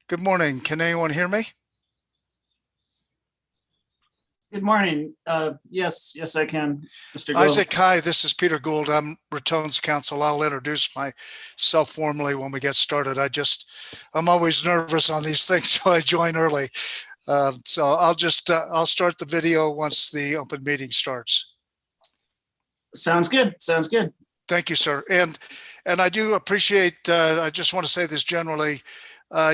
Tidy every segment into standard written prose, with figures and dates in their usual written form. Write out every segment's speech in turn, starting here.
Good morning. Can anyone hear me? Good morning. Yes, I can, Mr. Gould. Isaac, hi, this is Peter Gould. I'm Ratone's counsel. I'll introduce myself formally when we get started. I'm always nervous on these things, so I join early. So I'll start the video once the open meeting starts. Sounds good. Sounds good. Thank you, sir. And I do appreciate, I just want to say this generally, I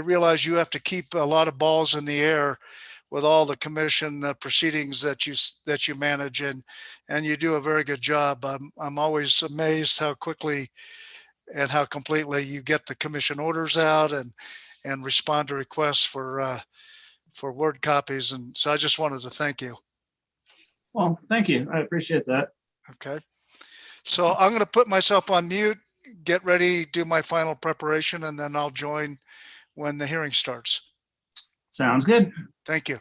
realize you have to keep a lot of balls in the air with all the commission proceedings that you manage, and you do a very good job. I'm always amazed how quickly and how completely you get the commission orders out and respond to requests for word copies. And so I just wanted to thank you. Well, thank you. I appreciate that. Okay. So I'm going to put myself on mute, get ready, do my final preparation, and then I'll join when the hearing starts. Sounds good. Thank you.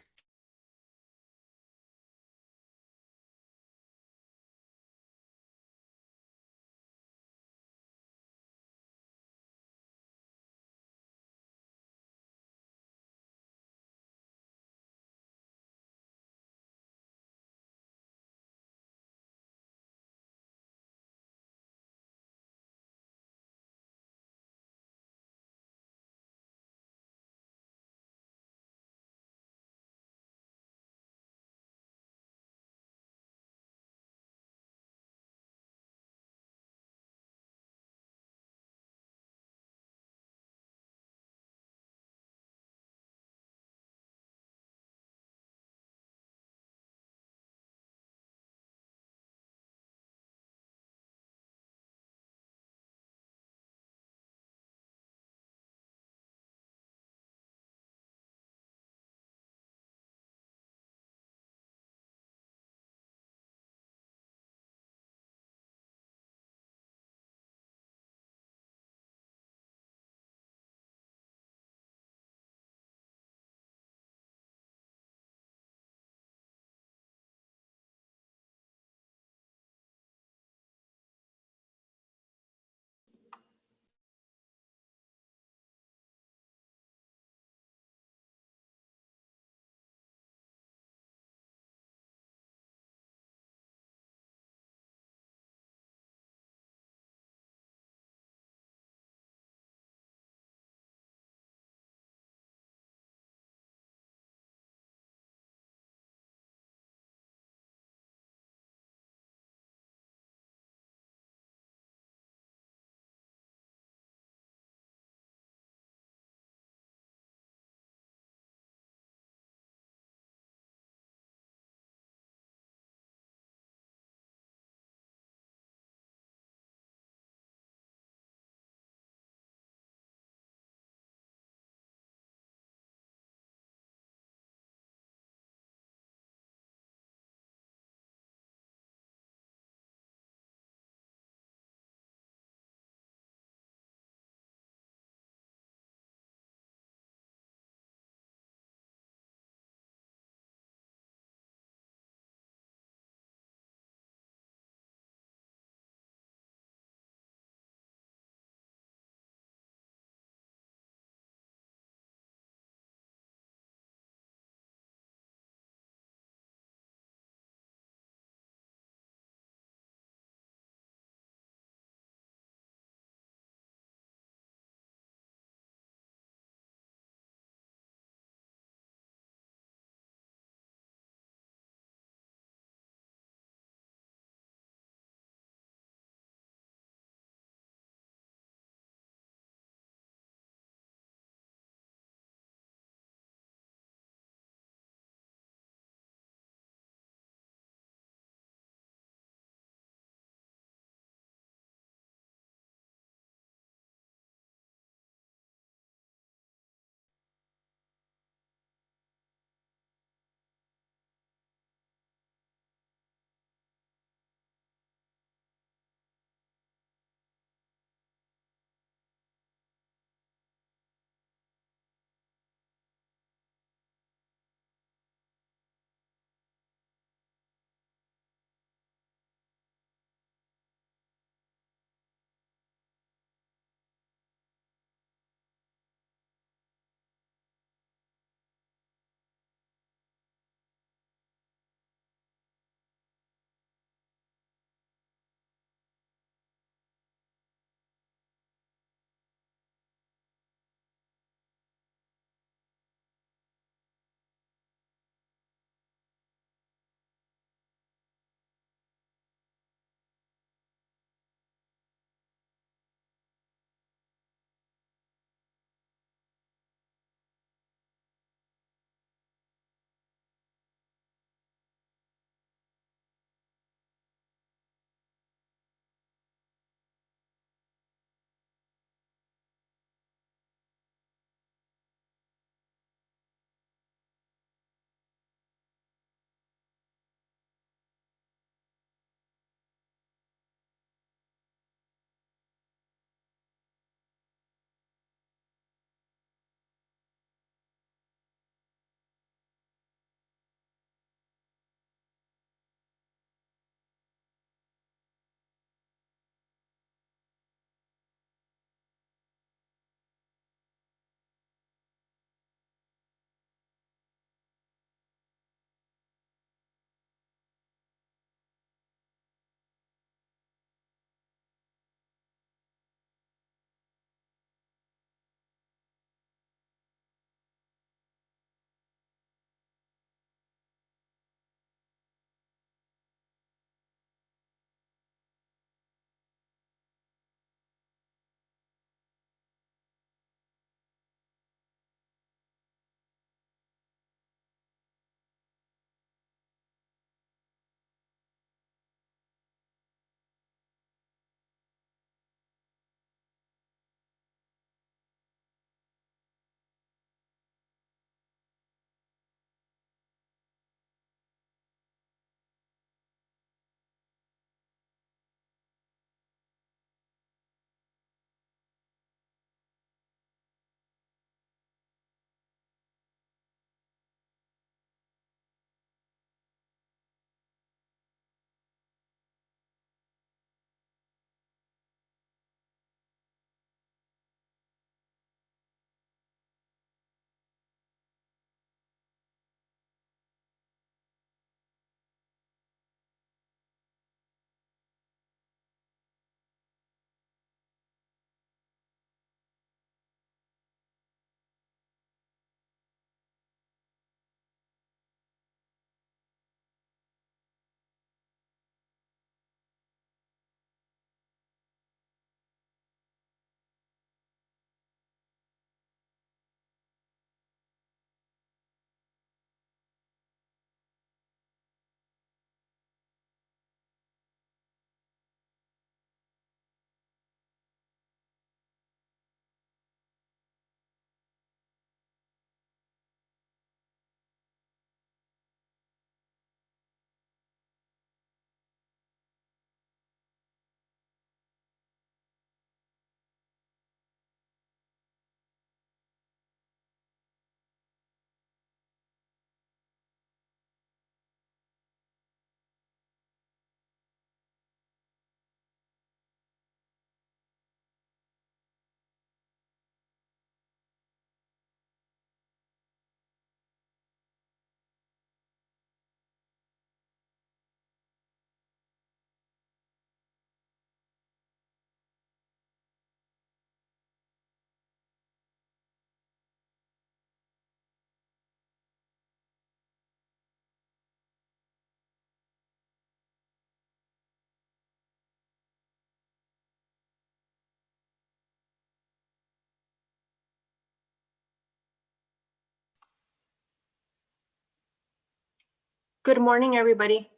Good morning, everybody.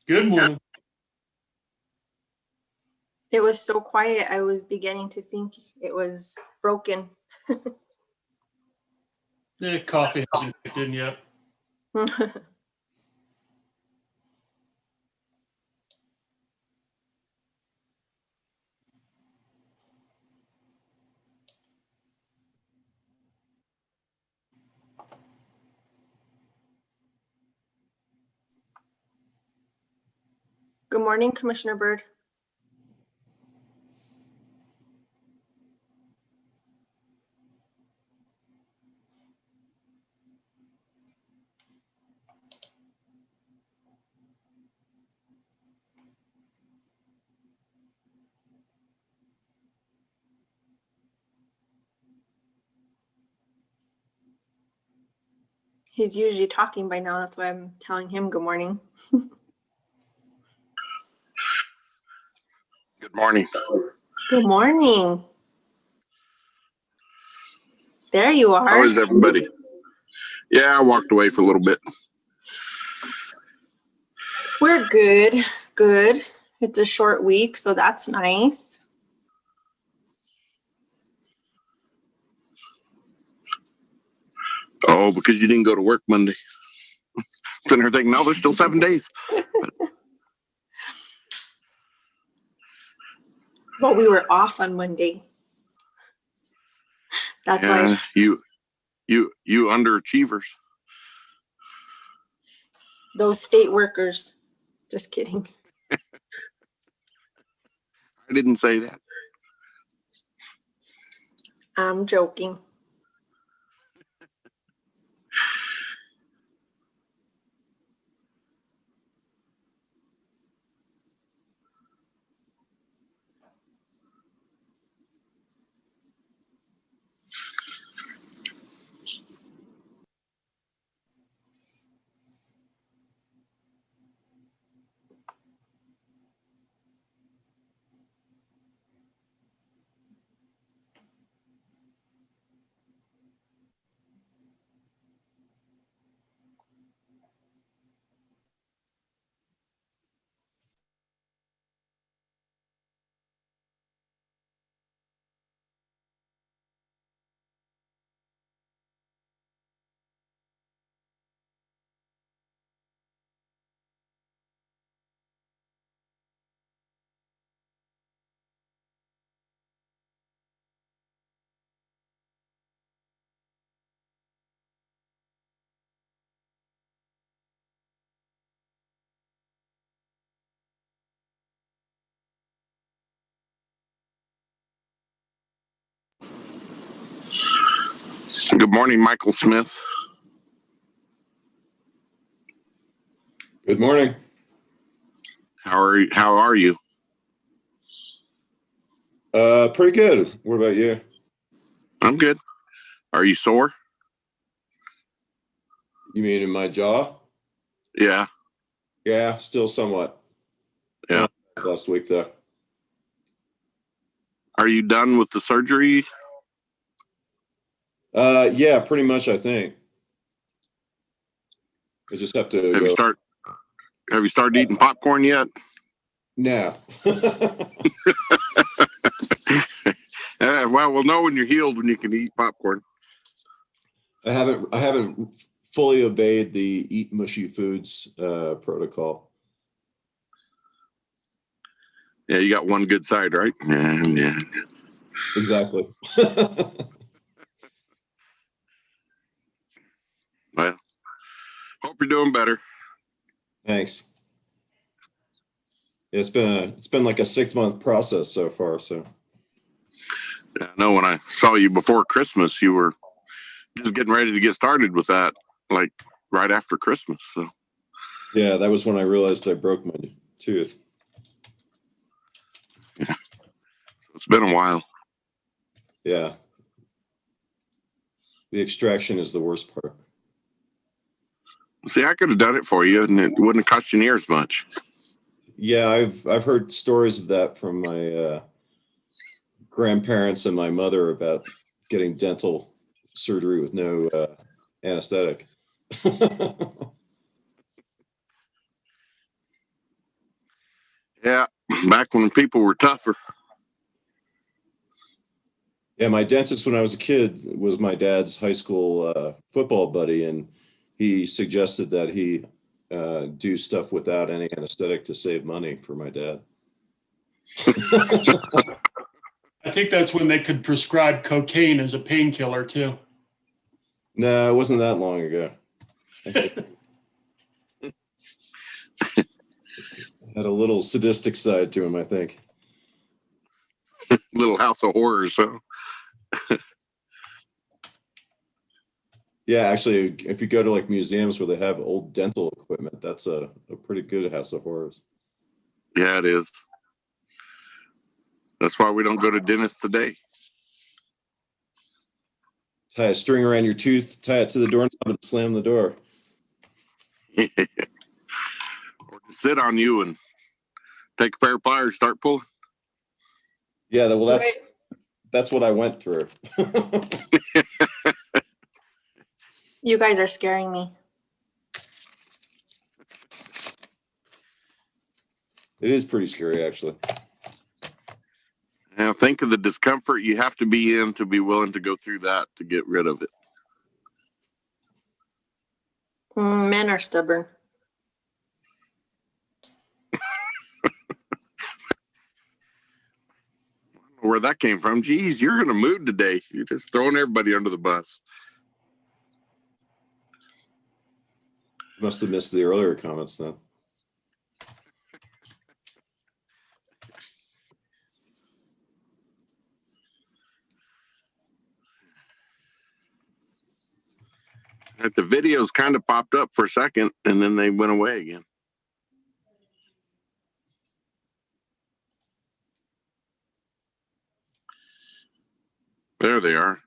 Good morning. It was so quiet, I was beginning to think it was broken. The coffee hasn't kicked in yet. Good morning, Commissioner Byrd. He's usually talking by now. That's why I'm telling him good morning. Good morning. Good morning. There you are. How is everybody? Yeah, I walked away for a little bit. We're good. Good. It's a short week, so that's nice. Oh, because you didn't go to work Monday. Sitting here thinking, no, there's still 7 days. But we were off on Monday. That's why. You underachievers. Those state workers. Just kidding. I didn't say that. I'm joking. Good morning, Michael Smith. Good morning. How are you? Pretty good. What about you? I'm good. Are you sore? You mean in my jaw? Yeah. Yeah, still somewhat. Yeah. Last week though. Are you done with the surgery? Yeah, pretty much I think. I just have to go. Have you started eating popcorn yet? No. Well, we'll know when you're healed when you can eat popcorn. I haven't fully obeyed the eat mushy foods protocol. Yeah, you got one good side, right? Yeah. Exactly. Well, hope you're doing better. Thanks. It's been like a 6-month process so far. So Yeah, I know when I saw you before Christmas, you were just getting ready to get started with that, like right after Christmas. So yeah, that was when I realized I broke my tooth. yeah, it's been a while. Yeah. The extraction is the worst part. See, I could have done it for you, and it wouldn't have cost you near as much. Yeah, I've heard stories of that from my grandparents and my mother about getting dental surgery with no anesthetic. Yeah, back when people were tougher. Yeah, my dentist when I was a kid was my dad's high school football buddy, and he suggested that he do stuff without any anesthetic to save money for my dad. I think that's when they could prescribe cocaine as a painkiller too. No, it wasn't that long ago. Had a little sadistic side to him, I think. Little house of horrors. So Yeah, actually, if you go to like museums where they have old dental equipment, that's a pretty good house of horrors. yeah, it is. That's why we don't go to dentists today. Tie a string around your tooth, tie it to the doorknob, and slam the door. Or just sit on you and take a pair of pliers, start pulling. Yeah, well, Right. that's what I went through. You guys are scaring me. It is pretty scary, actually. Now think of the discomfort you have to be in to be willing to go through that to get rid of it. Men are stubborn. Where that came from. Geez, you're in a mood today. You're just throwing everybody under the bus. Must have missed the earlier comments then. But the videos kind of popped up for a second and then they went away again. There they are.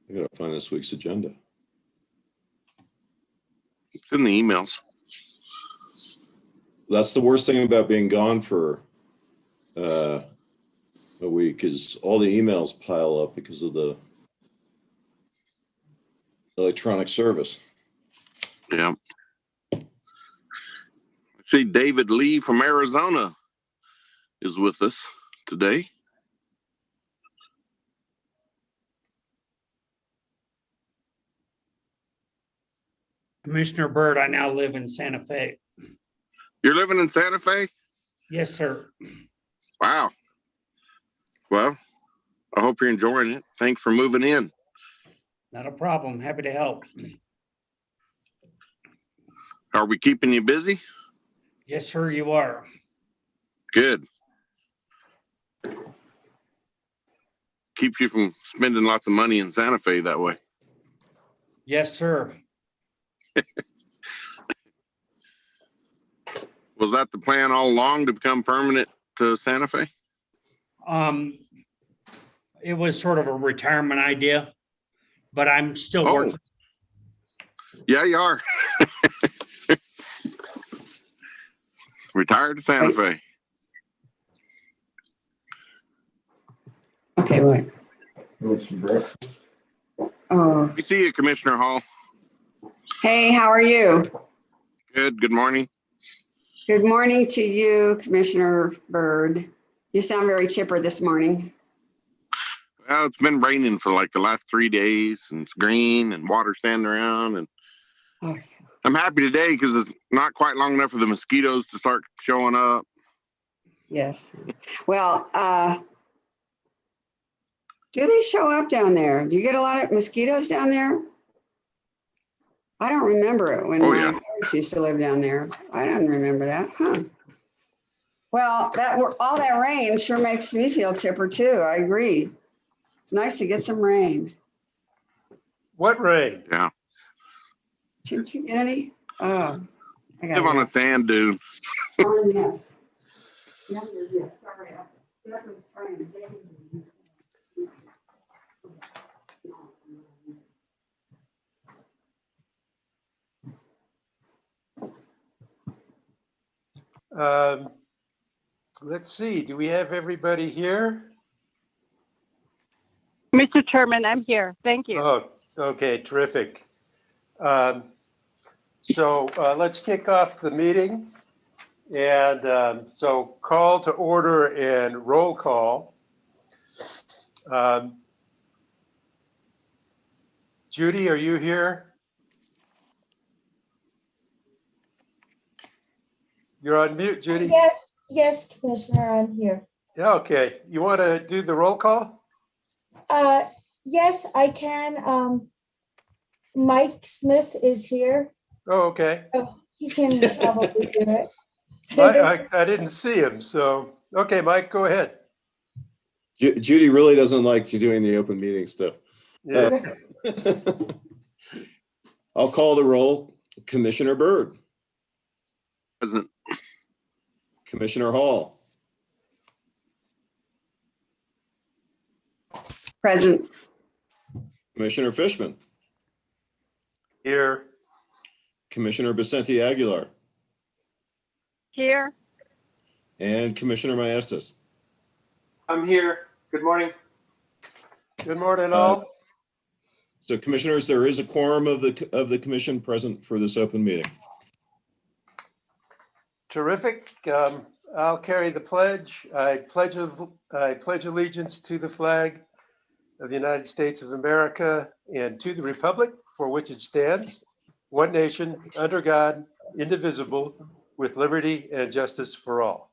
I gotta find this week's agenda. It's in the emails. That's the worst thing about being gone for a week is all the emails pile up because of the electronic service. Yeah. I see David Lee from Arizona is with us today. Commissioner Byrd, I now live in Santa Fe. You're living in Santa Fe? Yes, sir. Wow. Well, I hope you're enjoying it. Thanks for moving in. Not a problem. Happy to help. Are we keeping you busy? Yes, sir, you are. Good. Keeps you from spending lots of money in Santa Fe that way. Yes, sir. Was that the plan all along to become permanent to Santa Fe? It was sort of a retirement idea, but I'm still working. Yeah, you are. Retired to Santa Fe. Okay, look. Oh, We see you, Commissioner Hall. hey, how are you? Good. Good morning. Good morning to you, Commissioner Byrd. You sound very chipper this morning. Well, it's been raining for like the last 3 days, and it's green and water standing around. And Oh, I'm happy today because it's not quite long enough for the mosquitoes to start showing up. yes. Well, do they show up down there? Do you get a lot of mosquitoes down there? I don't remember it when Oh, my yeah. parents used to live down there. I don't remember that, huh? Well, all that rain sure makes me feel chipper too. I agree. It's nice to get some rain. What rain? Yeah. Didn't you get any? Oh, I got Live on a sand dune. Oh, yes. Yes, yes, sorry. That was trying to get you. Let's see, do we have everybody here? Mr. Chairman, I'm here. Thank you. Oh, okay, terrific. So let's kick off the meeting. And so call to order and roll call. Judy, are you here? You're on mute, Judy. Yes, Commissioner, I'm here. Yeah, okay. You want to do the roll call? Yes, I can. Mike Smith is here. Oh, okay. Oh, he can probably do it. I didn't see him, so, okay, Mike, go ahead. Judy really doesn't like doing the open meeting stuff. Yeah. I'll call the roll. Commissioner Byrd, Present. Commissioner Hall, Present. Commissioner Fishman, Here. Commissioner Vicente Aguilar, Here. and Commissioner Maestas. I'm here. Good morning. Good morning, all. So commissioners, there is a quorum of the commission present for this open meeting. Terrific. I'll carry the pledge. I pledge allegiance to the flag of the United States of America and to the republic for which it stands, one nation, under God, indivisible, with liberty and justice for all.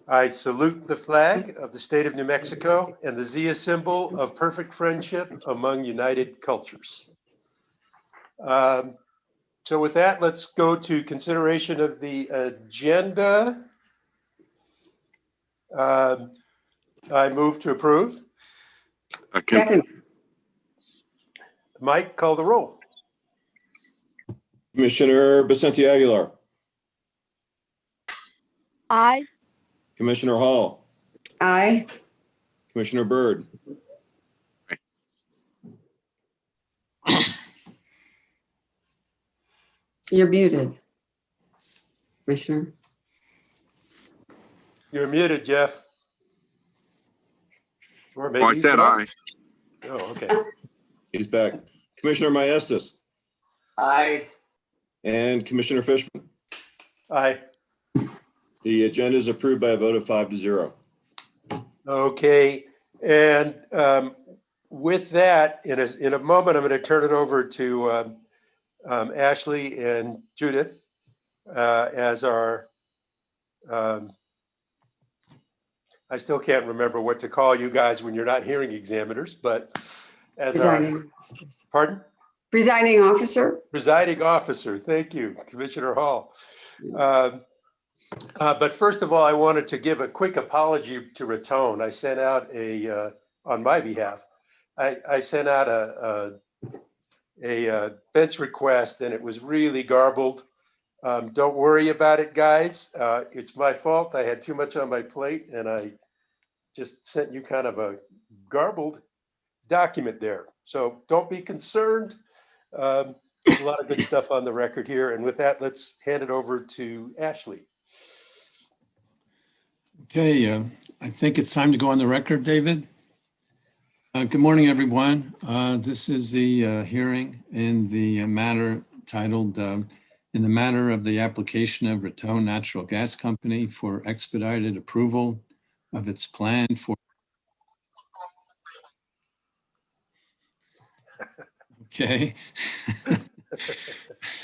I salute the flag of the state of New Mexico and the Zia symbol of perfect friendship among united cultures. So with that, let's go to consideration of the agenda. I move to approve. Second. Mike, call the roll. Commissioner Vicente Aguilar, Aye. Commissioner Hall, Aye. Commissioner Byrd, You're muted. Commissioner. You're muted, Jeff. Or maybe Well, I he's said gone. aye. Oh, okay. he's back. Commissioner Maestas Aye. and Commissioner Fishman. Aye. The agenda is approved by a vote of 5-0. Okay. And with that, in a moment, I'm going to turn it over to Ashley and Judith as our, I still can't remember what to call you guys when you're not hearing examiners, but as Presiding. Pardon? Presiding officer. Presiding officer. Thank you, Commissioner Hall. But first of all, I wanted to give a quick apology to Raton. I sent out on my behalf, I sent out a bench request and it was really garbled. Don't worry about it, guys. It's my fault. I had too much on my plate and I just sent you kind of a garbled document there. So don't be concerned. There's a lot of good stuff on the record here. And with that, let's hand it over to Ashley. Okay, I think it's time to go on the record, David. Good morning, everyone. This is the hearing in the matter titled in the matter of the application of Raton Natural Gas Company for expedited approval of its plan for. Okay.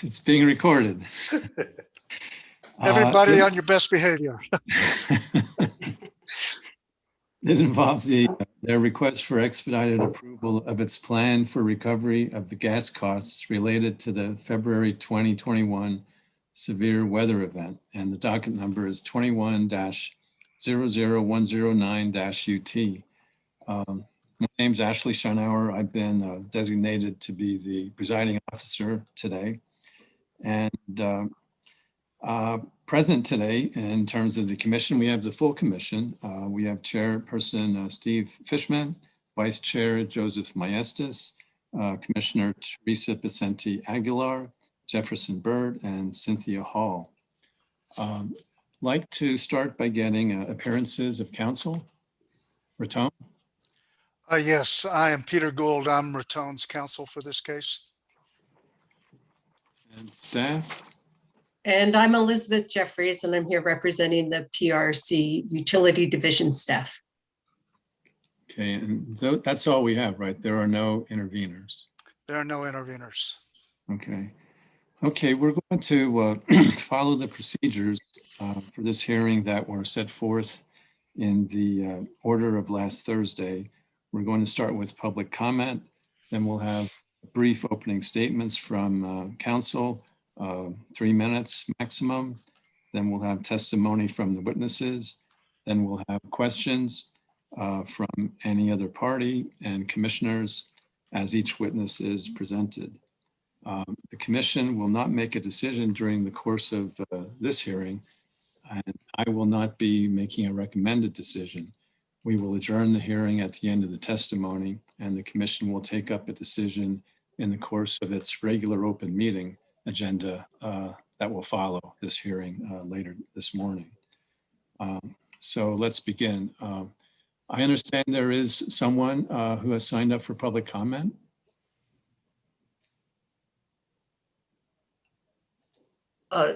It's being recorded. Everybody on your best behavior. It involves their request for expedited approval of its plan for recovery of the gas costs related to the February 2021 severe weather event. And the docket number is 21-00109-UT. My name's Ashley Schonauer. I've been designated to be the presiding officer today. And present today in terms of the commission, we have the full commission. We have Chairperson Steve Fishman, Vice Chair Joseph Maestas, Commissioner Teresa Vicente Aguilar, Jefferson Byrd, and Cynthia Hall. Like to start by getting appearances of counsel. Raton? Yes, I am Peter Gould. I'm Raton's counsel for this case. And staff? And I'm Elizabeth Jeffries, and I'm here representing the PRC Utility Division staff. Okay, and that's all we have, right? There are no interveners. There are no interveners. Okay. Okay, we're going to follow the procedures for this hearing that were set forth in the order of last Thursday. We're going to start with public comment, then we'll have brief opening statements from council, 3 minutes maximum. Then we'll have testimony from the witnesses. Then we'll have questions from any other party and commissioners as each witness is presented. The commission will not make a decision during the course of this hearing, and I will not be making a recommended decision. We will adjourn the hearing at the end of the testimony, and the commission will take up a decision in the course of its regular open meeting agenda that will follow this hearing later this morning. So let's begin. I understand there is someone who has signed up for public comment.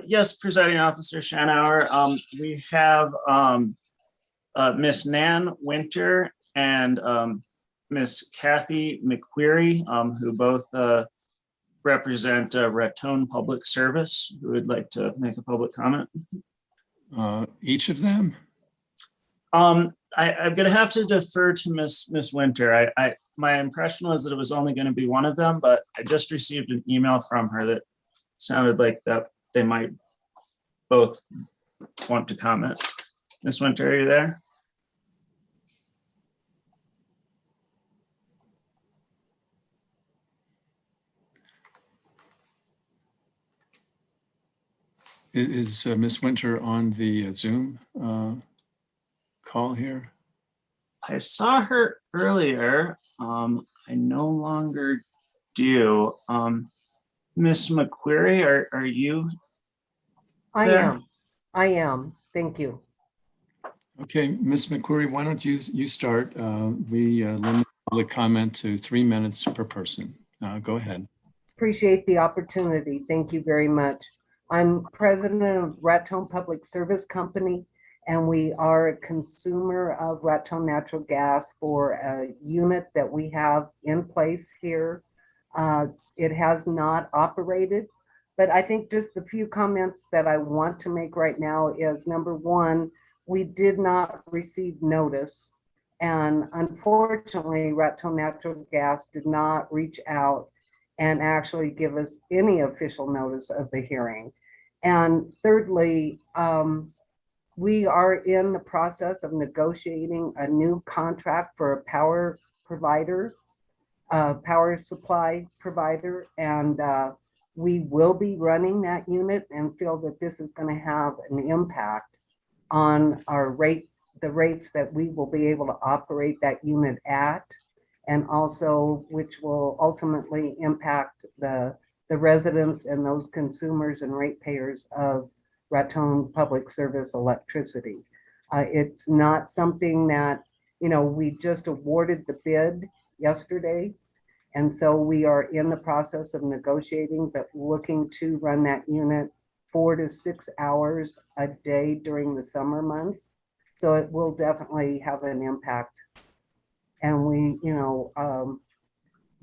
Yes, presiding officer Shanauer. We have Miss Nan Winter and Miss Kathy McQuarrie, who both represent Raton Public Service, who would like to make a public comment. Each of them? I'm going to have to defer to Miss Winter. My impression was that it was only going to be one of them, but I just received an email from her that sounded like that they might both want to comment. Miss Winter, are you there? Is Miss Winter on the Zoom call here? I saw her earlier. I no longer do. Miss McQuarrie, are you there? I am. Thank you. Okay, Miss McQuarrie, why don't you start? We limit public comment to 3 minutes per person. Go ahead. Appreciate the opportunity. Thank you very much. I'm president of Raton Public Service Company, and we are a consumer of Raton natural gas for a unit that we have in place here. It has not operated, but I think just the few comments that I want to make right now is, number one, we did not receive notice. And unfortunately, Raton Natural Gas did not reach out and actually give us any official notice of the hearing. And thirdly, we are in the process of negotiating a new contract for a power provider, power supply provider, and we will be running that unit and feel that this is going to have an impact on our the rates that we will be able to operate that unit at, and also which will ultimately impact the residents and those consumers and ratepayers of Raton Public Service electricity. It's not something that, we just awarded the bid yesterday. And so we are in the process of negotiating, but looking to run that unit 4 to 6 hours a day during the summer months. So it will definitely have an impact. And we,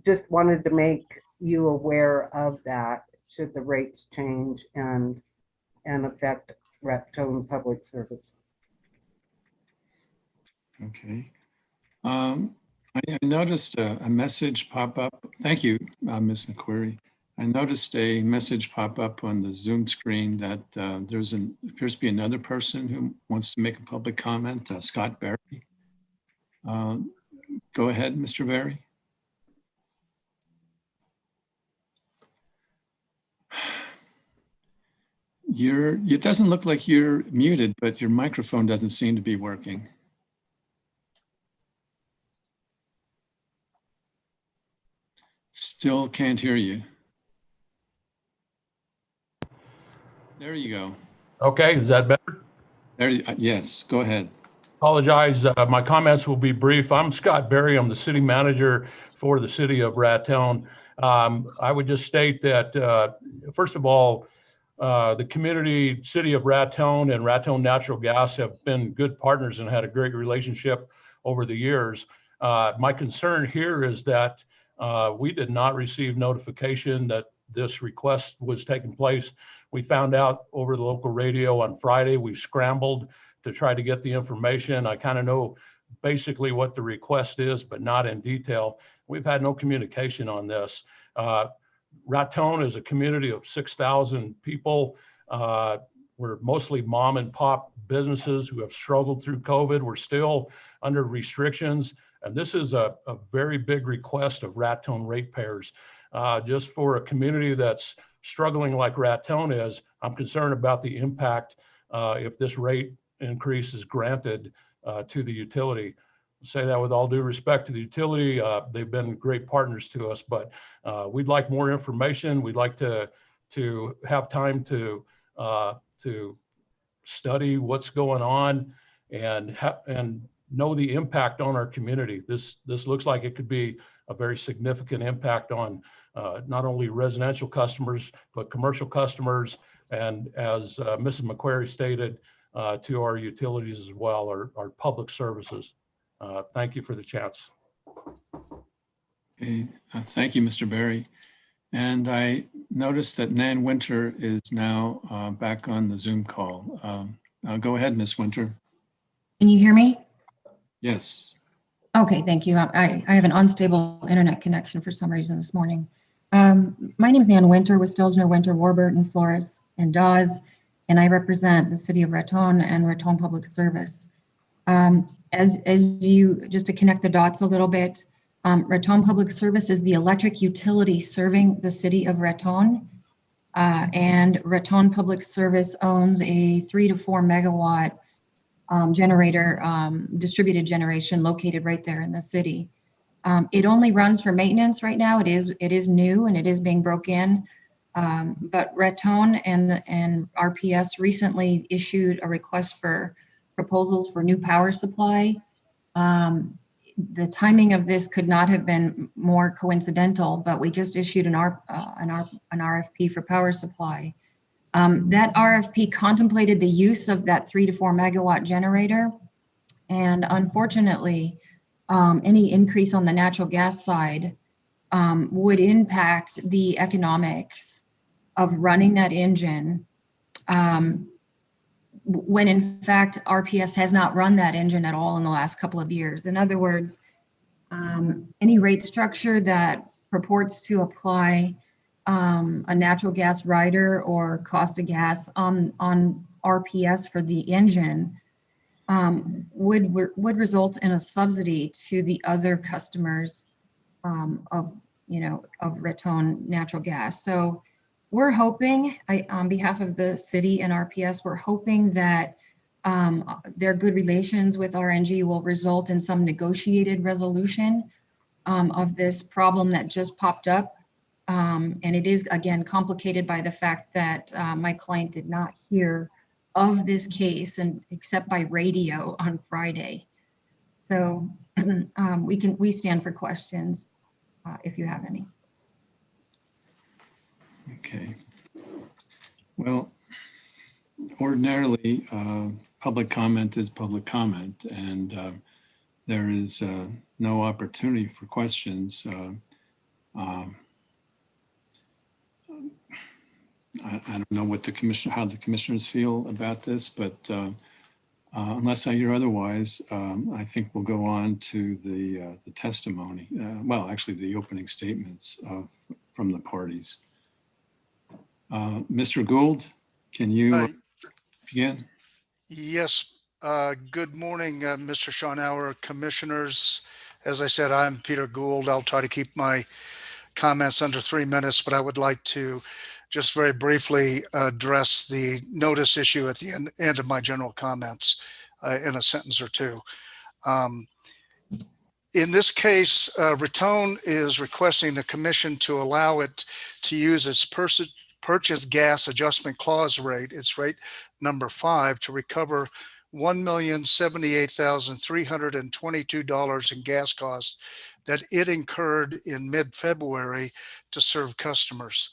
just wanted to make you aware of that should the rates change and affect Raton Public Service. Okay. I noticed a message pop up. Thank you, Ms. McQuarrie. I noticed a message pop up on the Zoom screen that appears to be another person who wants to make a public comment, Scott Berry. Go ahead, Mr. Berry. It doesn't look like you're muted, but your microphone doesn't seem to be working. Still can't hear you. There you go. Okay, is that better? Yes, go ahead. Apologize. My comments will be brief. I'm Scott Berry. I'm the city manager for the city of Raton. I would just state that, first of all, the community, city of Raton and Raton Natural Gas have been good partners and had a great relationship over the years. My concern here is that we did not receive notification that this request was taking place. We found out over the local radio on Friday. We scrambled to try to get the information. I kind of know basically what the request is, but not in detail. We've had no communication on this. Raton is a community of 6,000 people. We're mostly mom and pop businesses who have struggled through COVID. We're still under restrictions. And this is a very big request of Raton ratepayers. Just for a community that's struggling like Raton is, I'm concerned about the impact if this rate increase is granted to the utility. Say that with all due respect to the utility. They've been great partners to us, but we'd like more information. We'd like to have time to study what's going on and know the impact on our community. This looks like it could be a very significant impact on not only residential customers, but commercial customers. And as Mrs. McQuarrie stated, to our utilities as well, our public services. Thank you for the chance. Okay, thank you, Mr. Berry. And I noticed that Nan Winter is now back on the Zoom call. Go ahead, Ms. Winter. Can you hear me? Yes. Okay, thank you. I have an unstable internet connection for some reason this morning. My name is Nan Winter with Stelzner, Winter, Warburton, Flores, and Dawes, and I represent the city of Raton and Raton Public Service. As you, just to connect the dots a little bit, Raton Public Service is the electric utility serving the city of Raton, and Raton Public Service owns a 3 to 4 megawatt generator, distributed generation located right there in the city. It only runs for maintenance right now. It is new and it is being broke in. But Raton and RPS recently issued a request for proposals for new power supply. The timing of this could not have been more coincidental, but we just issued an RFP for power supply. That RFP contemplated the use of that 3 to 4 megawatt generator. And unfortunately, any increase on the natural gas side would impact the economics of running that engine, when in fact RPS has not run that engine at all in the last couple of years. In other words, any rate structure that purports to apply a natural gas rider or cost of gas on RPS for the engine would result in a subsidy to the other customers of Raton Natural Gas. So we're hoping, on behalf of the city and RPS, we're hoping that their good relations with RNG will result in some negotiated resolution of this problem that just popped up. And it is, again, complicated by the fact that my client did not hear of this case and except by radio on Friday. So we stand for questions if you have any. Okay. Well, ordinarily, public comment is public comment, and there is no opportunity for questions. I don't know what how the commissioners feel about this, but unless I hear otherwise, I think we'll go on to the testimony. Well, actually, the opening statements from the parties. Mr. Gould, can you begin? Yes. Good morning, Mr. Schonauer, commissioners. As I said, I'm Peter Gould. I'll try to keep my comments under 3 minutes, but I would like to just very briefly address the notice issue at the end of my general comments in a sentence or two. In this case, Raton is requesting the commission to allow it to use its purchase gas adjustment clause rate, it's rate number 5, to recover $1,078,322 in gas costs that it incurred in mid-February to serve customers.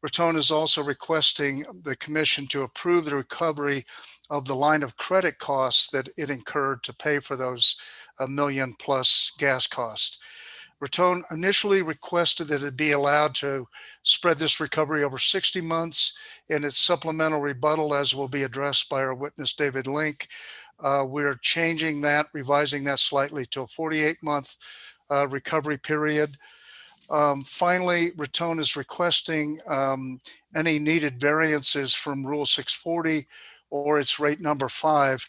Raton is also requesting the commission to approve the recovery of the line of credit costs that it incurred to pay for those $1 million plus gas costs. Raton initially requested that it be allowed to spread this recovery over 60 months. In its supplemental rebuttal, as will be addressed by our witness, David Link, we're changing that, revising that slightly to a 48-month recovery period. Finally, Raton is requesting any needed variances from Rule 640 or its rate number 5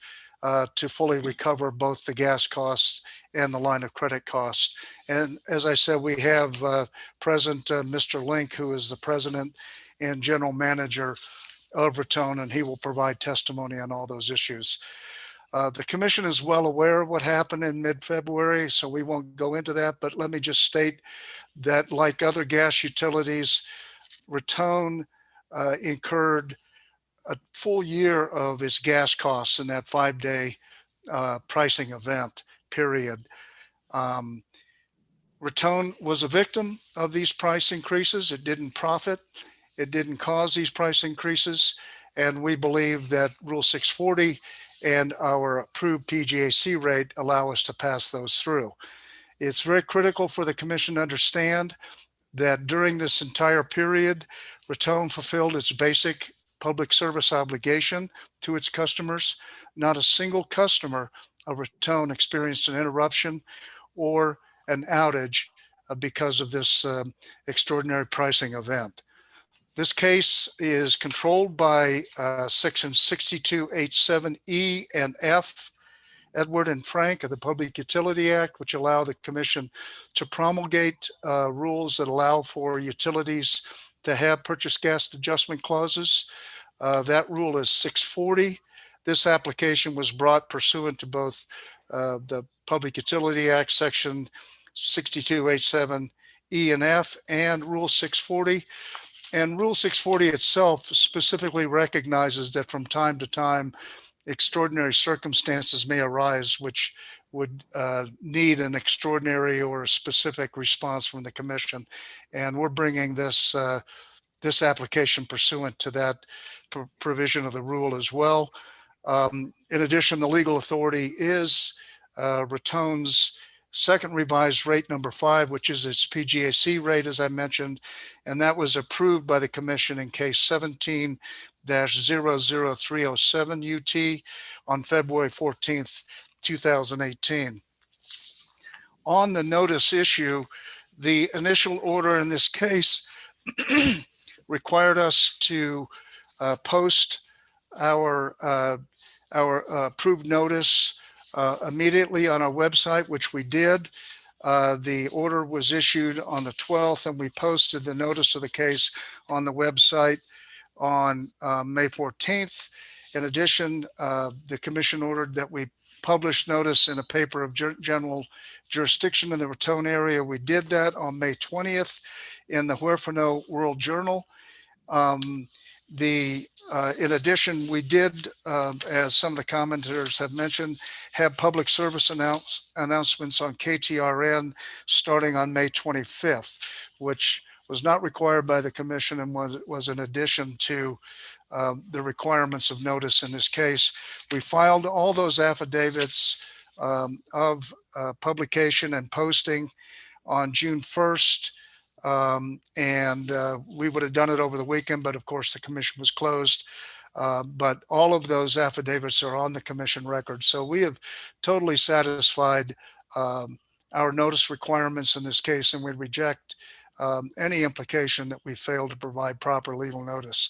to fully recover both the gas costs and the line of credit costs. And as I said, we have present Mr. Link, who is the president and general manager of Raton, and he will provide testimony on all those issues. The commission is well aware of what happened in mid-February, so we won't go into that, but let me just state that like other gas utilities, Raton incurred a full year of its gas costs in that 5-day pricing event period. Raton was a victim of these price increases. It didn't profit. It didn't cause these price increases. And we believe that Rule 640 and our approved PGAC rate allow us to pass those through. It's very critical for the commission to understand that during this entire period, Raton fulfilled its basic public service obligation to its customers. Not a single customer of Raton experienced an interruption or an outage because of this extraordinary pricing event. This case is controlled by Section 6287E and F, Edward and Frank of the Public Utility Act, which allow the commission to promulgate rules that allow for utilities to have purchase gas adjustment clauses. That rule is 640. This application was brought pursuant to both the Public Utility Act, Section 6287E and F, and Rule 640. And Rule 640 itself specifically recognizes that from time to time, extraordinary circumstances may arise which would need an extraordinary or a specific response from the commission. And we're bringing this this application pursuant to that provision of the rule as well. In addition, the legal authority is Raton's second revised rate number 5, which is its PGAC rate, as I mentioned, and that was approved by the commission in case 17-00307 UT on February 14th, 2018. On the notice issue, the initial order in this case required us to post our approved notice immediately on our website, which we did. The order was issued on the 12th, and we posted the notice of the case on the website on May 14th. In addition, the commission ordered that we publish notice in a paper of general jurisdiction in the Raton area. We did that on May 20th in the Huerfano World Journal. In addition, we did, as some of the commenters have mentioned, have public service announcements on KTRN starting on May 25th, which was not required by the commission and was in addition to the requirements of notice in this case. We filed all those affidavits of publication and posting on June 1st. We would have done it over the weekend, but of course the commission was closed. But all of those affidavits are on the commission record. So we have totally satisfied our notice requirements in this case, and we reject any implication that we failed to provide proper legal notice.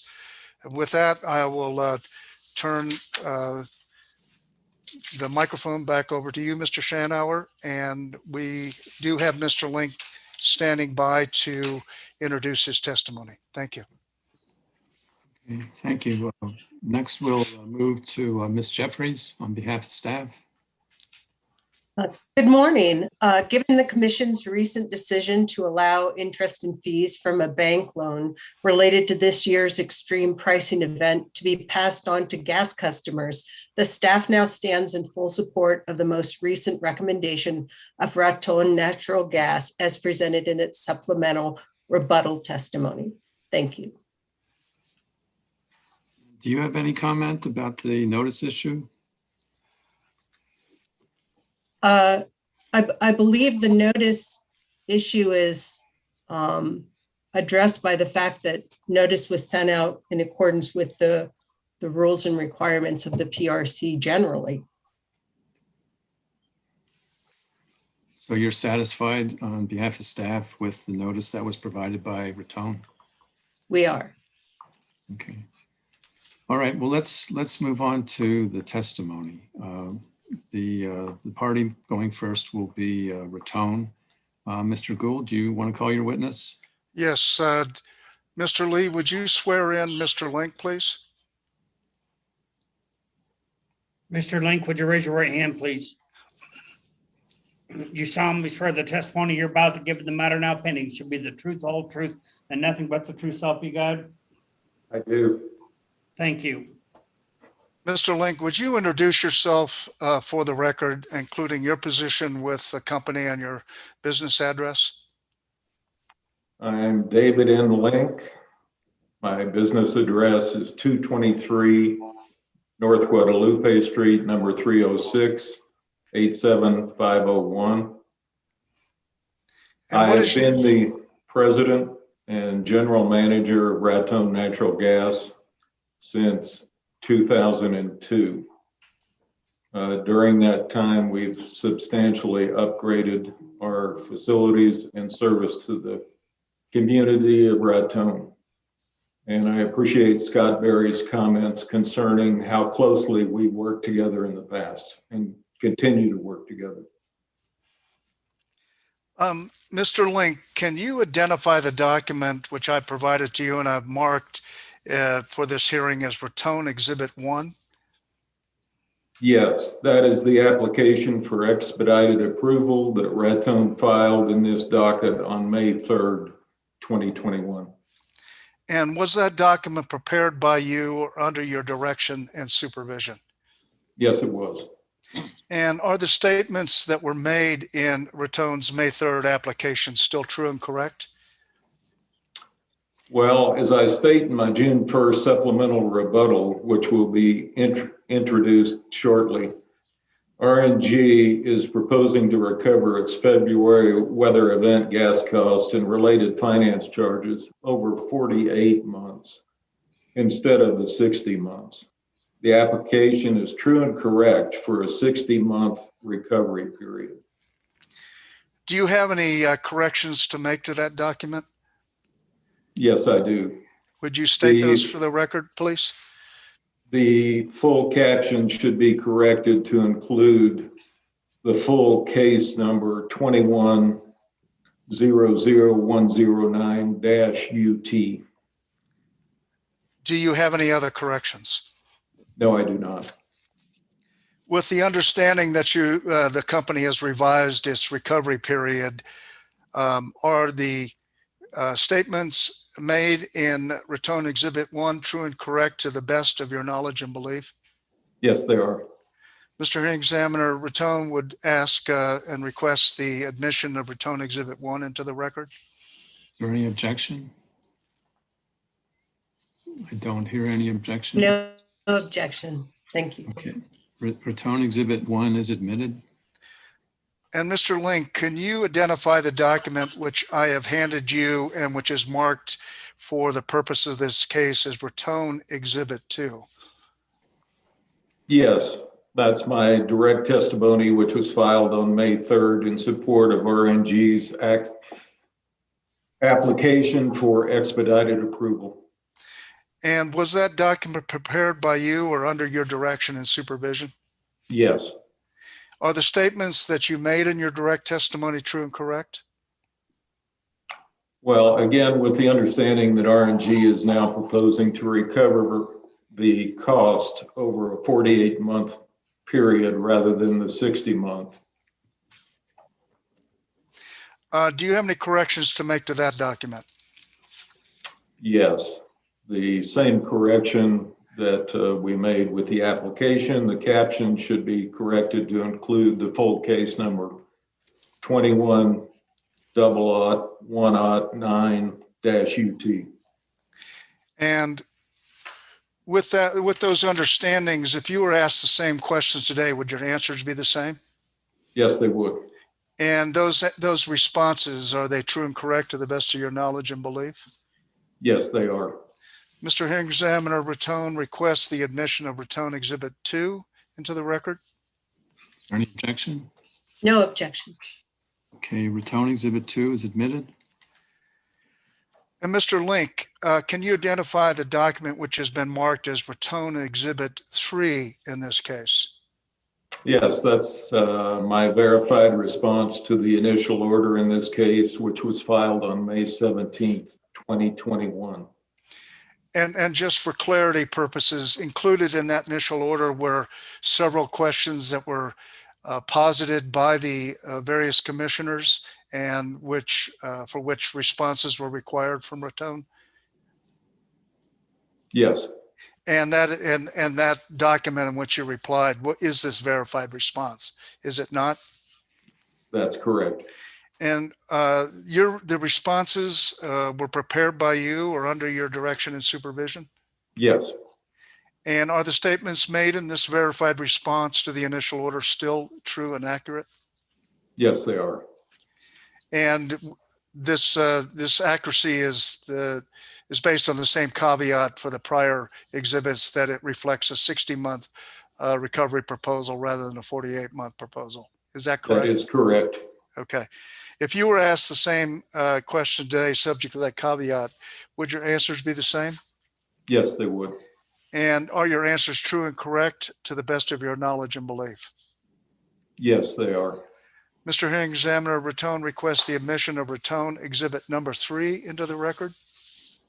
And with that, I will turn the microphone back over to you, Mr. Shanauer, and we do have Mr. Link standing by to introduce his testimony. Thank you. Okay, thank you. Next, we'll move to Ms. Jeffries on behalf of staff. Good morning. Given the Commission's recent decision to allow interest and fees from a bank loan related to this year's extreme pricing event to be passed on to gas customers, the staff now stands in full support of the most recent recommendation of Raton Natural Gas as presented in its supplemental rebuttal testimony. Thank you. Do you have any comment about the notice issue? I believe the notice issue is addressed by the fact that notice was sent out in accordance with the rules and requirements of the PRC generally. So you're satisfied on behalf of staff with the notice that was provided by Raton? We are. Okay. All right, well, let's move on to the testimony. The party going first will be Raton. Mr. Gould, do you want to call your witness? Yes, Mr. Lee, would you swear in Mr. Link, please? Mr. Link, would you raise your right hand, please? You solemnly swear the testimony you're about to give in the matter now pending should be the truth, the whole truth, and nothing but the truth, self be God? I do. Thank you. Mr. Link, would you introduce yourself for the record, including your position with the company and your business address? I'm David N. Link. My business address is 223 North Guadalupe Street, number 306, 87501. I have been the president and general manager of Raton Natural Gas since 2002. During that time, we've substantially upgraded our facilities and service to the community of Raton. And I appreciate Scott Berry's comments concerning how closely we worked together in the past and continue to work together. Mr. Link, can you identify the document which I provided to you and I've marked for this hearing as Raton Exhibit 1? Yes, that is the application for expedited approval that Raton filed in this docket on May 3rd, 2021. And was that document prepared by you or under your direction and supervision? Yes, it was. And are the statements that were made in Raton's May 3rd application still true and correct? Well, as I state in my June 1st supplemental rebuttal, which will be introduced shortly, RNG is proposing to recover its February weather event gas cost and related finance charges over 48 months instead of the 60 months. The application is true and correct for a 60-month recovery period. Do you have any corrections to make to that document? Yes, I do. Would you state those for the record, please? The full caption should be corrected to include the full case number 2100109-UT. Do you have any other corrections? No, I do not. With the understanding that the company has revised its recovery period, are the statements made in Raton Exhibit 1 true and correct to the best of your knowledge and belief? Yes, they are. Mr. Hearing Examiner, Raton would ask and request the admission of Raton Exhibit 1 into the record. Is there any objection? I don't hear any objection. No objection. Thank you. Okay. Raton Exhibit 1 is admitted. And Mr. Link, can you identify the document which I have handed you and which is marked for the purpose of this case as Raton Exhibit 2? Yes, that's my direct testimony, which was filed on May 3rd in support of RNG's application for expedited approval. And was that document prepared by you or under your direction and supervision? Yes. Are the statements that you made in your direct testimony true and correct? Well, again, with the understanding that RNG is now proposing to recover the cost over a 48-month period rather than the 60-month. Do you have any corrections to make to that document? Yes, the same correction that we made with the application. The caption should be corrected to include the full case number 21-109-UT. And with that, with those understandings, if you were asked the same questions today, would your answers be the same? Yes, they would. And those responses, are they true and correct to the best of your knowledge and belief? Yes, they are. Mr. Hearing Examiner Raton requests the admission of Raton Exhibit 2 into the record. Is there any objection? No objection. Okay, Raton Exhibit 2 is admitted. And Mr. Link, can you identify the document which has been marked as Raton Exhibit 3 in this case? Yes, that's my verified response to the initial order in this case, which was filed on May 17th, 2021. And just for clarity purposes, included in that initial order were several questions that were posited by the various commissioners and which for which responses were required from Raton. Yes. And that document in which you replied, what is this verified response? Is it not? That's correct. And the responses were prepared by you or under your direction and supervision? Yes. And are the statements made in this verified response to the initial order still true and accurate? Yes, they are. And this accuracy is based on the same caveat for the prior exhibits, that it reflects a 60-month recovery proposal rather than a 48-month proposal. Is that correct? That is correct. Okay. If you were asked the same question today, subject to that caveat, would your answers be the same? Yes, they would. And are your answers true and correct to the best of your knowledge and belief? Yes, they are. Mr. Hearing Examiner Raton requests the admission of Raton Exhibit number 3 into the record. Is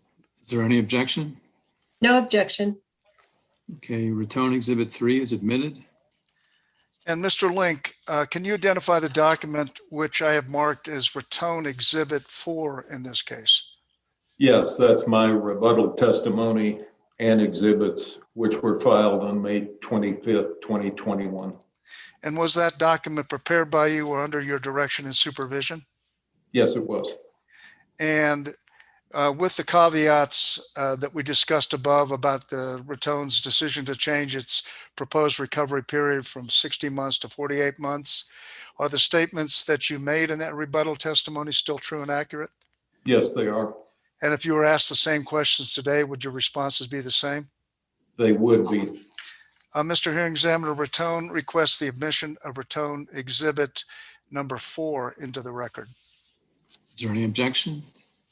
there any objection? No objection. Okay, Raton Exhibit 3 is admitted. And Mr. Link, can you identify the document which I have marked as Raton Exhibit 4 in this case? Yes, that's my rebuttal testimony and exhibits, which were filed on May 25th, 2021. And was that document prepared by you or under your direction and supervision? Yes, it was. And with the caveats that we discussed above about the Raton's decision to change its proposed recovery period from 60 months to 48 months, are the statements that you made in that rebuttal testimony still true and accurate? Yes, they are. And if you were asked the same questions today, would your responses be the same? They would be. Mr. Hearing Examiner Raton requests the admission of Raton Exhibit number 4 into the record. Is there any objection?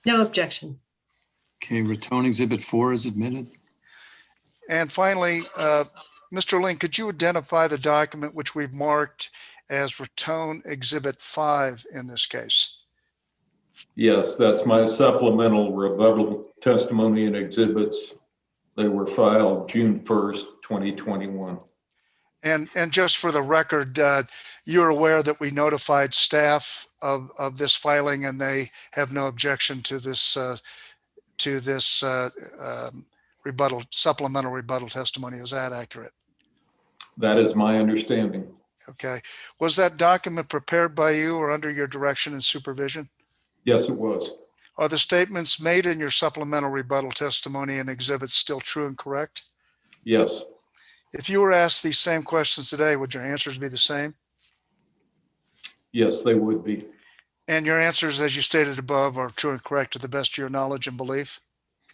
No objection. Okay, Raton Exhibit 4 is admitted. And finally, Mr. Link, could you identify the document which we've marked as Raton Exhibit 5 in this case? Yes, that's my supplemental rebuttal testimony and exhibits. They were filed June 1st, 2021. And just for the record, you're aware that we notified staff of this filing and they have no objection to this supplemental rebuttal testimony. Is that accurate? That is my understanding. Okay. Was that document prepared by you or under your direction and supervision? Yes, it was. Are the statements made in your supplemental rebuttal testimony and exhibits still true and correct? Yes. If you were asked these same questions today, would your answers be the same? Yes, they would be. And your answers, as you stated above, are true and correct to the best of your knowledge and belief?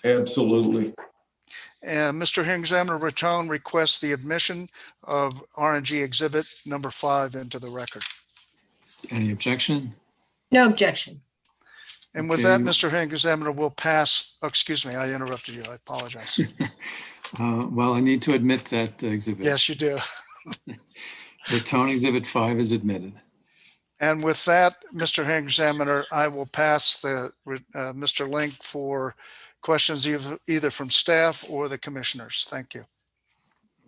Absolutely. And Mr. Hearing Examiner Raton requests the admission of RNG Exhibit number 5 into the record. Any objection? No objection. And with that, Mr. Hearing Examiner, we'll pass, oh, excuse me, I interrupted you. I apologize. Well, I need to admit that exhibit. Yes, you do. Raton Exhibit 5 is admitted. And with that, Mr. Hearing Examiner, I will pass the Mr. Link for questions either from staff or the commissioners. Thank you.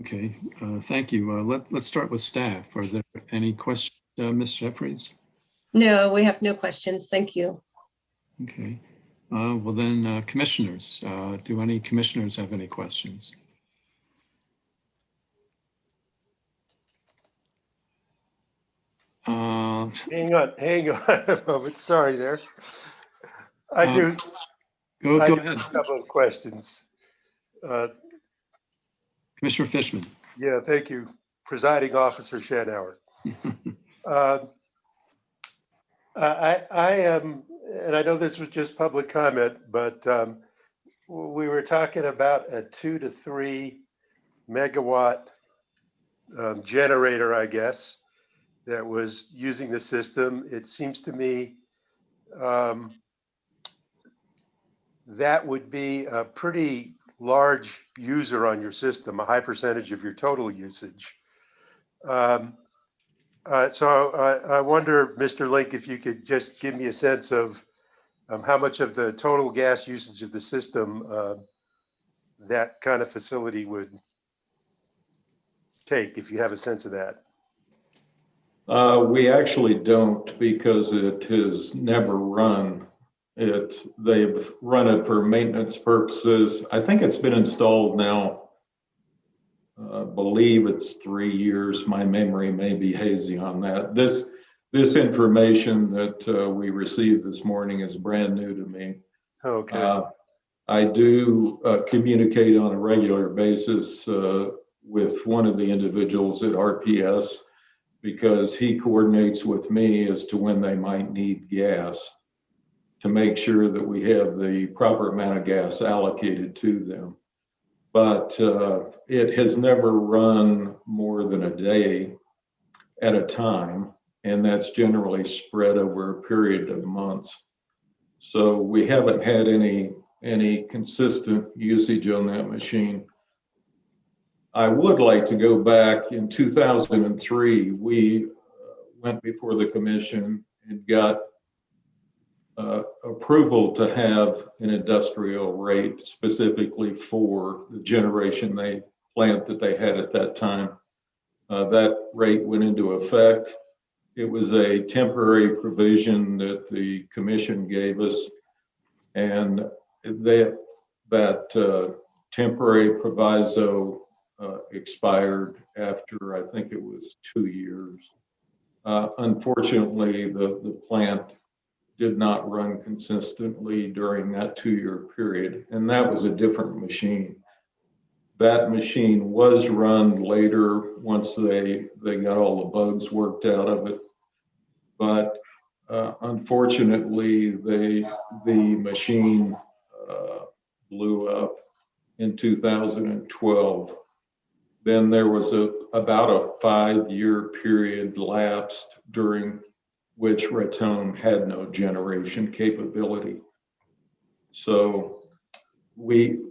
Okay, thank you. Let's start with staff. Are there any questions, Ms. Jeffries? No, we have no questions. Thank you. Okay. Well then, commissioners, do any commissioners have any questions? Hang on a moment. Sorry there. I do. Go I do ahead. have a couple of questions. Commissioner Fishman. Yeah, thank you, Presiding Officer Shanauer. I am, and I know this was just public comment, but we were talking about a 2 to 3 megawatt generator, I guess, that was using the system. It seems to me that would be a pretty large user on your system, a high percentage of your total usage. So I wonder, Mr. Link, if you could just give me a sense of how much of the total gas usage of the system that kind of facility would take, if you have a sense of that. We actually don't, because it has never run. They've run it for maintenance purposes. I think it's been installed now. I believe it's 3 years. My memory may be hazy on that. This information that we received this morning is brand new to me. Okay. I do communicate on a regular basis with one of the individuals at RPS, because he coordinates with me as to when they might need gas to make sure that we have the proper amount of gas allocated to them. But it has never run more than a day at a time, and that's generally spread over a period of months. So we haven't had any consistent usage on that machine. I would like to go back. In 2003, we went before the commission and got approval to have an industrial rate specifically for the generation plant that they had at that time. That rate went into effect. It was a temporary provision that the commission gave us, and that temporary proviso expired after, I think it was 2 years. Unfortunately, the plant did not run consistently during that 2-year period, and that was a different machine. That machine was run later once they got all the bugs worked out of it, but unfortunately, the machine blew up in 2012. Then there was about a 5-year period lapsed during which Raton had no generation capability. So we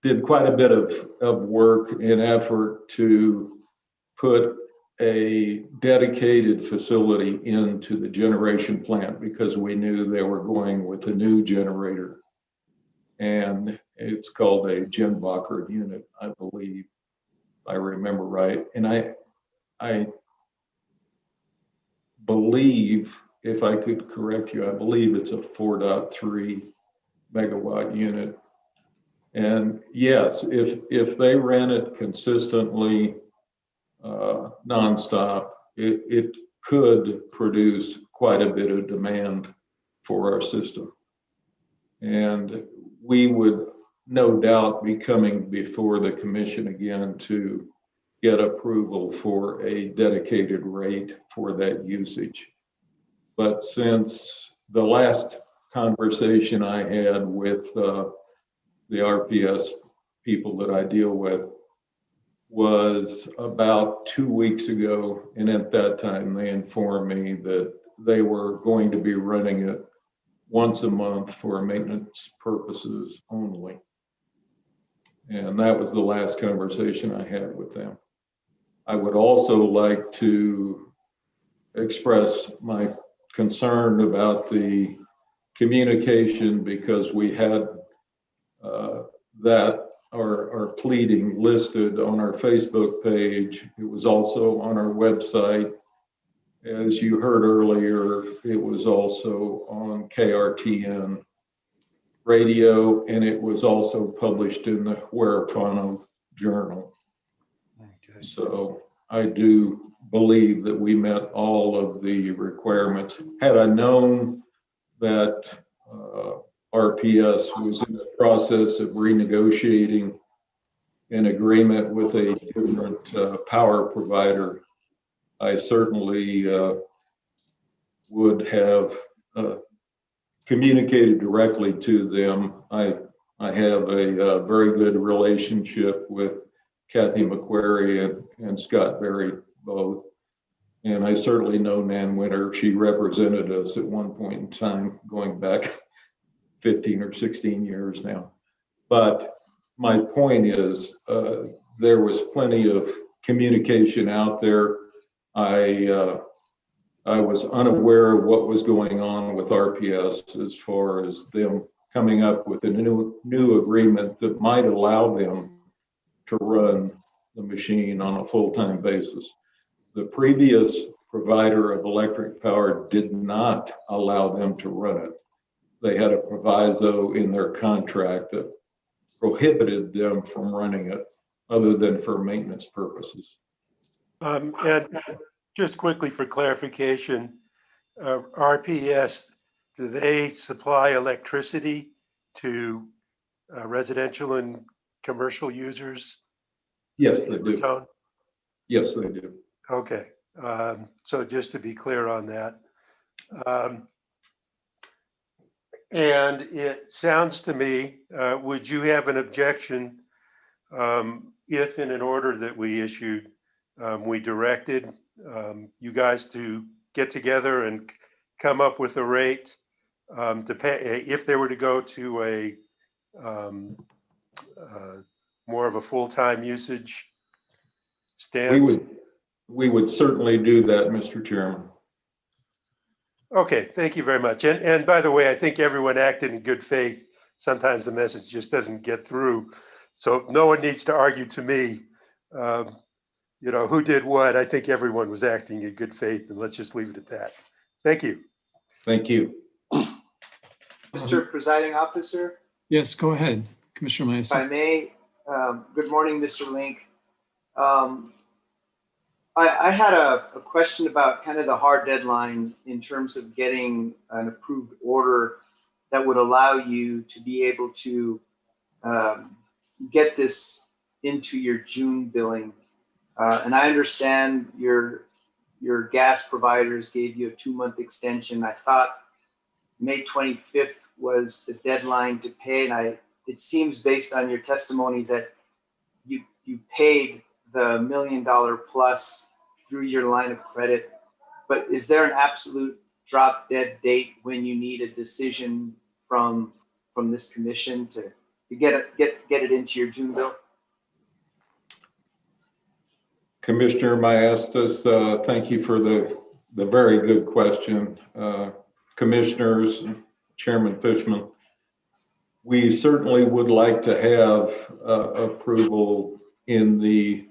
did quite a bit of work and effort to put a dedicated facility into the generation plant, because we knew they were going with a new generator. And it's called a Genbacher unit, I believe, if I remember right. And I believe, if I could correct you, I believe it's a 4.3 megawatt unit. And yes, if they ran it consistently, nonstop, it could produce quite a bit of demand for our system. And we would no doubt be coming before the commission again to get approval for a dedicated rate for that usage. But since the last conversation I had with the RPS people that I deal with was about 2 weeks ago, and at that time they informed me that they were going to be running it once a month for maintenance purposes only. And that was the last conversation I had with them. I would also like to express my concern about the communication, because we had that our pleading listed on our Facebook page. It was also on our website. As you heard earlier, it was also on KRTN radio, and it was also published in the Huerfano Journal. So I do believe that we met all of the requirements. Had I known that RPS was in the process of renegotiating an agreement with a different power provider, I certainly would have communicated directly to them. I have a very good relationship with Kathy McQuarrie and Scott Berry both. And I certainly know Nan Winter. She represented us at one point in time, going back 15 or 16 years now. But my point is, there was plenty of communication out there. I was unaware of what was going on with RPS as far as them coming up with a new agreement that might allow them to run the machine on a full-time basis. The previous provider of electric power did not allow them to run it. They had a proviso in their contract that prohibited them from running it other than for maintenance purposes. And just quickly for clarification, RPS, do they supply electricity to residential and commercial users? Yes, they do. Tone? Yes, they do. Okay, so just to be clear on that. And it sounds to me, would you have an objection if in an order that we issued, we directed you guys to get together and come up with a rate to pay if they were to go to a more of a full-time usage stance? We would certainly do that, Mr. Chairman. Okay, thank you very much. And by the way, I think everyone acted in good faith. Sometimes the message just doesn't get through. So no one needs to argue to me, you know, who did what. I think everyone was acting in good faith, and let's just leave it at that. Thank you. Thank you. Mr. Presiding Officer, Yes, go ahead, Commissioner if I Maesa. may, good morning, Mr. Link. I had a question about kind of the hard deadline in terms of getting an approved order that would allow you to be able to get this into your June billing. And I understand your gas providers gave you a 2-month extension. I thought May 25th was the deadline to pay, and it seems based on your testimony that you paid the $1 million plus through your line of credit. But is there an absolute drop dead date when you need a decision from this commission to get it into your June bill? Commissioner Maestas, thank you for the very good question. Commissioners, Chairman Fishman, we certainly would like to have approval in the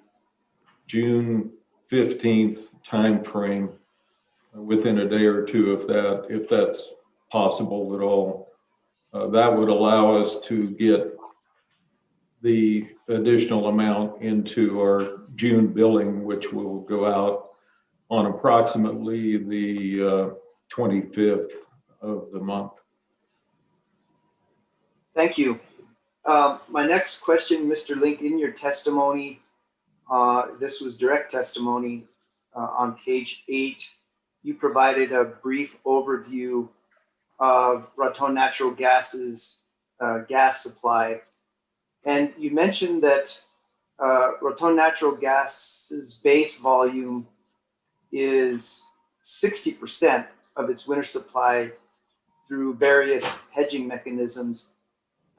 June 15th timeframe, within a day or two, if that's possible at all. That would allow us to get the additional amount into our June billing, which will go out on approximately the 25th of the month. Thank you. My next question, Mr. Link, in your testimony, this was direct testimony on page 8, you provided a brief overview of Raton Natural Gas's gas supply. And you mentioned that Raton Natural Gas's base volume is 60% of its winter supply through various hedging mechanisms,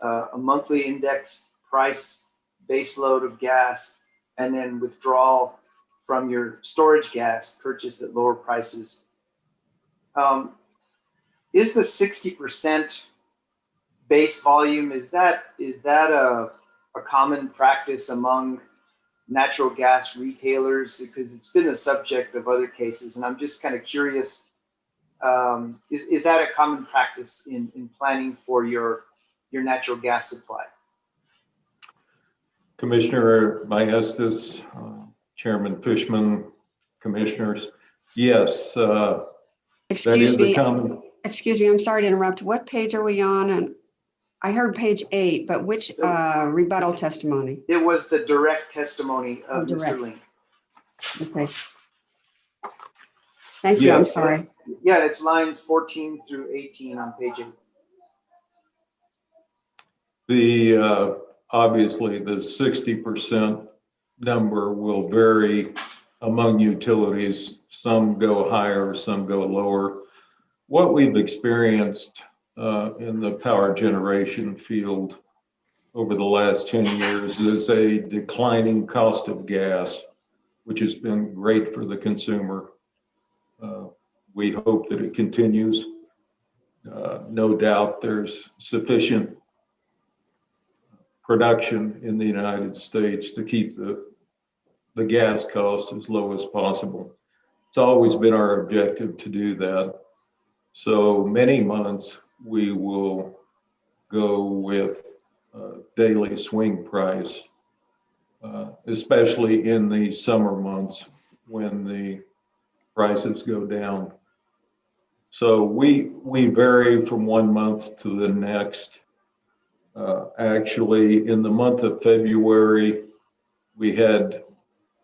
a monthly index price base load of gas, and then withdrawal from your storage gas purchased at lower prices. Is the 60% base volume, is that a common practice among natural gas retailers? Because it's been the subject of other cases, and I'm just kind of curious, is that a common practice in planning for your natural gas supply? Commissioner Maestas, Chairman Fishman, commissioners, yes, that Excuse is a me. common. Excuse me, I'm sorry to interrupt. What page are we on? And I heard page 8, but which rebuttal testimony? It was the direct testimony of direct. Mr. Link. Okay. Thank you, I'm Yes. sorry. Yeah, it's lines 14 through 18 on page 8. The obviously the 60% number will vary among utilities. Some go higher, some go lower. What we've experienced in the power generation field over the last 10 years is a declining cost of gas, which has been great for the consumer. We hope that it continues. No doubt there's sufficient production in the United States to keep the gas cost as low as possible. It's always been our objective to do that. So many months we will go with daily swing price, especially in the summer months when the prices go down. So we vary from one month to the next. Actually, in the month of February, we had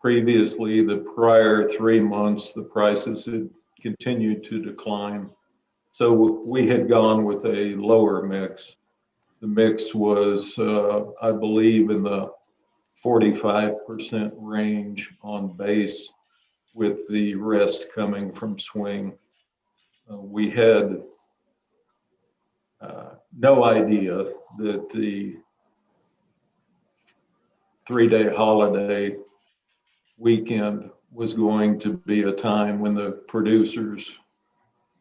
previously the prior 3 months, the prices had continued to decline. So we had gone with a lower mix. The mix was, I believe, in the 45% range on base, with the rest coming from swing. We had no idea that the 3-day holiday weekend was going to be a time when the producers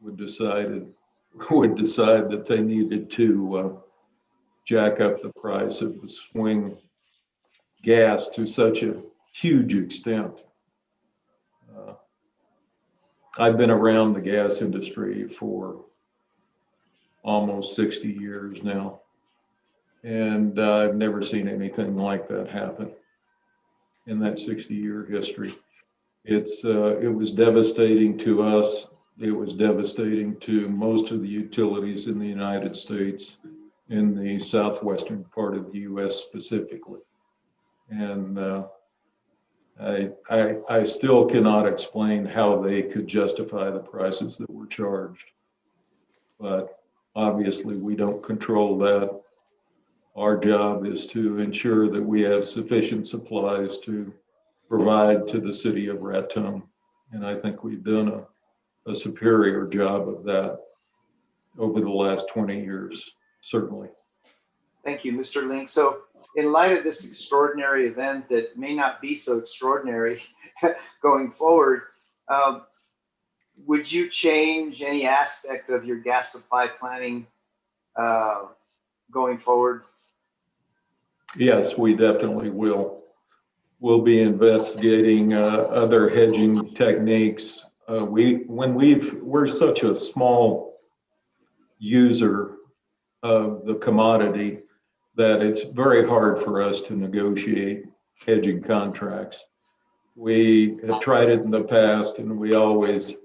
would decide that they needed to jack up the price of the swing gas to such a huge extent. I've been around the gas industry for almost 60 years now, and I've never seen anything like that happen in that 60-year history. It was devastating to us. It was devastating to most of the utilities in the United States, in the southwestern part of the U.S. specifically. And I still cannot explain how they could justify the prices that were charged. But obviously we don't control that. Our job is to ensure that we have sufficient supplies to provide to the city of Raton. And I think we've done a superior job of that over the last 20 years, certainly. Thank you, Mr. Link. So in light of this extraordinary event that may not be so extraordinary going forward, would you change any aspect of your gas supply planning going forward? Yes, we definitely will. We'll be investigating other hedging techniques. We're such a small user of the commodity that it's very hard for us to negotiate hedging contracts. We have tried it in the past, and we always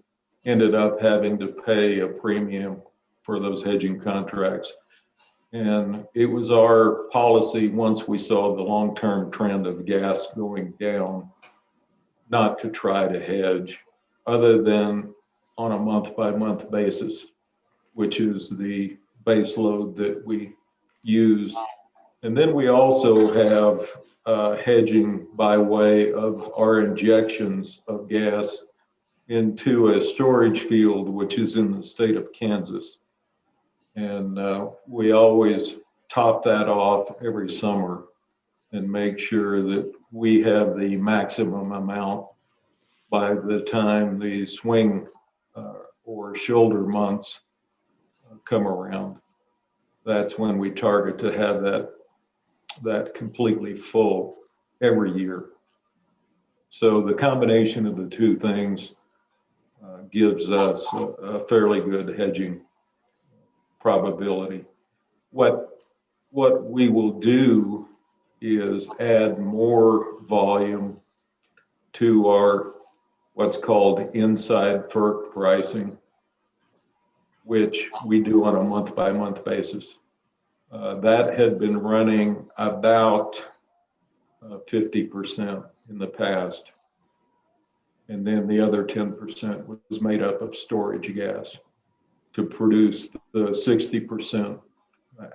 ended up having to pay a premium for those hedging contracts. And it was our policy, once we saw the long-term trend of gas going down, not to try to hedge other than on a month-by-month basis, which is the base load that we use. And then we also have hedging by way of our injections of gas into a storage field, which is in the state of Kansas. And we always top that off every summer and make sure that we have the maximum amount by the time the swing or shoulder months come around. That's when we target to have that completely full every year. So the combination of the two things gives us a fairly good hedging probability. What we will do is add more volume to our what's called inside FERC pricing, which we do on a month-by-month basis. That had been running about 50% in the past. And then the other 10% was made up of storage gas to produce the 60%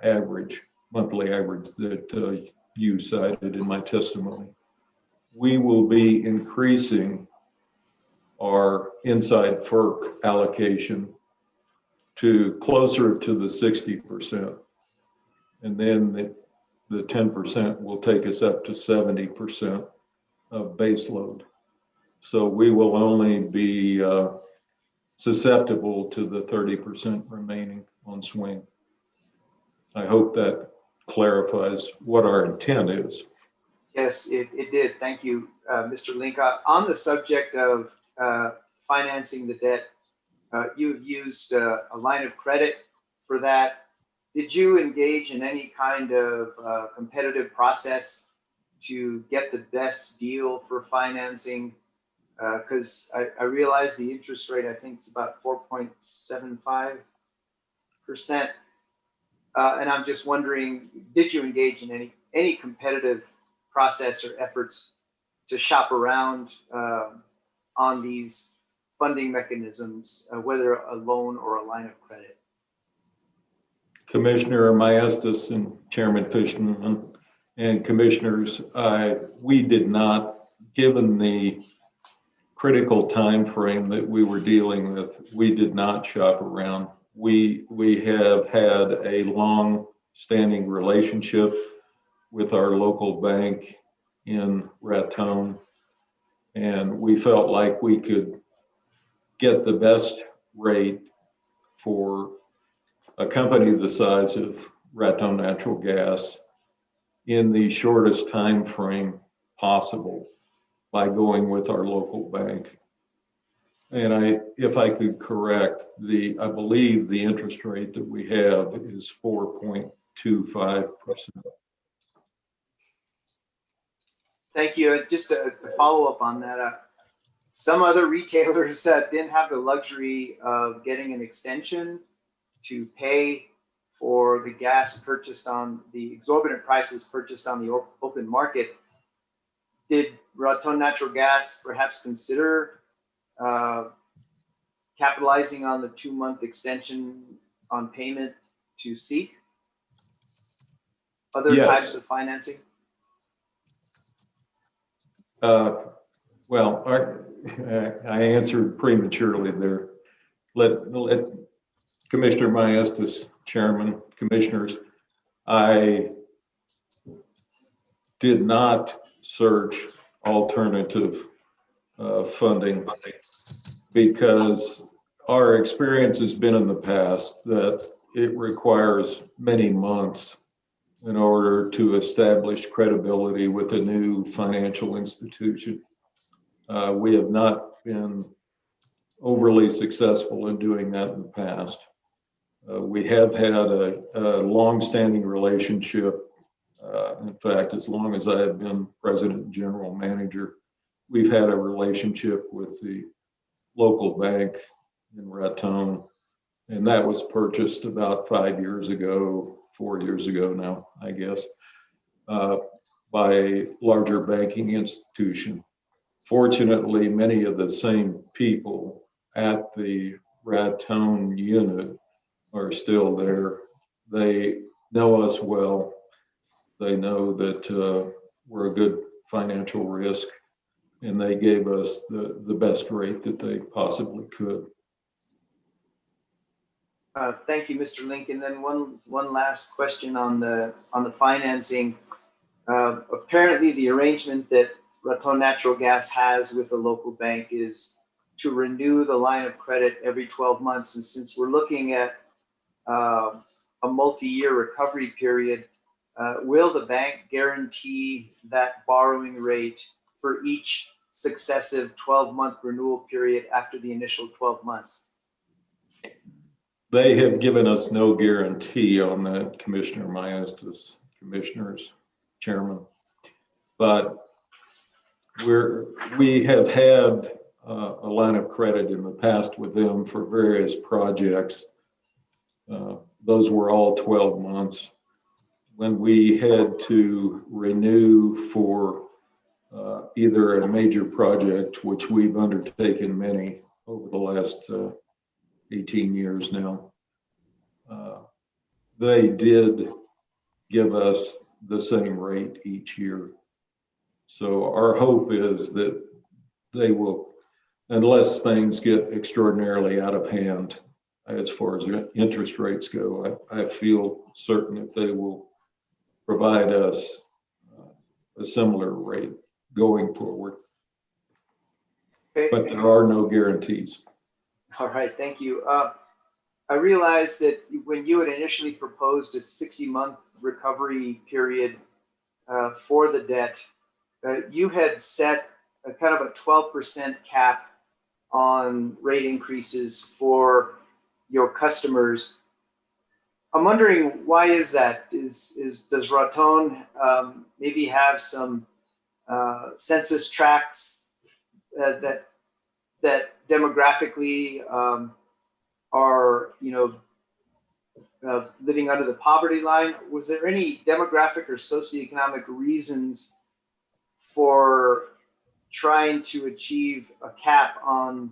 average, monthly average that you cited in my testimony. We will be increasing our inside FERC allocation to closer to the 60%. And then the 10% will take us up to 70% of base load. So we will only be susceptible to the 30% remaining on swing. I hope that clarifies what our intent is. Yes, it did. Thank you, Mr. Link. On the subject of financing the debt, you've used a line of credit for that. Did you engage in any kind of competitive process to get the best deal for financing? Because I realize the interest rate, I think, is about 4.75%. And I'm just wondering, did you engage in any competitive process or efforts to shop around on these funding mechanisms, whether a loan or a line of credit? Commissioner Maestas and Chairman Fishman and commissioners, we did not, given the critical time frame that we were dealing with, we did not shop around. We have had a long-standing relationship with our local bank in Raton, and we felt like we could get the best rate for a company the size of Raton Natural Gas in the shortest time frame possible by going with our local bank. And if I could correct, I believe the interest rate that we have is 4.25%. Thank you. Just a follow up on that. Some other retailers didn't have the luxury of getting an extension to pay for the gas purchased on the exorbitant prices purchased on the open market. Did Raton Natural Gas perhaps consider capitalizing on the 2-month extension on payment to seek other types of financing? Well, I answered prematurely there. Let Commissioner Maestas, Chairman, Commissioners, I did not search alternative funding because our experience has been in the past that it requires many months in order to establish credibility with a new financial institution. We have not been overly successful in doing that in the past. We have had a long-standing relationship. In fact, as long as I have been president and general manager, we've had a relationship with the local bank in Raton, and that was purchased about 5 years ago, 4 years ago now, I guess, by a larger banking institution. Fortunately, many of the same people at the Raton unit are still there. They know us well. They know that we're a good financial risk, and they gave us the best rate that they possibly could. Thank you, Mr. Link. And then one last question on the financing. Apparently, the arrangement that Raton Natural Gas has with the local bank is to renew the line of credit every 12 months. And since we're looking at a multi-year recovery period, will the bank guarantee that borrowing rate for each successive 12-month renewal period after the initial 12 months? They have given us no guarantee on that, Commissioner Maestas, Commissioners, Chairman. But we have had a line of credit in the past with them for various projects. Those were all 12 months. When we had to renew for either a major project, which we've undertaken many over the last 18 years now, they did give us the same rate each year. So our hope is that they will, unless things get extraordinarily out of hand as far as interest rates go, I feel certain that they will provide us a similar rate going forward. Okay. But there are no guarantees. All right, thank you. I realized that when you had initially proposed a 60-month recovery period for the debt, you had set a kind of a 12% cap on rate increases for your customers. I'm wondering, why is that? Does Raton maybe have some census tracts that demographically are, living under the poverty line? Was there any demographic or socioeconomic reasons for trying to achieve a cap on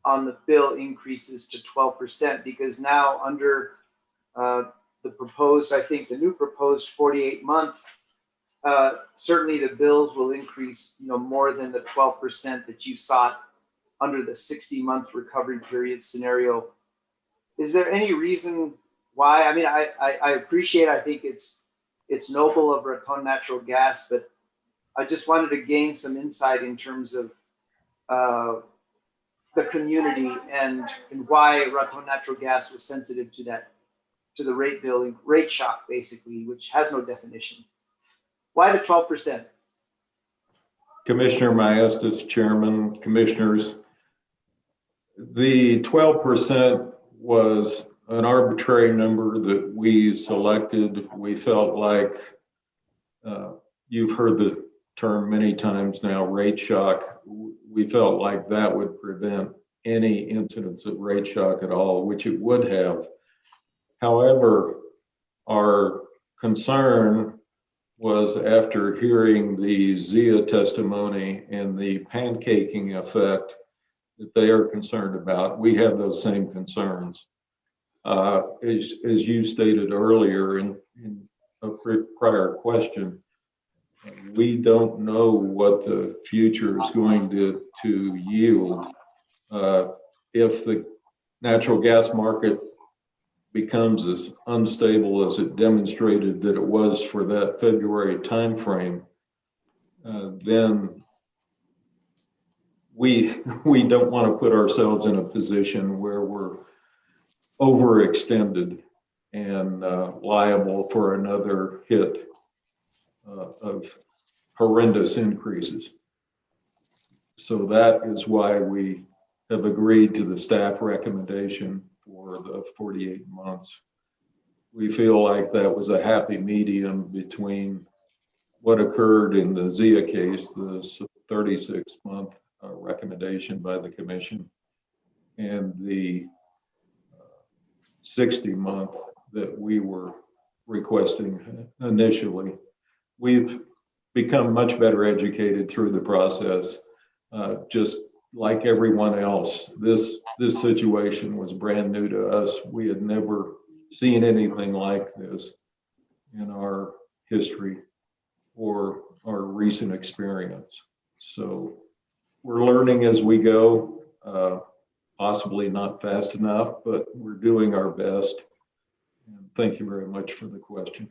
the bill increases to 12%? Because now under the proposed, I think the new proposed 48-month, certainly the bills will increase, more than the 12% that you sought under the 60-month recovery period scenario. Is there any reason why? I mean, I appreciate, I think it's noble of Raton Natural Gas, but I just wanted to gain some insight in terms of the community and why Raton Natural Gas was sensitive to that, to the rate shock, basically, which has no definition. Why the 12%? Commissioner Maestas, Chairman, Commissioners, the 12% was an arbitrary number that we selected. We felt like, you've heard the term many times now, rate shock. We felt like that would prevent any incidents of rate shock at all, which it would have. However, our concern was, after hearing the ZIA testimony and the pancaking effect that they are concerned about, we have those same concerns. As you stated earlier in a prior question, we don't know what the future is going to yield. If the natural gas market becomes as unstable as it demonstrated that it was for that February timeframe, then we don't want to put ourselves in a position where we're overextended and liable for another hit of horrendous increases. So that is why we have agreed to the staff recommendation for the 48 months. We feel like that was a happy medium between what occurred in the ZIA case, the 36-month recommendation by the commission, and the 60-month that we were requesting initially. We've become much better educated through the process. Just like everyone else, this situation was brand new to us. We had never seen anything like this in our history or our recent experience. So we're learning as we go, possibly not fast enough, but we're doing our best. And thank you very much for the question.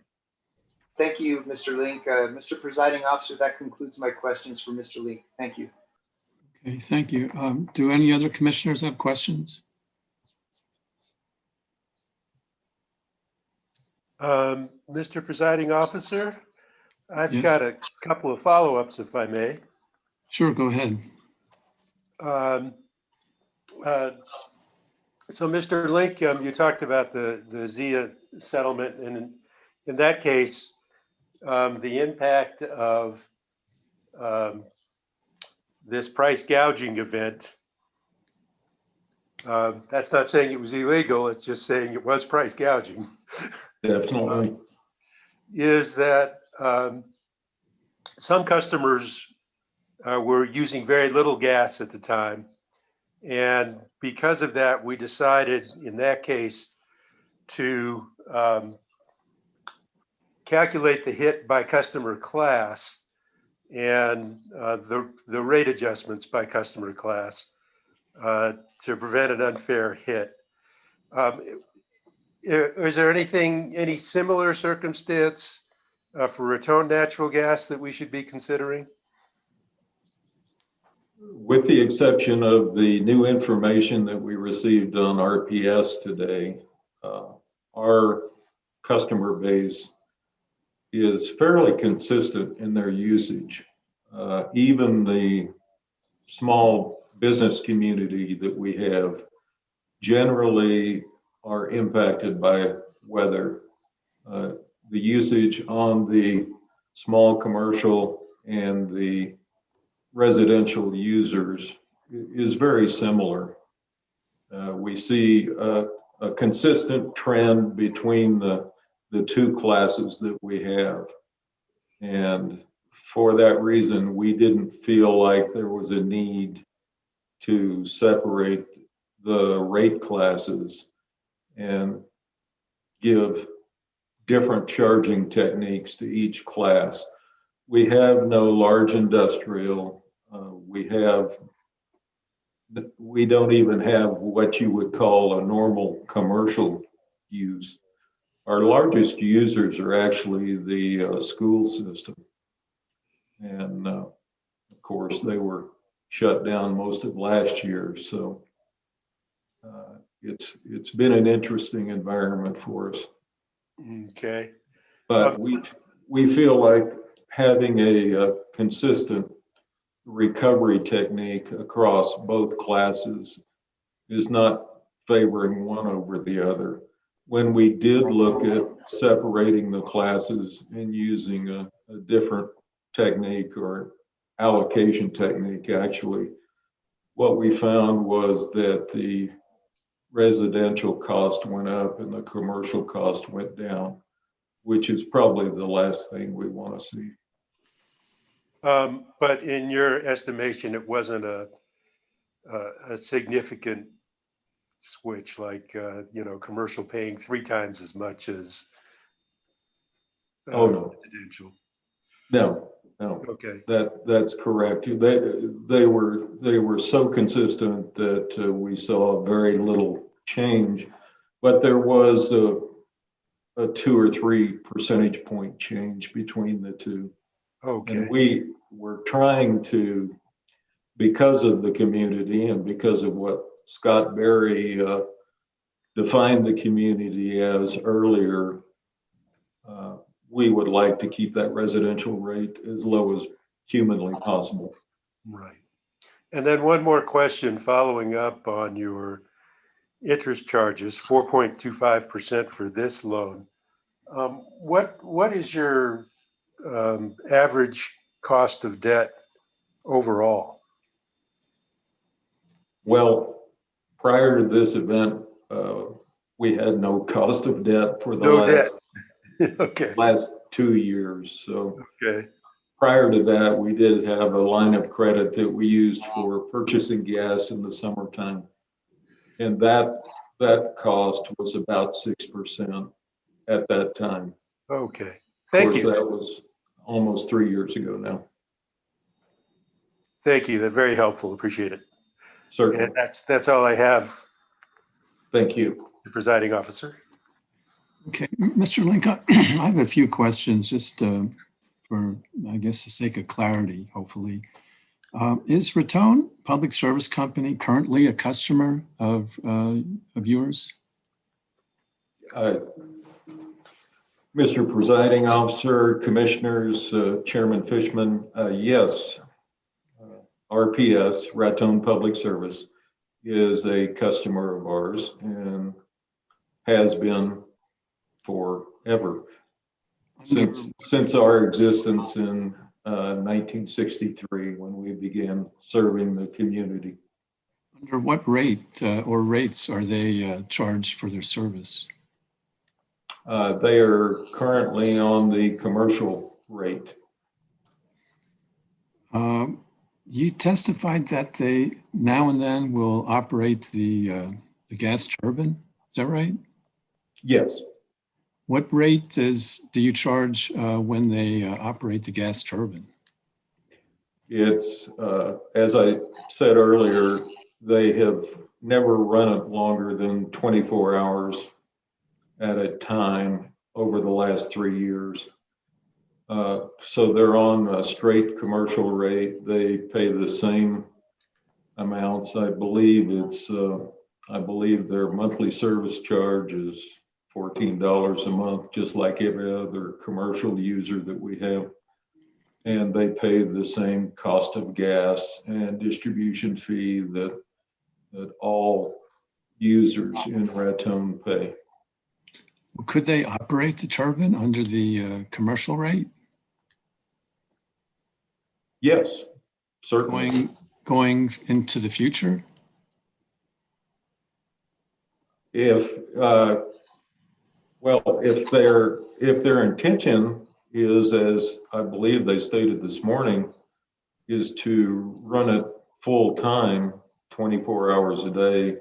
Thank you, Mr. Link. Mr. Presiding Officer, that concludes my questions for Mr. Link. Thank you. Okay, thank you. Do any other commissioners have questions? Mr. Presiding Officer, I've Yes. got a couple of follow-ups, if I may. Sure, go ahead. So Mr. Link, you talked about the ZIA settlement, and in that case, the impact of this price gouging event, that's not saying it was illegal, it's just saying it was price gouging. Definitely. Is that some customers were using very little gas at the time. And because of that, we decided in that case to calculate the hit by customer class and the rate adjustments by customer class to prevent an unfair hit. Is there any similar circumstance for Raton natural gas that we should be considering? With the exception of the new information that we received on RPS today, our customer base is fairly consistent in their usage. Even the small business community that we have generally are impacted by weather. The usage on the small commercial and the residential users is very similar. We see a consistent trend between the two classes that we have. And for that reason, we didn't feel like there was a need to separate the rate classes and give different charging techniques to each class. We have no large industrial. We don't even have what you would call a normal commercial use. Our largest users are actually the school system. And of course, they were shut down most of last year. So it's been an interesting environment for us. Okay. But we feel like having a consistent recovery technique across both classes is not favoring one over the other. When we did look at separating the classes and using a different technique or allocation technique, actually, what we found was that the residential cost went up and the commercial cost went down, which is probably the last thing we want to see. But in your estimation, it wasn't a significant switch, like commercial paying 3 times as much as no. residential. No. Okay. That's correct. They were so consistent that we saw very little change, but there was a 2 or 3 percentage point change between the two. Okay. And we were trying to, because of the community and because of what Scott Berry defined the community as earlier, we would like to keep that residential rate as low as humanly possible. Right. And then one more question following up on your interest charges, 4.25% for this loan. What is your average cost of debt overall? Well, prior to this event, we had no cost of debt for the last 2 years. So prior to that, we did have a line of credit that we used for purchasing gas in the summertime. And that cost was about 6% at that time. Okay. Thank you. That was almost 3 years ago now. Thank you. That's very helpful. Appreciate it. Certainly. And that's all I have. Thank you. The presiding officer. Okay, Mr. Lincoln, I have a few questions just for, I guess, the sake of clarity, hopefully. Is Raton Public Service Company currently a customer of yours? Mr. Presiding Officer, Commissioners, Chairman Fishman, yes. RPS, Raton Public Service, is a customer of ours and has been forever, since our existence in 1963 when we began serving the community. Under what rate or rates are they charged for their service? They are currently on the commercial rate. You testified that they now and then will operate the gas turbine. Is that right? Yes. What rate do you charge when they operate the gas turbine? It's, as I said earlier, they have never run it longer than 24 hours at a time over the last 3 years. So they're on a straight commercial rate. They pay the same amounts. I believe their monthly service charge is $14 a month, just like every other commercial user that we have. And they pay the same cost of gas and distribution fee that all users in Raton pay. Could they operate the turbine under the commercial rate? Yes, certainly. Going into the future? If their intention is, as I believe they stated this morning, is to run it full time, 24 hours a day,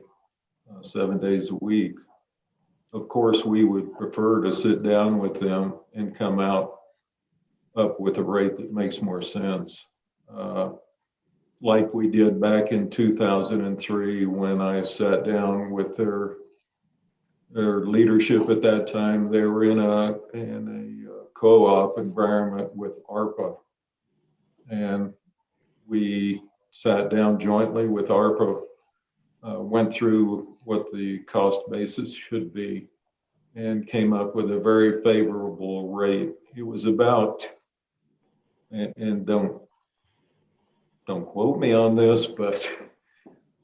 7 days a week. Of course, we would prefer to sit down with them and come out up with a rate that makes more sense. Like we did back in 2003 when I sat down with their leadership at that time. They were in a co-op environment with ARPA, and we sat down jointly with ARPA, went through what the cost basis should be, and came up with a very favorable rate. It was about, and don't quote me on this, but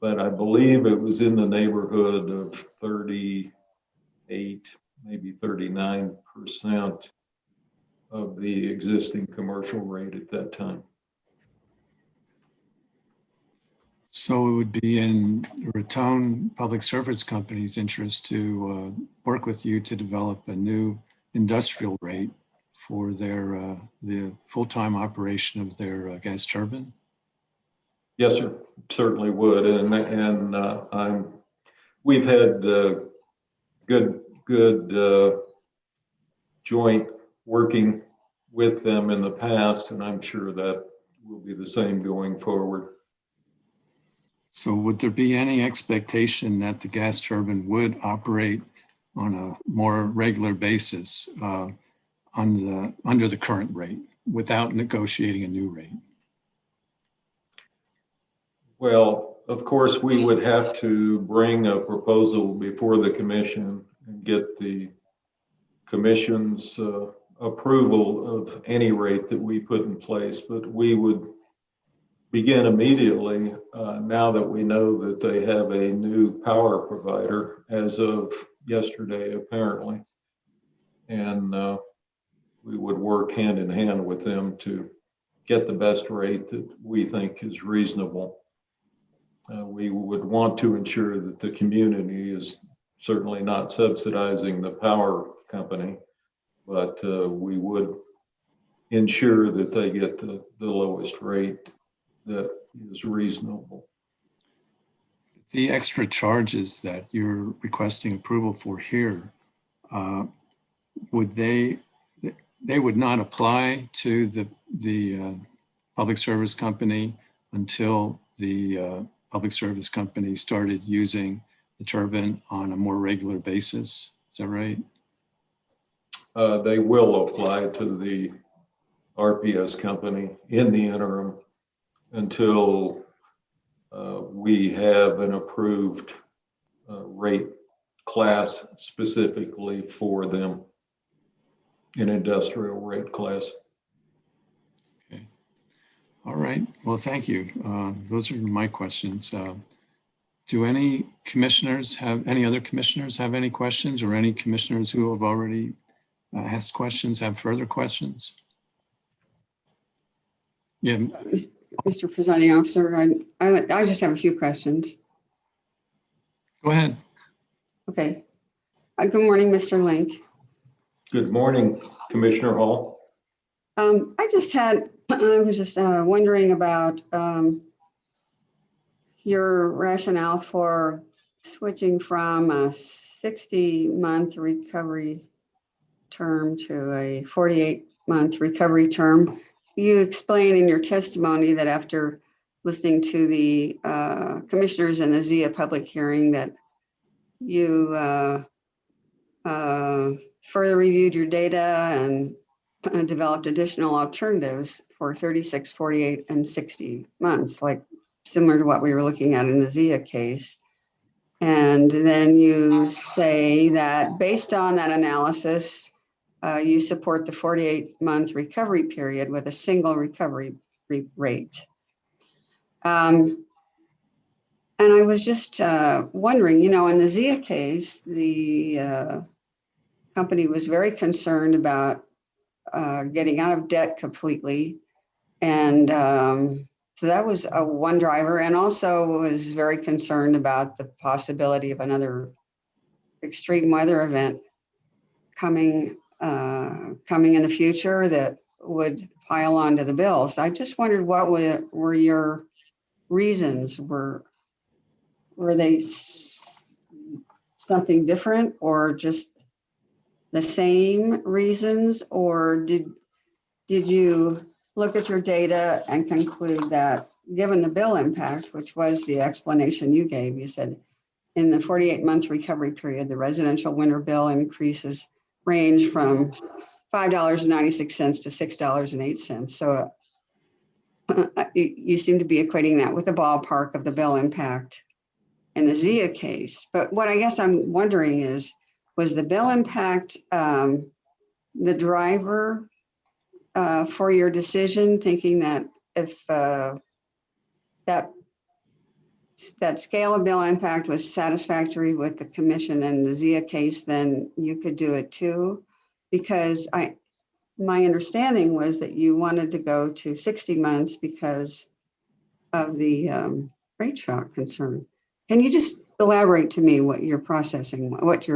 I believe it was in the neighborhood of 38, maybe 39% of the existing commercial rate at that time. So it would be in Raton Public Service Company's interest to work with you to develop a new industrial rate for their the full-time operation of their gas turbine? Yes, sir. Certainly would, and we've had good joint working with them in the past, and I'm sure that will be the same going forward. So would there be any expectation that the gas turbine would operate on a more regular basis under the current rate without negotiating a new rate? Well, of course, we would have to bring a proposal before the commission and get the commission's approval of any rate that we put in place, but we would begin immediately now that we know that they have a new power provider as of yesterday, apparently. And we would work hand in hand with them to get the best rate that we think is reasonable. We would want to ensure that the community is certainly not subsidizing the power company, but we would ensure that they get the lowest rate that is reasonable. The extra charges that you're requesting approval for here, would they would not apply to the public service company until the public service company started using the turbine on a more regular basis? Is that right? They will apply to the RPS company in the interim until we have an approved rate class specifically for them, an industrial rate class. Okay. All right. Well, thank you. Those are my questions. Do any commissioners have, any other commissioners have any questions, or any commissioners who have already asked questions have further questions? Yeah. Mr. Presiding Officer, I just have a few questions. Go ahead. Okay. Good morning, Mr. Link. Good morning, Commissioner Hall. I was just wondering about your rationale for switching from a 60-month recovery term to a 48-month recovery term. You explain in your testimony that after listening to the commissioners in the ZIA public hearing that you further reviewed your data and developed additional alternatives for 36, 48, and 60 months, like similar to what we were looking at in the ZIA case. And then you say that based on that analysis, you support the 48-month recovery period with a single recovery rate. And I was just wondering, you know, in the ZIA case, the company was very concerned about getting out of debt completely. And so that was one driver, and also was very concerned about the possibility of another extreme weather event coming in the future that would pile onto the bills. I just wondered what were your reasons? Were they something different, or just the same reasons, or did you look at your data and conclude that given the bill impact, which was the explanation you gave, you said in the 48-month recovery period, the residential winter bill increases range from $5.96 to $6.08. So you seem to be equating that with the ballpark of the bill impact in the ZIA case. But what I guess I'm wondering is, was the bill impact the driver for your decision, thinking that if that scale of bill impact was satisfactory with the commission and the ZIA case, then you could do it too? Because my understanding was that you wanted to go to 60 months because of the rate shock concern. Can you just elaborate to me what you're processing, what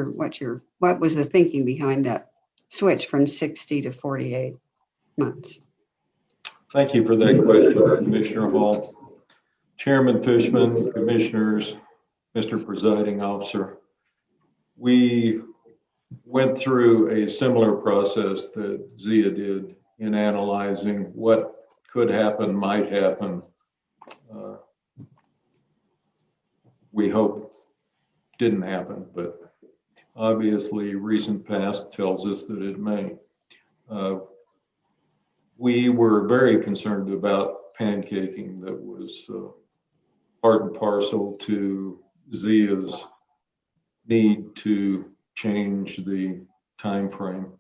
was the thinking behind that switch from 60 to 48 months? Thank you for that question, Commissioner Hall. Chairman Fishman, commissioners, Mr. Presiding Officer, we went through a similar process that ZIA did in analyzing what could happen, might happen. We hope didn't happen, but obviously recent past tells us that it may. We were very concerned about pancaking that was part and parcel to ZIA's need to change the time frame.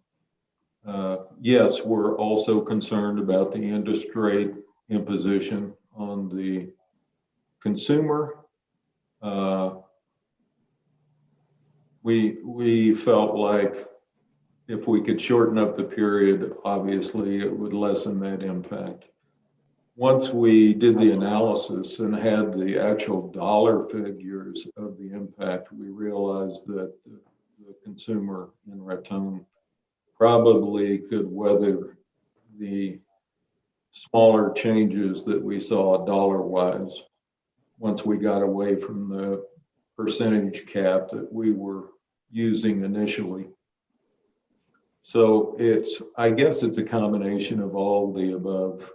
Yes, we're also concerned about the interest rate imposition on the consumer. We felt like if we could shorten up the period, obviously it would lessen that impact. Once we did the analysis and had the actual dollar figures of the impact, we realized that the consumer in Raton probably could weather the smaller changes that we saw dollar-wise once we got away from the percentage cap that we were using initially. So I guess it's a combination of all the above.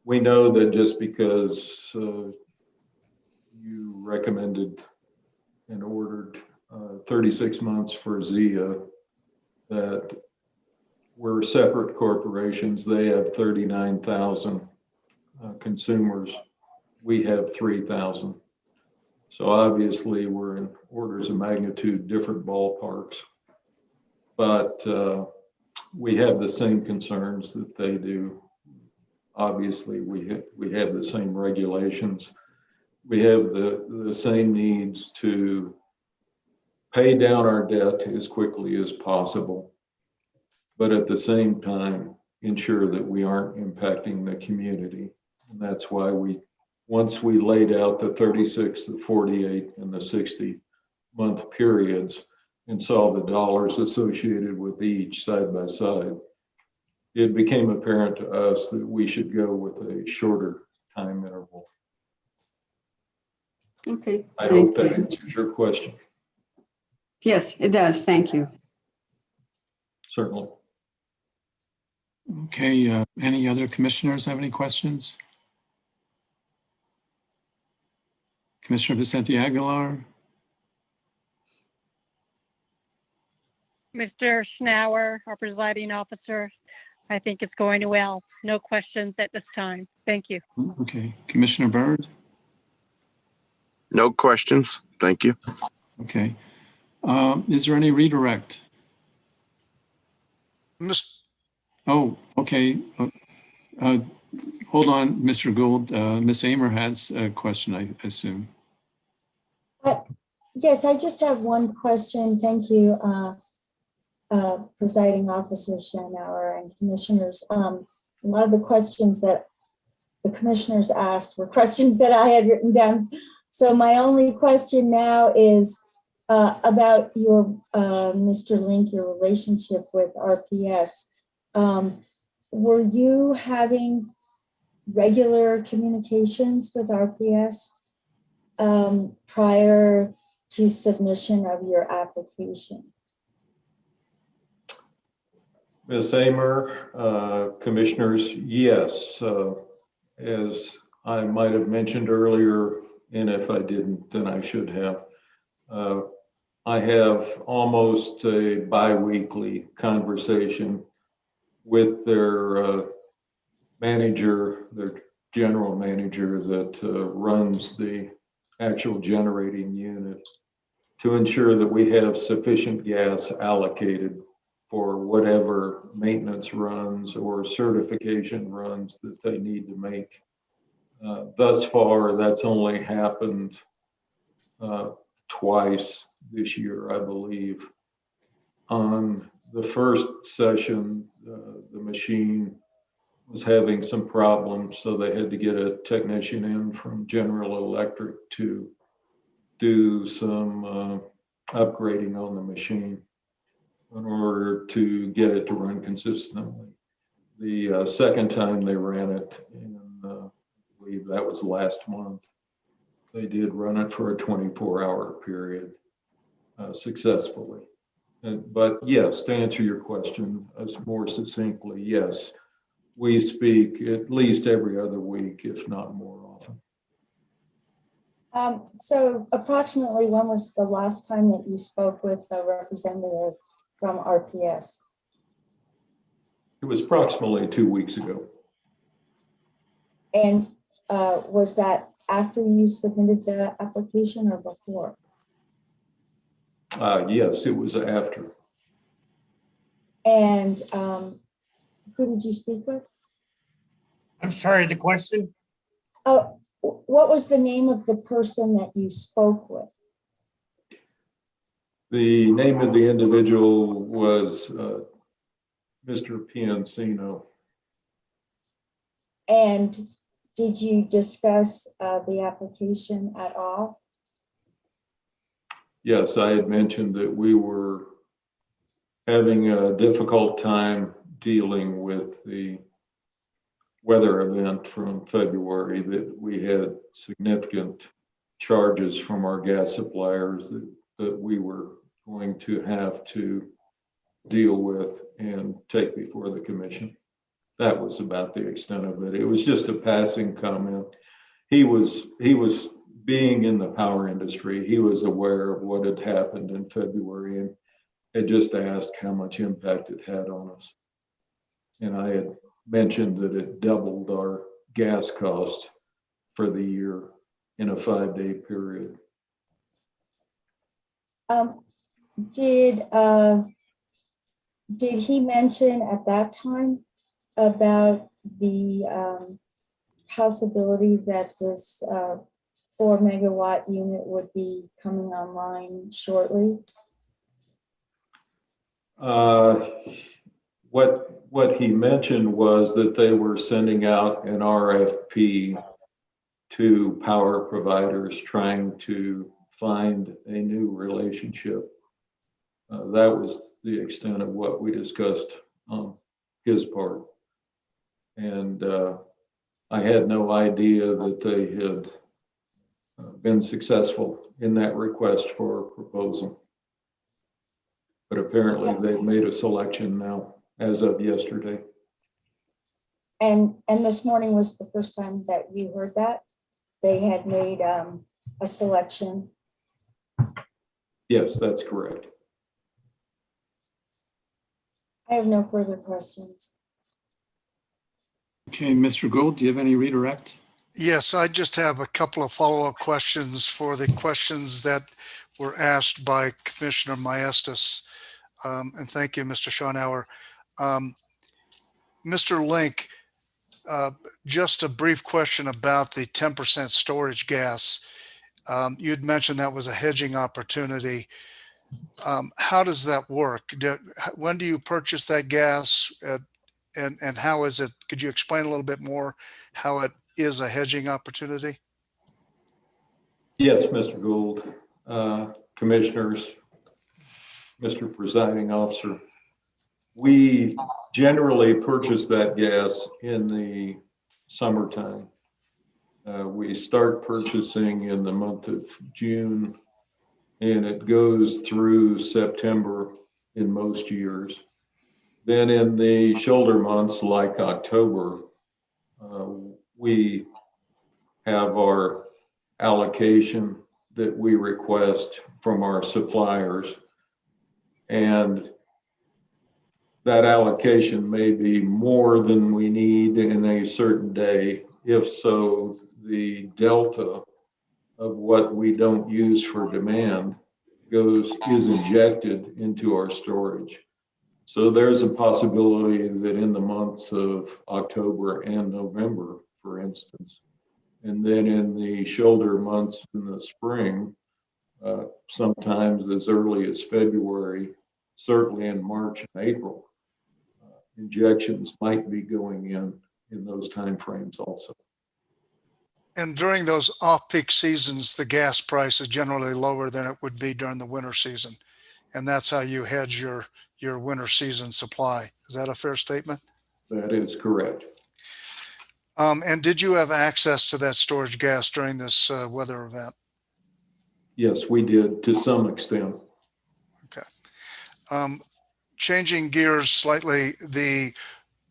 We know that just because you recommended and ordered 36 months for ZIA, that we're separate corporations. They have 39,000 consumers. We have 3,000. So obviously we're in orders of magnitude different ballparks, but we have the same concerns that they do. obviously we have the same regulations. We have the same needs to pay down our debt as quickly as possible, but at the same time, ensure that we aren't impacting the community. And that's why once we laid out the 36, the 48, and the 60-month periods and saw the dollars associated with each side by side, it became apparent to us that we should go with a shorter time interval. Okay. I hope that answers your question. Yes, it does. Thank you. Certainly. Okay, any other commissioners have any questions? Commissioner Vicente Aguilar? Mr. Schnauer, our presiding officer, I think it's going well. No questions at this time. Thank you. Okay, Commissioner Byrd? No questions. Thank you. Okay. Is there any redirect? Oh, okay. Hold on, Mr. Gould. Ms. Amer has a question, I assume. Yes, I just have one question. Thank you, Presiding Officer Schanauer and Commissioners. A lot of the questions that the Commissioners asked were questions that I had written down. So my only question now is about your, Mr. Link, your relationship with RPS. Were you having regular communications with RPS prior to submission of your application? Ms. Amer, commissioners, yes. As I might have mentioned earlier, and if I didn't, then I should have. I have almost a bi-weekly conversation with their manager, their general manager that runs the actual generating unit, to ensure that we have sufficient gas allocated for whatever maintenance runs or certification runs that they need to make. Thus far, that's only happened twice this year, I believe. On the first session, the machine was having some problems, so they had to get a technician in from General Electric to do some upgrading on the machine in order to get it to run consistently. The second time they ran it, and I believe that was last month, they did run it for a 24-hour period successfully. But yes, to answer your question more succinctly, yes, we speak at least every other week, if not more often. So approximately when was the last time that you spoke with a representative from RPS? It was approximately 2 weeks ago. And was that after you submitted the application or before? Yes, it was after. And who did you speak with? I'm sorry, the question? Oh, what was the name of the person that you spoke with? The name of the individual was Mr. Piancino. And did you discuss the application at all? Yes, I had mentioned that we were having a difficult time dealing with the weather event from February, that we had significant charges from our gas suppliers that we were going to have to deal with and take before the commission. That was about the extent of it. It was just a passing comment. He was being in the power industry. He was aware of what had happened in February and had just asked how much impact it had on us. And I had mentioned that it doubled our gas cost for the year in a 5-day period. Did he mention at that time about the possibility that this 4 megawatt unit would be coming online shortly? What he mentioned was that they were sending out an RFP to power providers trying to find a new relationship. That was the extent of what we discussed on his part. And I had no idea that they had been successful in that request for a proposal. But apparently they've made a selection now as of yesterday. And this morning was the first time that you heard that? They had made a selection? Yes, that's correct. I have no further questions. Okay, Mr. Gould, do you have any redirect? Yes, I just have a couple of follow-up questions for the questions that were asked by Commissioner Maestas. And thank you, Mr. Schonauer. Mr. Link, just a brief question about the 10% storage gas. You'd mentioned that was a hedging opportunity. How does that work? When do you purchase that gas? And how is it? Could you explain a little bit more how it is a hedging opportunity? Yes, Mr. Gould, commissioners, Mr. Presiding Officer. We generally purchase that gas in the summertime. We start purchasing in the month of June, and it goes through September in most years. Then in the shoulder months like October, we have our allocation that we request from our suppliers. And that allocation may be more than we need in a certain day. If so, the delta of what we don't use for demand is injected into our storage. So there's a possibility that in the months of October and November, for instance, and then in the shoulder months in the spring, sometimes as early as February, certainly in March and April, injections might be going in those timeframes also. And during those off-peak seasons, the gas price is generally lower than it would be during the winter season. And that's how you hedge your winter season supply. Is that a fair statement? That is correct. And did you have access to that storage gas during this weather event? Yes, we did to some extent. Okay. Changing gears slightly, the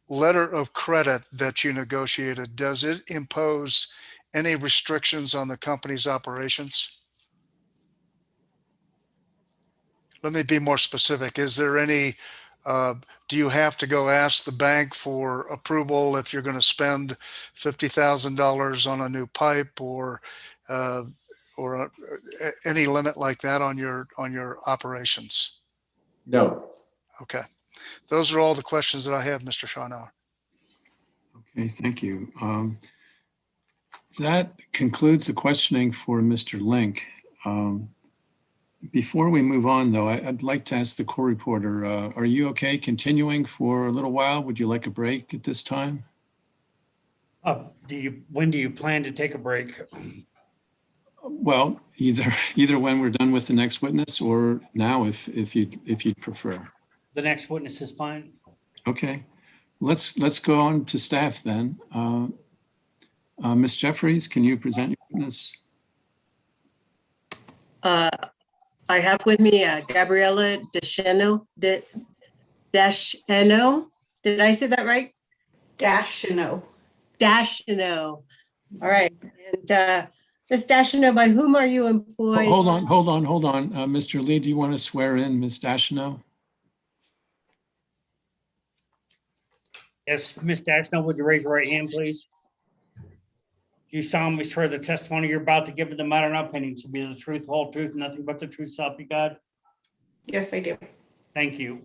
letter of credit that you negotiated, does it impose any restrictions on the company's operations? Let me be more specific. Is there any, do you have to go ask the bank for approval if you're going to spend $50,000 on a new pipe or any limit like that on your operations? No. Okay. Those are all the questions that I have, Mr. Schonauer. Okay, thank you. That concludes the questioning for Mr. Link. Before we move on, though, I'd like to ask the co-reporter, are you okay continuing for a little while? Would you like a break at this time? When do you plan to take a break? Well, either when we're done with the next witness or now, if you'd prefer. The next witness is fine. Okay, let's go on to staff then. Ms. Jeffries, can you present your witness? I have with me Gabriella Descheno. Descheno. Did I say that right? Descheno. Descheno. All right. And Ms. Descheno, by whom are you employed? Hold on. Mr. Lee, do you want to swear in Ms. Descheno? Yes, Ms. Descheno, would you raise your right hand, please? Do you solemnly swear the testimony you're about to give in the matter now pending to be the truth, whole truth, nothing but the truth, so help you God? Yes, I do. Thank you.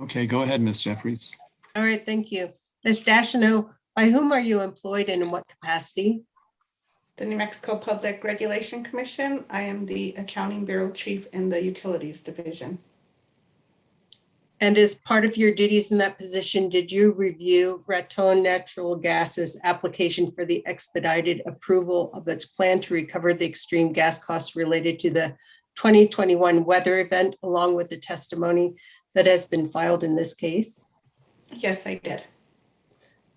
Okay, go ahead, Ms. Jeffries. All right, thank you. Ms. Dashino, by whom are you employed and in what capacity? The New Mexico Public Regulation Commission. I am the Accounting Bureau Chief in the Utilities Division. And as part of your duties in that position, did you review Raton Natural Gas's application for the expedited approval of its plan to recover the extreme gas costs related to the 2021 weather event, along with the testimony that has been filed in this case? Yes, I did.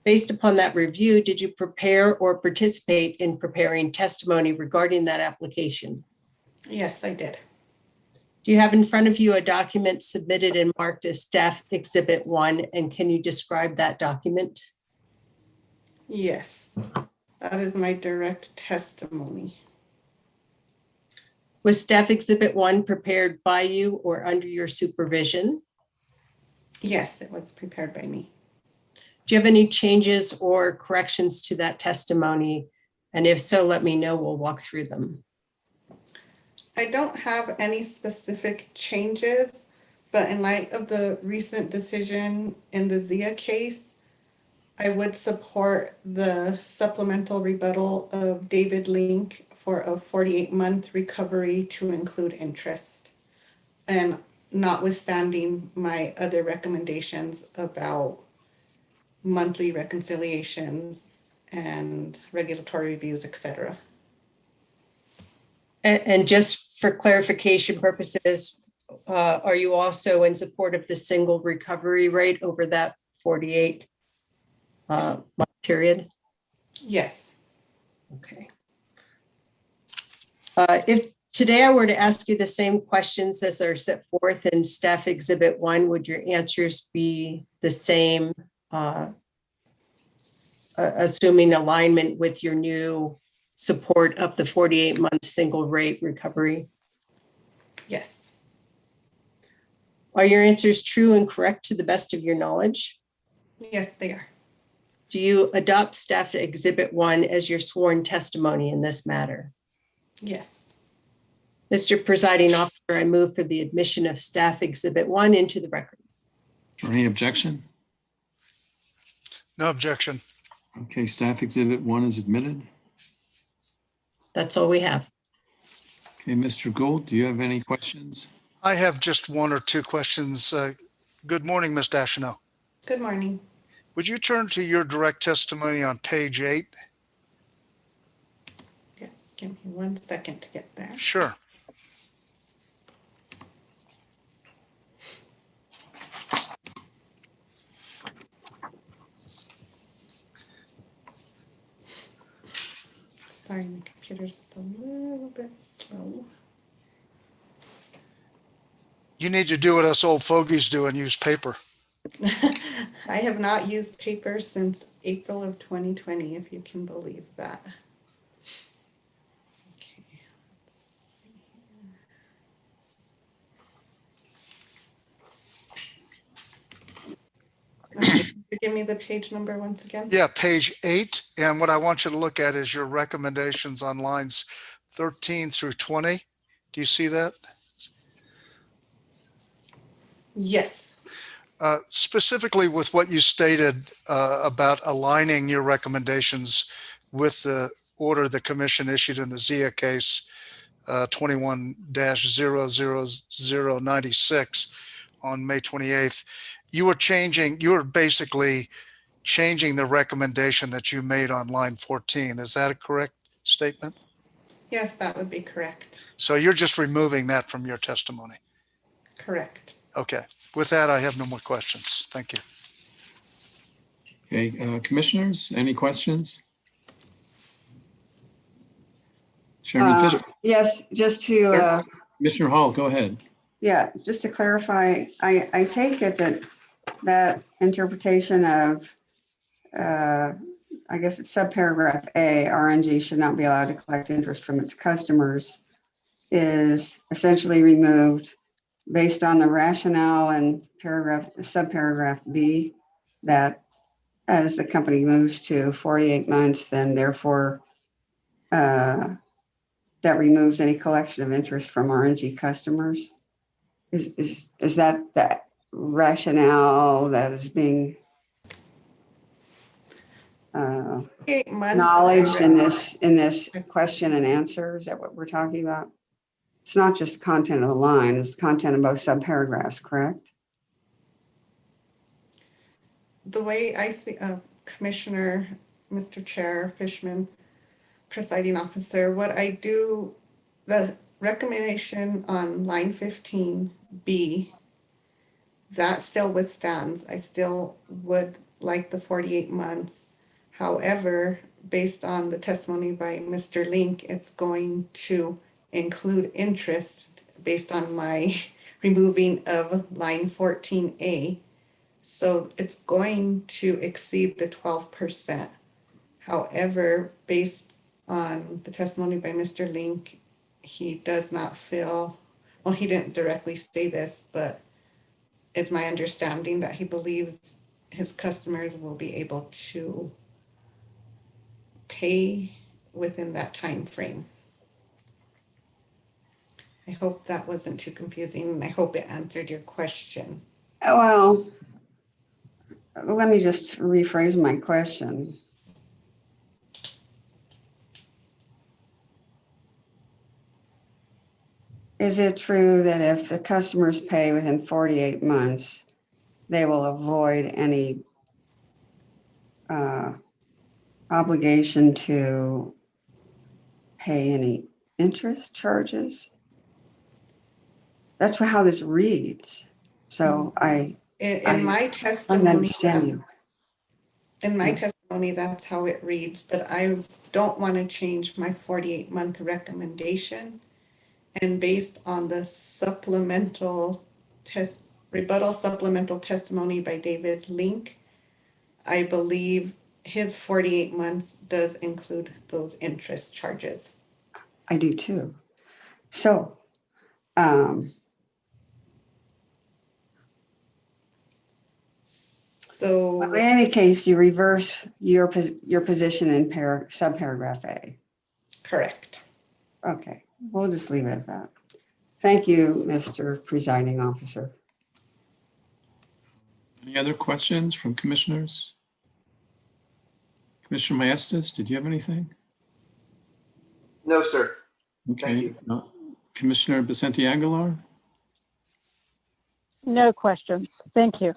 Based upon that review, did you prepare or participate in preparing testimony regarding that application? Yes, I did. Do you have in front of you a document submitted and marked as Staff Exhibit 1, and can you describe that document? Yes, that is my direct testimony. Was Staff Exhibit 1 prepared by you or under your supervision? Yes, it was prepared by me. Do you have any changes or corrections to that testimony? And if so, let me know, we'll walk through them. I don't have any specific changes, but in light of the recent decision in the Zia case, I would support the supplemental rebuttal of David Link for a 48-month recovery to include interest. And notwithstanding my other recommendations about monthly reconciliations and regulatory reviews, etc. And just for clarification purposes, are you also in support of the single recovery rate over that 48 month period? Yes. Okay. If today I were to ask you the same questions as are set forth in Staff Exhibit 1, would your answers be the same, assuming alignment with your new support of the 48-month single rate recovery? Yes. Are your answers true and correct to the best of your knowledge? Yes, they are. Do you adopt Staff Exhibit 1 as your sworn testimony in this matter? Yes. Mr. Presiding Officer, I move for the admission of Staff Exhibit 1 into the record. Any objection? No objection. Okay, Staff Exhibit 1 is admitted. That's all we have. Okay, Mr. Gould, do you have any questions? I have just one or two questions. Good morning, Ms. Dashino. Good morning. Would you turn to your direct testimony on page 8? Yes, give me 1 second to get there. Sure. Sorry, my computer's just a little bit slow. You need to do what us old fogies do and use paper. I have not used paper since April of 2020, if you can believe that. Okay, give me the page number once again. Yeah, page 8. And what I want you to look at is your recommendations on lines 13 through 20. Do you see that? Yes. Specifically with what you stated about aligning your recommendations with the order the commission issued in the Zia case 21-00096 on May 28th, you were basically changing the recommendation that you made on line 14. Is that a correct statement? Yes, that would be correct. So you're just removing that from your testimony. Correct. Okay. With that, I have no more questions. Thank you. Okay, commissioners, any questions? Chairman Fisher? Yes, just to, Commissioner Hall, go ahead. yeah, just to clarify, I take it that interpretation of, I guess it's subparagraph A, RNG should not be allowed to collect interest from its customers, is essentially removed based on the rationale and subparagraph B, that as the company moves to 48 months, then therefore that removes any collection of interest from RNG customers. Is that rationale that is being acknowledged in this question and answer? Is that what we're talking about? It's not just the content of the line, it's the content of both subparagraphs, correct? The way I see, Commissioner, Mr. Chair, Fishman, presiding officer, what I do, the recommendation on line 15B, that still withstands. I still would like the 48 months. However, based on the testimony by Mr. Link, it's going to include interest based on my removing of line 14A. So it's going to exceed the 12%. However, based on the testimony by Mr. Link, he does not feel, well, he didn't directly say this, but it's my understanding that he believes his customers will be able to pay within that time frame. I hope that wasn't too confusing, and I hope it answered your question. Well, let me just rephrase my question. Is it true that if the customers pay within 48 months, they will avoid any obligation to pay any interest charges? That's how this reads. So In my testimony, understand you. In my testimony, that's how it reads, but I don't want to change my 48-month recommendation. And based on the rebuttal supplemental testimony by David Link, I believe his 48 months does include those interest charges. I do too. So, in any case, you reverse your position in subparagraph A. Correct. Okay, we'll just leave it at that. Thank you, Mr. Presiding Officer. Any other questions from commissioners? Commissioner Maestas, did you have anything? No, sir. Okay. Commissioner Vicente Aguilar? No questions. Thank you.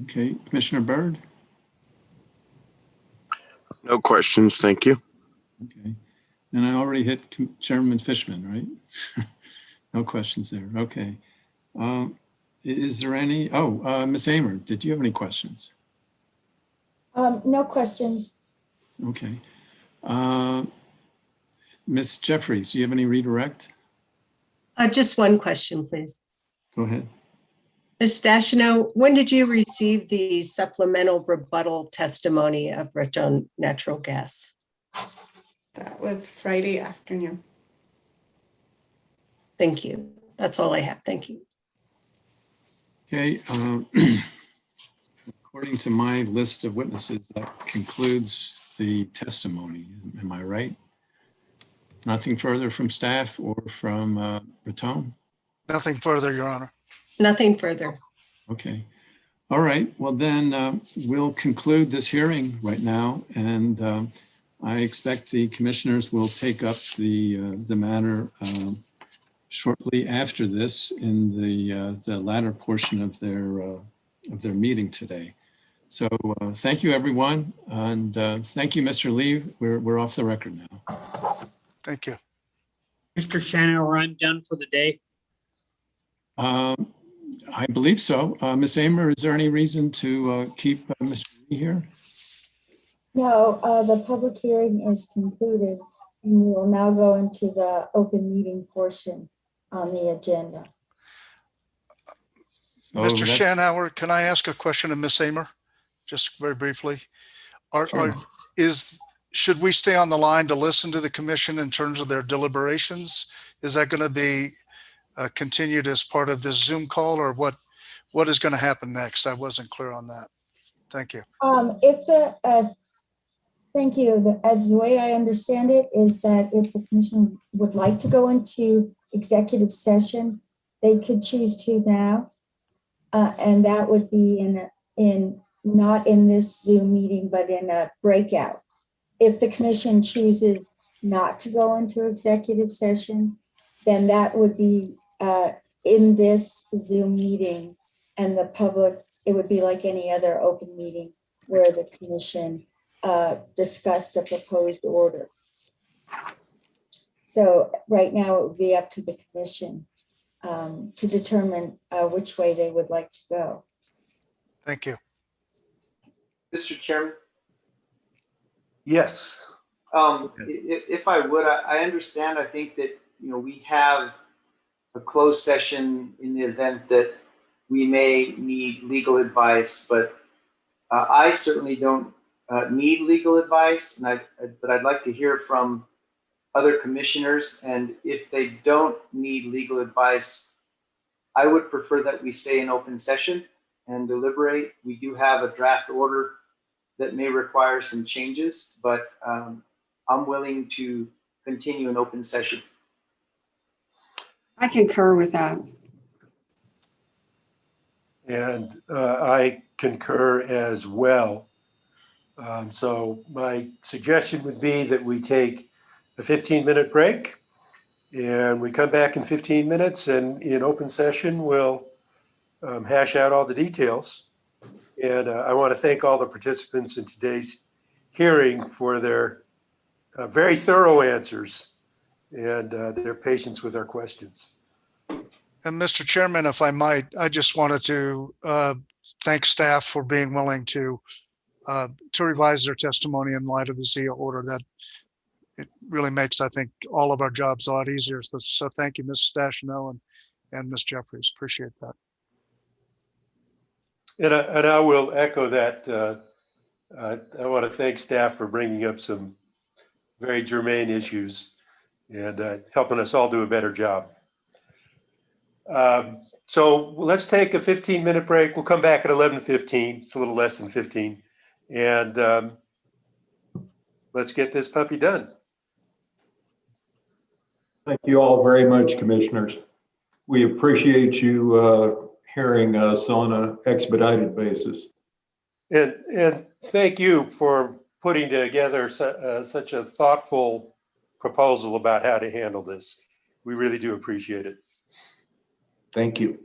Okay. Commissioner Byrd? No questions, thank you. Okay. And I already hit Chairman Fishman, right? No questions there. Okay. Is there any, Ms. Amer, did you have any questions? No questions. Okay. Ms. Jeffries, do you have any redirect? Just one question, please. Go ahead. Ms. Stashino, when did you receive the supplemental rebuttal testimony of Raton Natural Gas? That was Friday afternoon. Thank you. That's all I have. Thank you. Okay. According to my list of witnesses, that concludes the testimony. Am I right? Nothing further from staff or from Raton? Nothing further, Your Honor. Nothing further. Okay. All right. Well, then we'll conclude this hearing right now. And I expect the commissioners will take up the matter shortly after this in the latter portion of their meeting today. So thank you, everyone. And thank you, Mr. Lee. We're off the record now. Thank you. Mr. Shannon, I'm done for the day. I believe so. Ms. Amer, is there any reason to keep Mr. Lee here? No, the public hearing is concluded, and we will now go into the open meeting portion on the agenda. Mr. Shanauer, can I ask a question of Ms. Amer? Just very briefly. Should we stay on the line to listen to the commission in terms of their deliberations? Is that going to be continued as part of this Zoom call, or what is going to happen next? I wasn't clear on that. Thank you. Thank you. As the way I understand it is that if the commission would like to go into executive session, they could choose to now, and that would be in not in this Zoom meeting, but in a breakout. If the commission chooses not to go into executive session, then that would be in this Zoom meeting, and the public, it would be like any other open meeting where the commission discussed a proposed order. So right now it would be up to the commission to determine which way they would like to go. Thank you. Mr. Chairman, Yes. if I would, I understand, I think that, you know, we have a closed session in the event that we may need legal advice, but I certainly don't need legal advice, and but I'd like to hear from other commissioners, and if they don't need legal advice, I would prefer that we stay in open session and deliberate. We do have a draft order that may require some changes, but I'm willing to continue in open session. I concur with that. And I concur as well. So my suggestion would be that we take a 15-minute break and we come back in 15 minutes, and in open session, we'll hash out all the details. And I want to thank all the participants in today's hearing for their very thorough answers and their patience with our questions. And Mr. Chairman, if I might, I just wanted to thank staff for being willing to revise their testimony in light of the ZIA order. That it really makes, I think, all of our jobs a lot easier. So thank you, Ms. Stashino and Ms. Jeffries. Appreciate that. And I will echo that. I want to thank staff for bringing up some very germane issues and helping us all do a better job. So let's take a 15-minute break. We'll come back at 11:15. It's a little less than 15. And let's get this puppy done. Thank you all very much, commissioners. We appreciate you hearing us on an expedited basis. And thank you for putting together such a thoughtful proposal about how to handle this. We really do appreciate it. Thank you.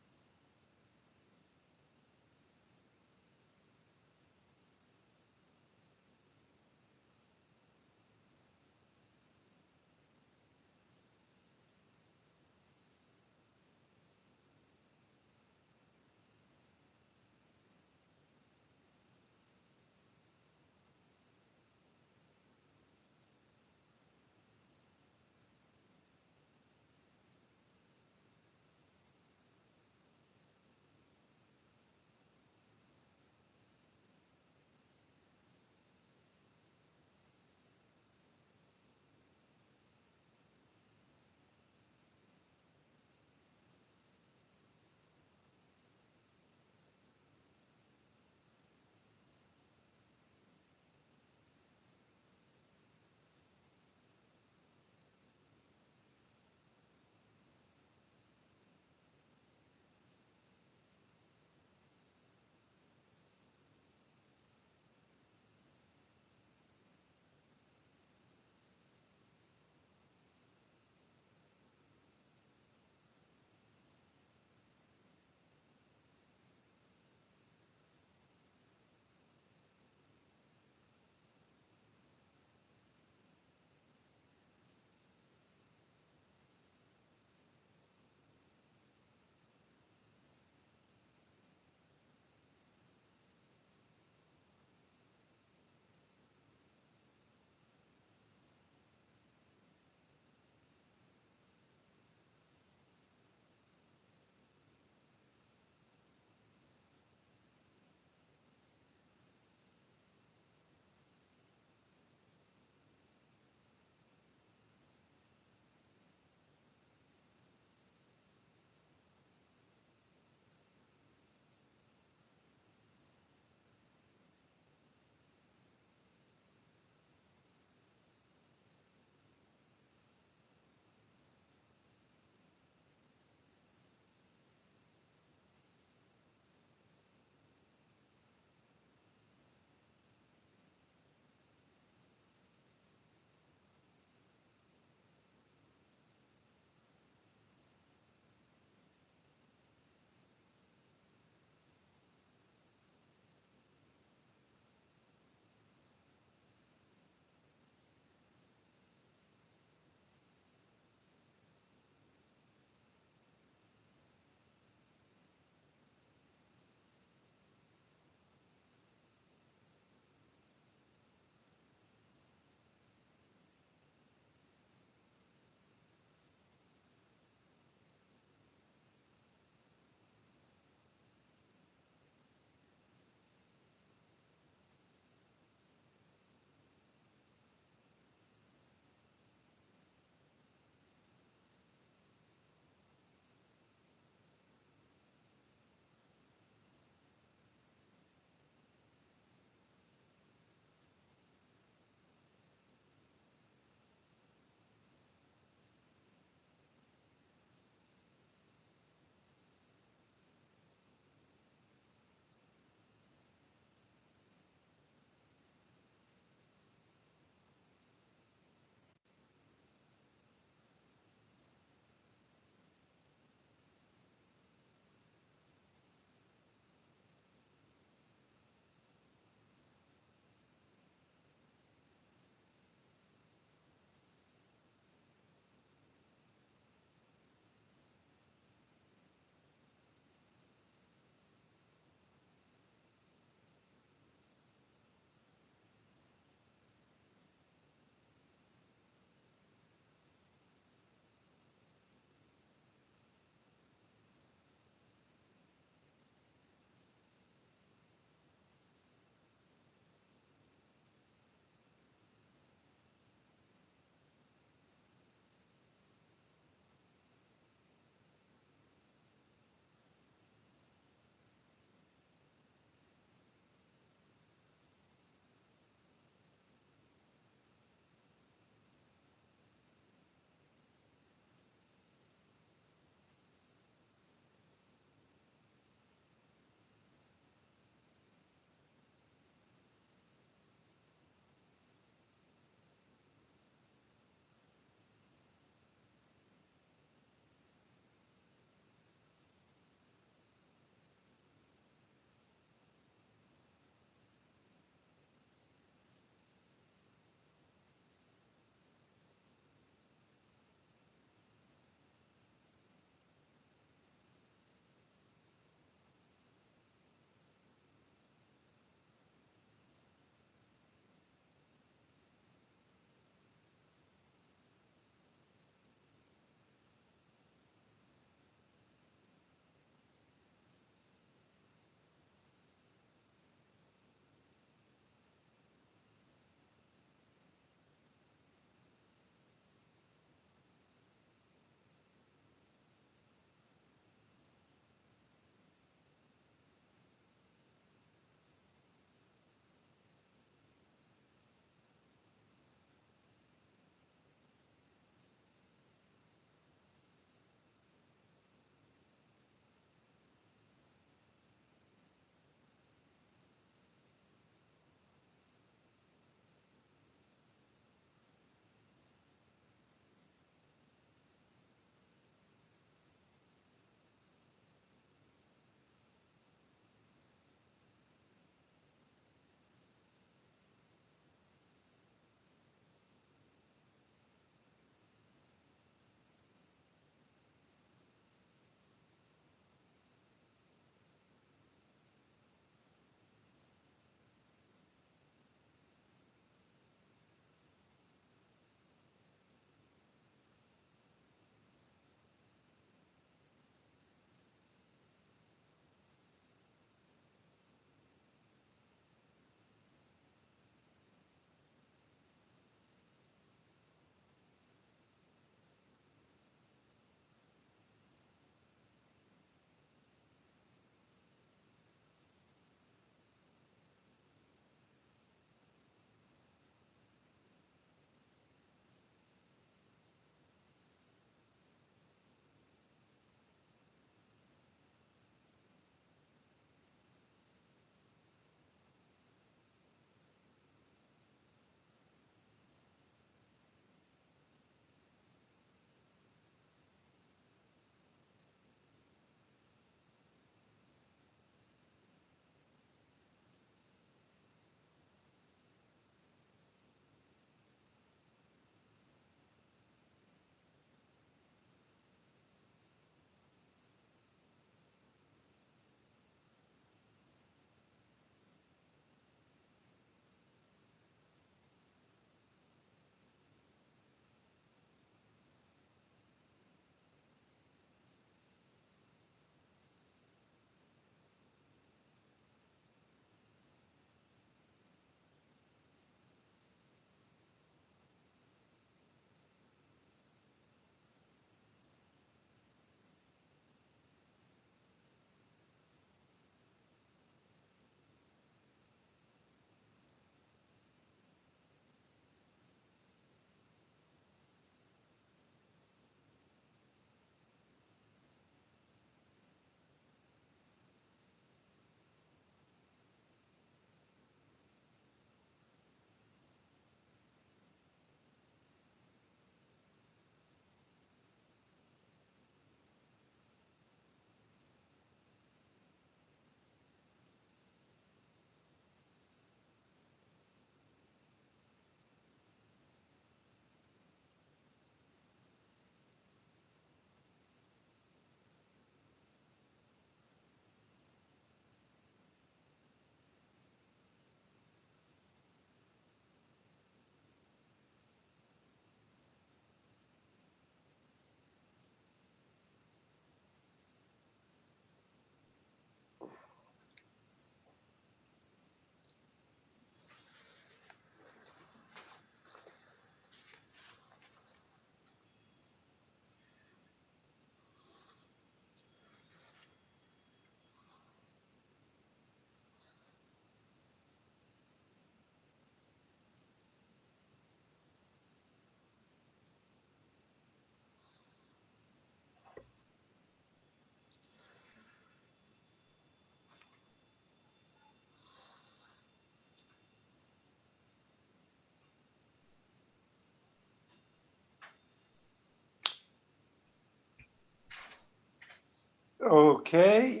Okay,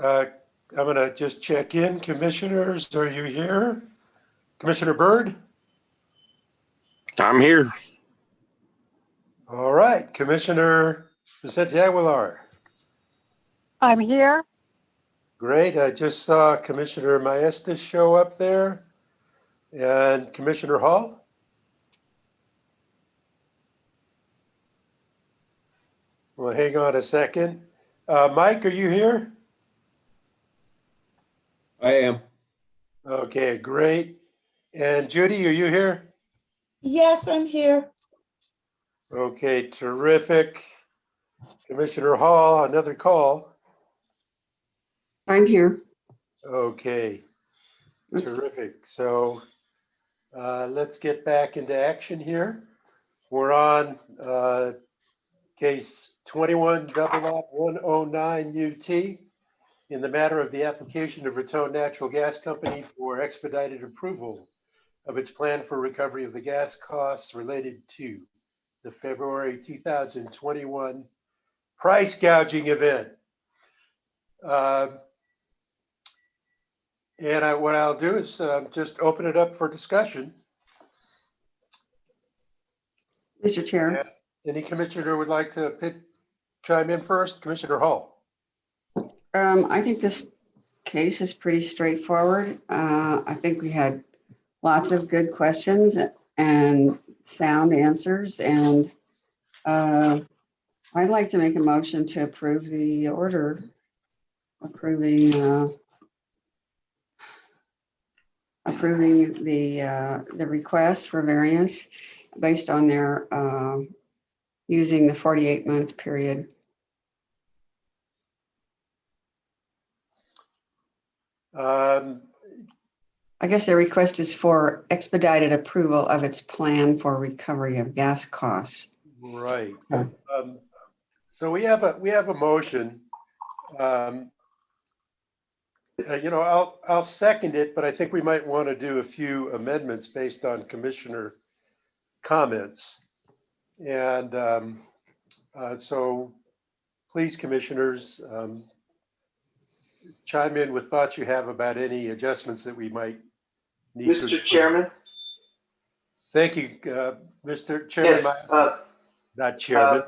I'm gonna just check in. Commissioners, are you here? Commissioner Byrd? I'm here. All right, Commissioner Vicente Aguilar. I'm here. Great, I just saw Commissioner Maestas show up there. And Commissioner Hall? Well, hang on a second. Mike, are you here? I am. Okay, great. And Judy, are you here? Yes, I'm here. Okay, terrific. Commissioner Hall, another call. I'm here. Okay, Oops. terrific. So let's get back into action here. We're on case 21-109 UT in the matter of the application of Raton Natural Gas Company for expedited approval of its plan for recovery of the gas costs related to the February 2021 price gouging event. What I'll do is just open it up for discussion. Mr. Chair. Any commissioner would like to chime in first? Commissioner Hall. I think this case is pretty straightforward. I think we had lots of good questions and sound answers, and I'd like to make a motion to approve the order approving the request for variance based on their using the 48-month period. I guess their request is for expedited approval of its plan for recovery of gas costs. Right. So we have a motion. I'll second it, but I think we might want to do a few amendments based on commissioner comments. And so please, commissioners, chime in with thoughts you have about any adjustments that we might need. Mr. Chairman? Thank you, Mr. Chairman. Yes. Not Chairman.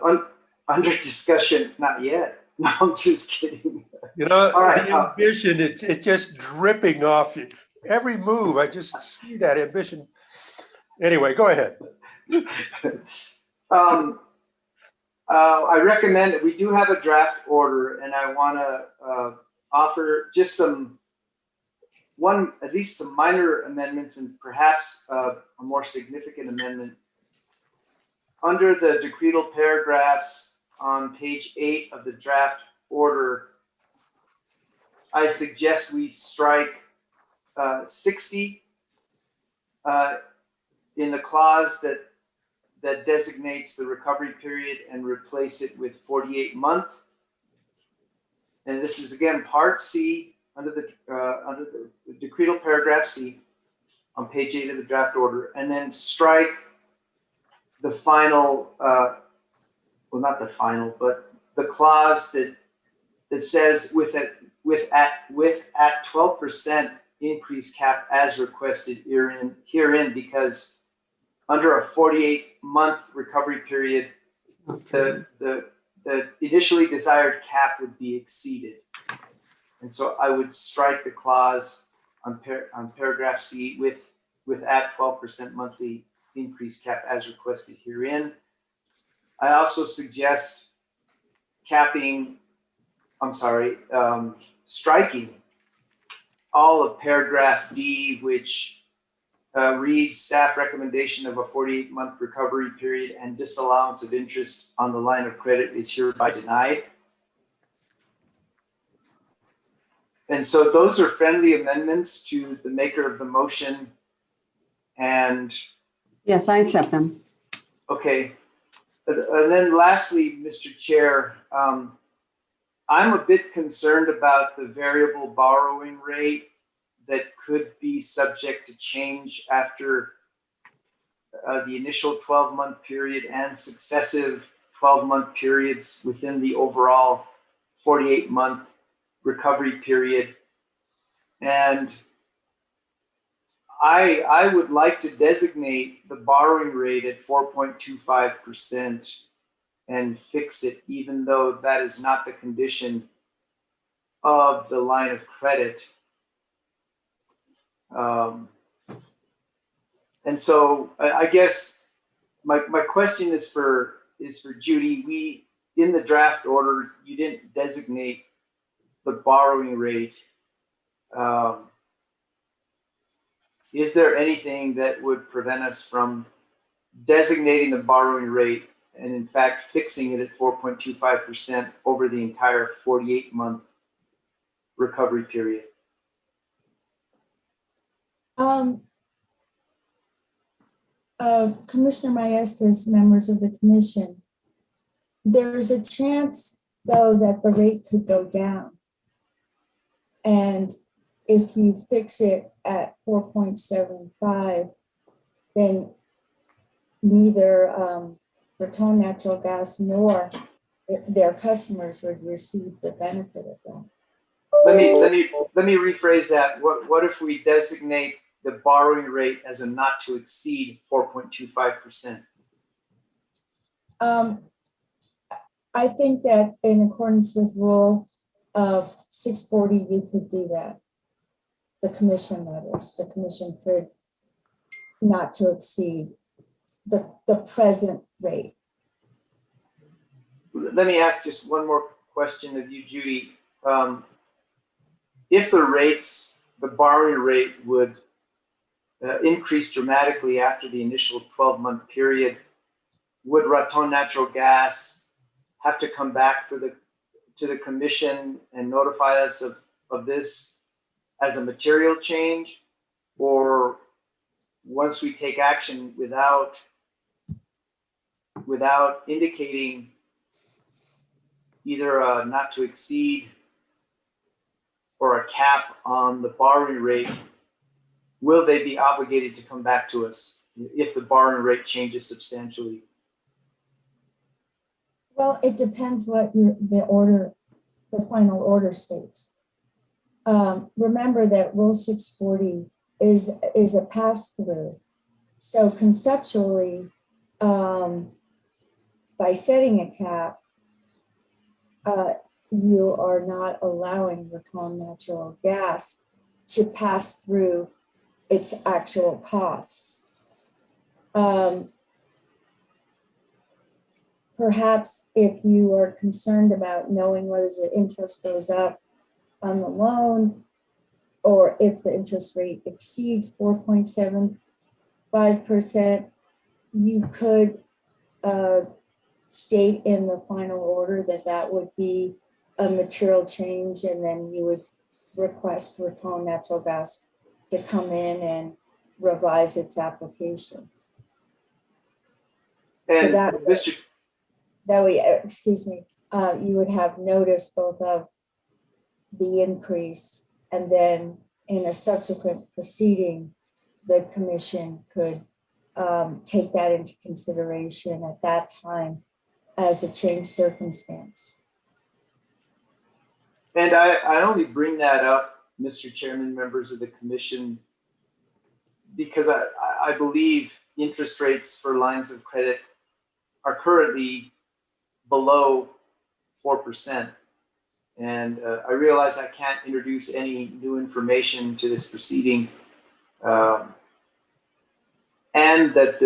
Under discussion, not yet. No, I'm just kidding. You know, all right, the ambition, it's just dripping off you. Every move, I just see that ambition. Anyway, go ahead. I recommend that we do have a draft order, and I want to offer just at least some minor amendments and perhaps a more significant amendment. Under the decretal paragraphs on page 8 of the draft order, I suggest we strike 60 in the clause that designates the recovery period and replace it with 48-month. And this is again part C under the decretal paragraph C on page 8 of the draft order, and then strike the final, well, not the final, but the clause that says with at 12% increase cap as requested herein, because under a 48-month recovery period, the initially desired cap would be exceeded. And so I would strike the clause on paragraph C with at 12% monthly increase cap as requested herein. I also suggest striking all of paragraph D, which reads staff recommendation of a 48-month recovery period and disallowance of interest on the line of credit is hereby denied. And so those are friendly amendments to the maker of the motion. And yes, I accept them. Okay. And then lastly, Mr. Chair, I'm a bit concerned about the variable borrowing rate that could be subject to change after the initial 12-month period and successive 12-month periods within the overall 48-month recovery period. And I would like to designate the borrowing rate at 4.25% and fix it, even though that is not the condition of the line of credit. And so I guess my question is for Judy. In the draft order, you didn't designate the borrowing rate. Is there anything that would prevent us from designating the borrowing rate and in fact fixing it at 4.25% over the entire 48-month recovery period? Commissioner Maestas, members of the commission, there's a chance though that the rate could go down. And if you fix it at 4.75, then neither Raton Natural Gas nor their customers would receive the benefit of that. Let me rephrase that. What if we designate the borrowing rate as a not to exceed 4.25%? I think that in accordance with rule of 640, you could do that. The commission, that is, the commission could not to exceed the present rate. Let me ask just one more question of you, Judy. If the borrowing rate would increase dramatically after the initial 12-month period, would Raton Natural Gas have to come back to the commission and notify us of this as a material change? Or once we take action without indicating either a not to exceed or a cap on the borrowing rate, will they be obligated to come back to us if the borrowing rate changes substantially? Well, it depends what the final order states. Remember that Rule 640 is a pass-through. So conceptually, by setting a cap, you are not allowing Raton Natural Gas to pass through its actual costs. Perhaps if you are concerned about knowing whether the interest goes up on the loan, or if the interest rate exceeds 4.75%, you could state in the final order that would be a material change, and then you would request Raton Natural Gas to come in and revise its application. And so that way, excuse me, you would have notice both of the increase, and then in a subsequent proceeding, the commission could take that into consideration at that time as a changed circumstance. And I only bring that up, Mr. Chairman, members of the commission, because I believe interest rates for lines of credit are currently below 4%. And I realize I can't introduce any new information to this proceeding. And that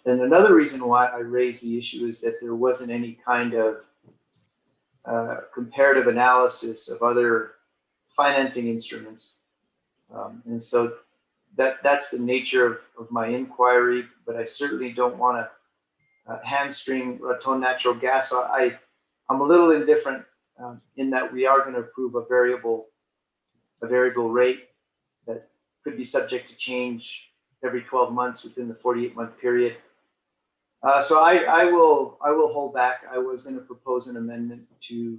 and another reason why I raised the issue is that there wasn't any kind of comparative analysis of other financing instruments. And so that's the nature of my inquiry, but I certainly don't want to hamstring Raton Natural Gas. So I'm a little indifferent in that we are going to approve a variable rate that could be subject to change every 12 months within the 48-month period. So I will hold back. I was going to propose an amendment to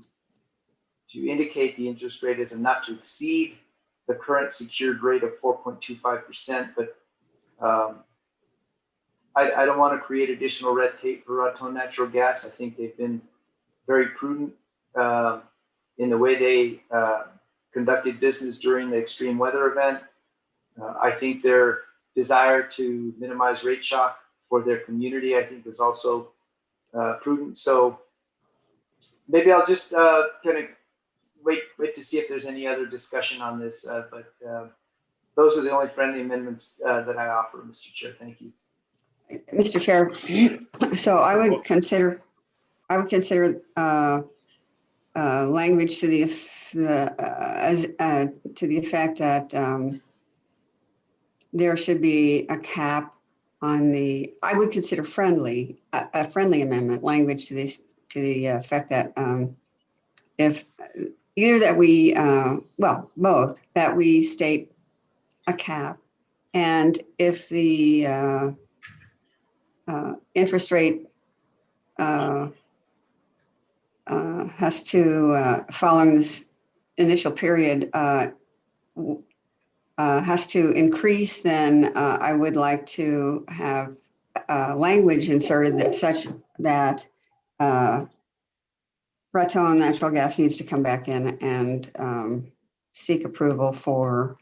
indicate the interest rate as a not to exceed the current secured rate of 4.25%, but I don't want to create additional red tape for Raton Natural Gas. I think they've been very prudent in the way they conducted business during the extreme weather event. I think their desire to minimize rate shock for their community, I think, is also prudent. So maybe I'll just kind of wait to see if there's any other discussion on this. But those are the only friendly amendments that I offer, Mr. Chair. Thank you. Mr. Chair, so I would consider language to the effect that there should be a cap on the. I would consider a friendly amendment language to the effect that if either that we both that we state a cap, and if the interest rate has to, following this initial period, has to increase, then I would like to have language inserted that such that Raton Natural Gas needs to come back in and seek approval for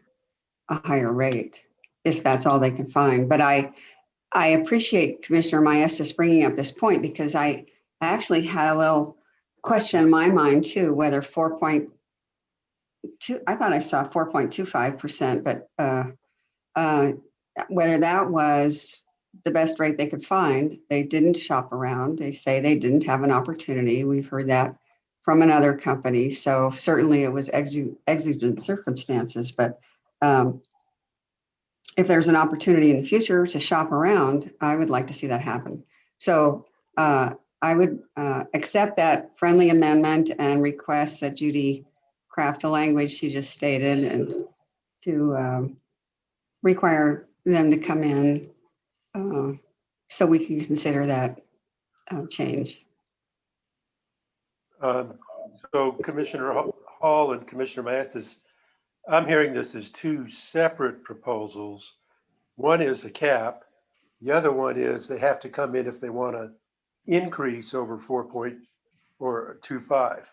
a higher rate, if that's all they can find. But I appreciate Commissioner Maestas bringing up this point, because I actually had a little question in my mind too, whether 4.2, I thought I saw 4.25%, but whether that was the best rate they could find. They didn't shop around. They say they didn't have an opportunity. We've heard that from another company. So certainly it was exigent circumstances, but if there's an opportunity in the future to shop around, I would like to see that happen. So I would accept that friendly amendment and request that Judy craft the language she just stated and to require them to come in so we can consider that change. So Commissioner Hall and Commissioner Mathis, I'm hearing this as two separate proposals. One is a cap. The other one is they have to come in if they want to increase over 4.25.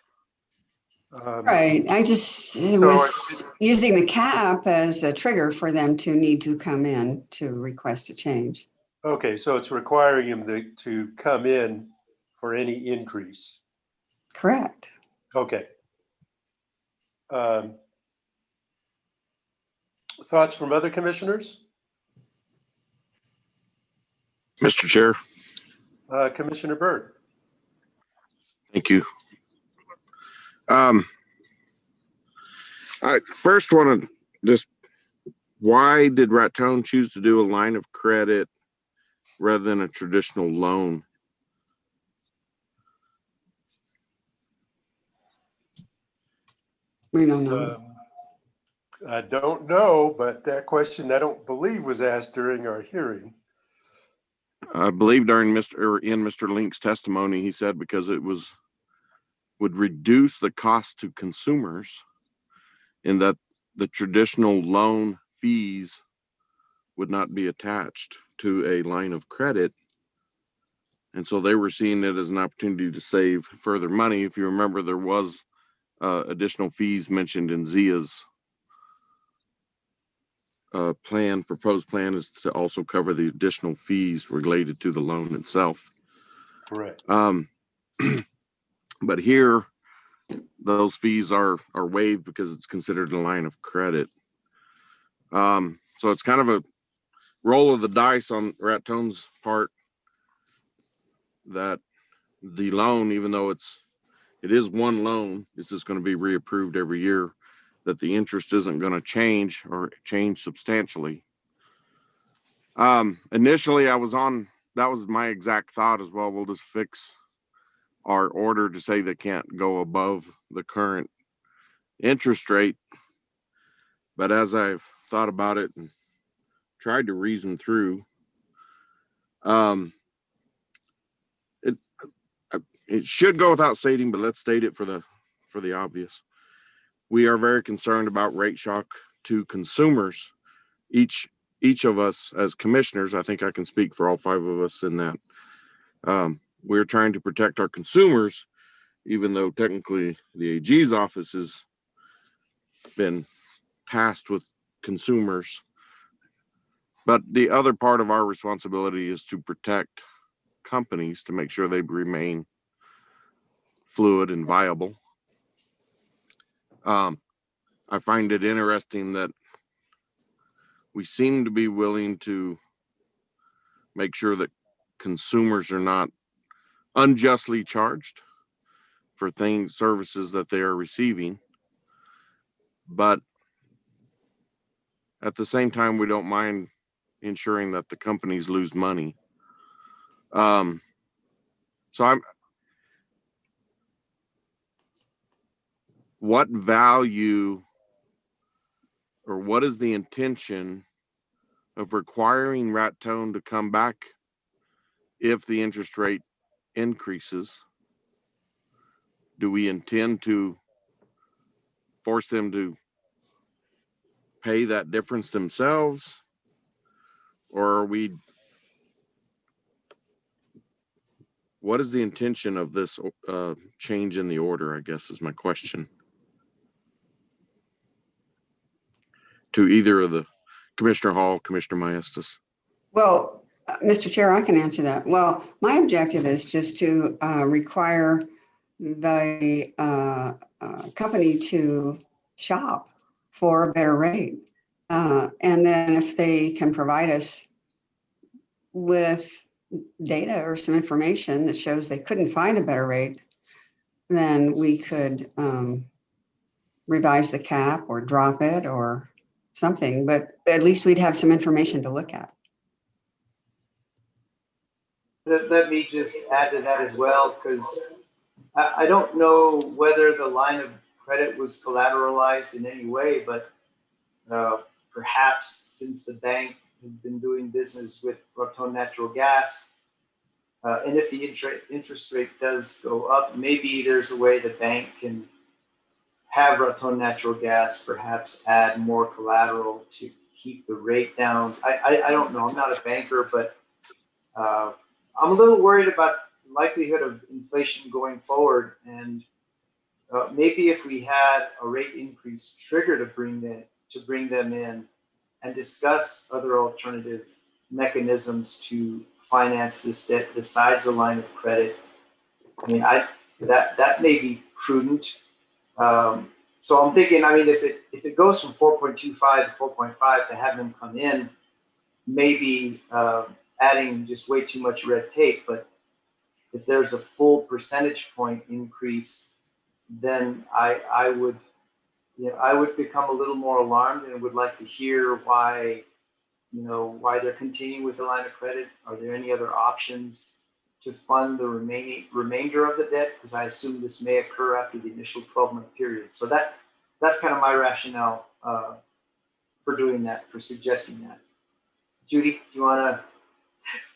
Right. I just was using the cap as a trigger for them to need to come in to request a change. Okay, so it's requiring them to come in for any increase. Correct. Okay. Thoughts from other commissioners? Mr. Chair. Commissioner Byrd. Thank you. I first want to just, why did Raton choose to do a line of credit rather than a traditional loan? We don't know. I don't know, but that question I don't believe was asked during our hearing. I believe during Mr. Link's testimony, he said because it would reduce the cost to consumers, in that the traditional loan fees would not be attached to a line of credit. And so they were seeing it as an opportunity to save further money. If you remember, there was additional fees mentioned in Zia's proposed plan is to also cover the additional fees related to the loan itself. Correct. But here, those fees are waived because it's considered a line of credit. So it's kind of a roll of the dice on Raton's part that the loan, even though it is one loan, it's just going to be reapproved every year, that the interest isn't going to change or change substantially. Initially, that was my exact thought as well. We'll just fix our order to say they can't go above the current interest rate. But as I've thought about it and tried to reason through, it should go without stating, but let's state it for the obvious. We are very concerned about rate shock to consumers. Each each of us as commissioners, I think I can speak for all 5 of us in that we're trying to protect our consumers, even though technically the AG's office has been tasked with consumers. But the other part of our responsibility is to protect companies to make sure they remain fluid and viable. I find it interesting that we seem to be willing to make sure that consumers are not unjustly charged for services that they are receiving. But at the same time, we don't mind ensuring that the companies lose money. What value or what is the intention of requiring Raton to come back if the interest rate increases? Do we intend to force them to pay that difference themselves? Or what is the intention of this change in the order, I guess is my question. To either of the Commissioner Hall, Commissioner Maestas. Well, Mr. Chair, I can answer that. Well, my objective is just to require the company to shop for a better rate. And then if they can provide us with data or some information that shows they couldn't find a better rate, then we could revise the cap or drop it or something, but at least we'd have some information to look at. Let me just add to that as well, because I don't know whether the line of credit was collateralized in any way, but perhaps since the bank has been doing business with Raton Natural Gas, and if the interest rate does go up, maybe there's a way the bank can have Raton Natural Gas perhaps add more collateral to keep the rate down. I don't know. I'm not a banker, but I'm a little worried about the likelihood of inflation going forward. And maybe if we had a rate increase trigger to bring them in and discuss other alternative mechanisms to finance this debt besides a line of credit. I mean, that may be prudent. So I'm thinking, I mean, if it goes from 4.25 to 4.5 to have them come in, maybe adding just way too much red tape. But if there's a full percentage point increase, then I would become a little more alarmed and would like to hear why they're continuing with the line of credit. Are there any other options to fund the remainder of the debt? Because I assume this may occur after the initial 12-month period. So that's kind of my rationale for doing that, for suggesting that. Judy, do you want to?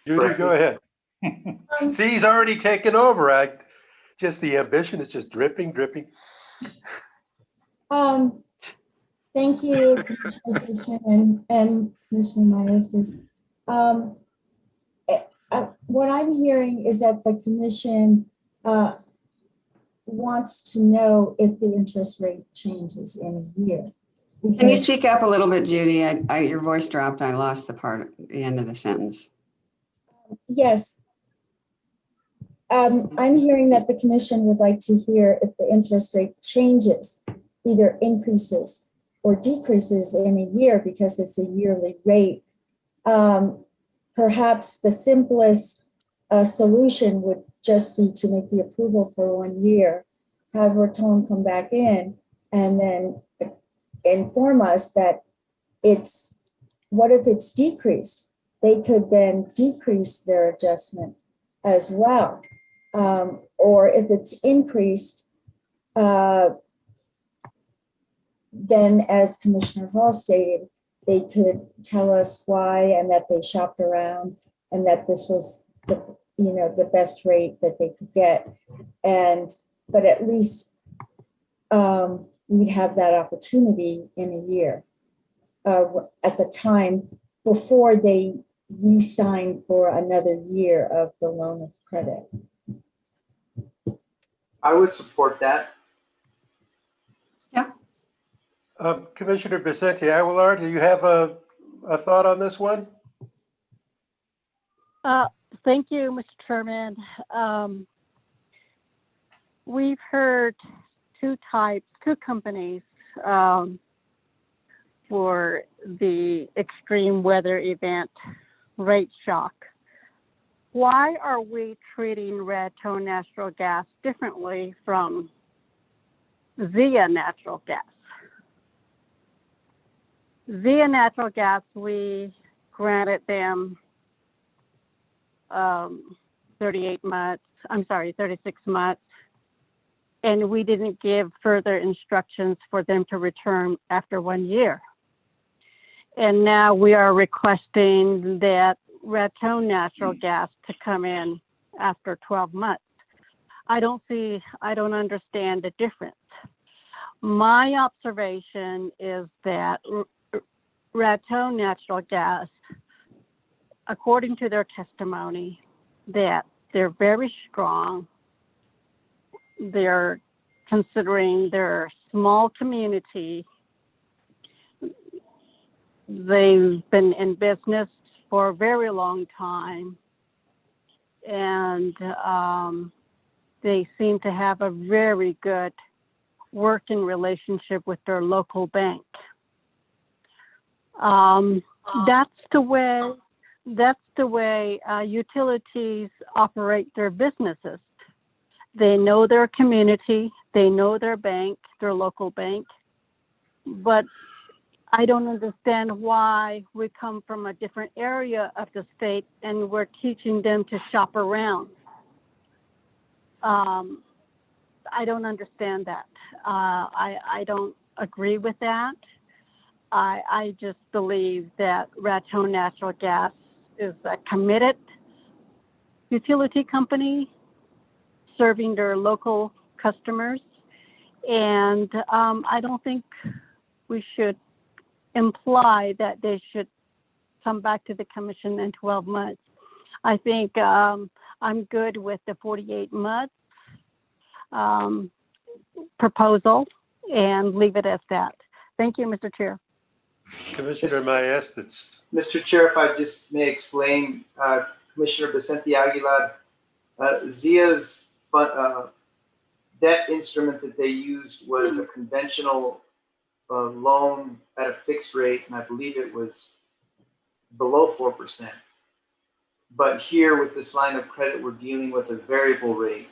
Judy, go ahead. See, he's already taken over. Just the ambition is just dripping. Thank you, Commissioner Fisher and Commissioner Maestas. What I'm hearing is that the commission wants to know if the interest rate changes in a year. Can you speak up a little bit, Judy? Your voice dropped. I lost the part at the end of the sentence. Yes. I'm hearing that the commission would like to hear if the interest rate changes, either increases or decreases in a year because it's a yearly rate. Perhaps the simplest solution would just be to make the approval for 1 year, have Raton come back in, and then inform us that what if it's decreased? They could then decrease their adjustment as well. Or if it's increased, then as Commissioner Hall stated, they could tell us why and that they shopped around and that this was the best rate that they could get. But at least we'd have that opportunity in a year. At the time before they re-sign for another year of the loan of credit. I would support that. Commissioner Vicente Aguilar, do you have a thought on this one? Thank you, Mr. Chairman. We've heard two companies for the extreme weather event rate shock. Why are we treating Raton Natural Gas differently from Zia Natural Gas? Zia Natural Gas, we granted them 36 months, and we didn't give further instructions for them to return after 1 year. And now we are requesting that Raton Natural Gas to come in after 12 months. I don't understand the difference. My observation is that Raton Natural Gas, according to their testimony, that they're very strong. They're considering their small community. They've been in business for a very long time, and they seem to have a very good working relationship with their local bank. That's the way utilities operate their businesses. They know their community, they know their bank, their local bank, but I don't understand why we come from a different area of the state and we're teaching them to shop around. I don't understand that. I don't agree with that. I just believe that Raton Natural Gas is a committed utility company serving their local customers. And I don't think we should imply that they should come back to the commission in 12 months. I think I'm good with the 48 months proposal and leave it as that. Thank you, Mr. Chair. Commissioner Maestas. Mr. Chair, if I just may explain, Commissioner Vicente Aguilar, Zia's debt instrument that they used was a conventional loan at a fixed rate, and I believe it was below 4%. But here with this line of credit, we're dealing with a variable rate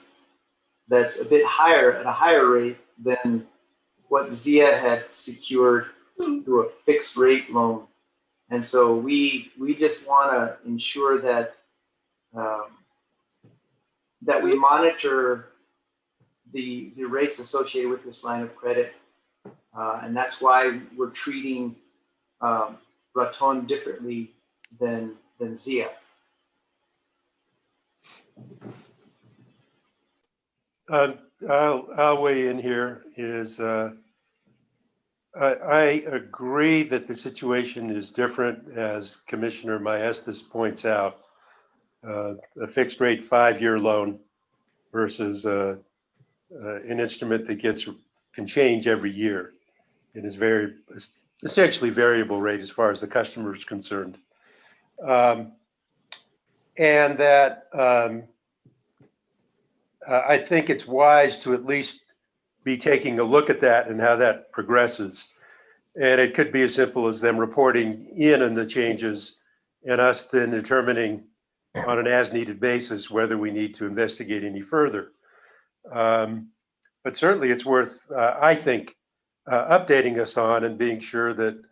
that's a bit higher, at a higher rate than what Zia had secured through a fixed rate loan. And so we just want to ensure that that we monitor the rates associated with this line of credit. And that's why we're treating Raton differently than Zia. I'll weigh in here. I agree that the situation is different, as Commissioner Maestas points out. A fixed rate 5-year loan versus an instrument that can change every year. It is essentially variable rate as far as the customer is concerned. And that I think it's wise to at least be taking a look at that and how that progresses. And it could be as simple as them reporting in on the changes and us then determining on an as-needed basis whether we need to investigate any further. But certainly it's worth, I think, updating us on and being sure that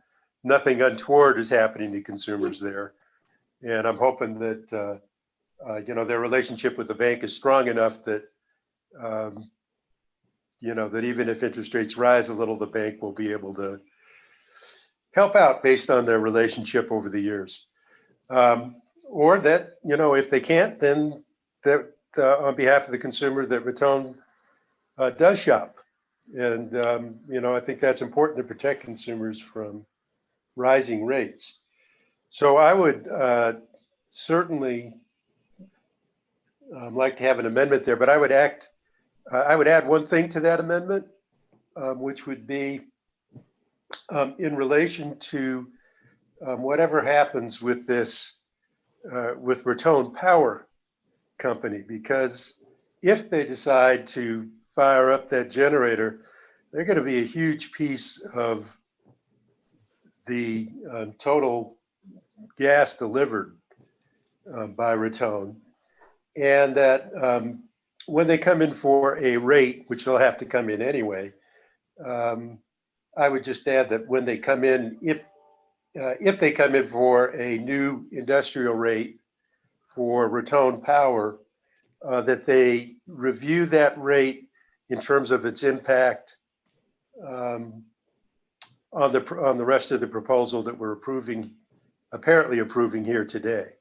nothing untoward is happening to consumers there. And I'm hoping that their relationship with the bank is strong enough that that even if interest rates rise a little, the bank will be able to help out based on their relationship over the years. Or that, if they can't, then that on behalf of the consumer, that Raton does shop. And, I think that's important to protect consumers from rising rates. So I would certainly like to have an amendment there, but I would add one thing to that amendment, which would be in relation to whatever happens with this, with Raton Power Company, because if they decide to fire up that generator, they're going to be a huge piece of the total gas delivered by Raton. And that when they come in for a rate, which they'll have to come in anyway, I would just add that when they come in, if they come in for a new industrial rate for Raton Power, that they review that rate in terms of its impact on the rest of the proposal that we're apparently approving here today.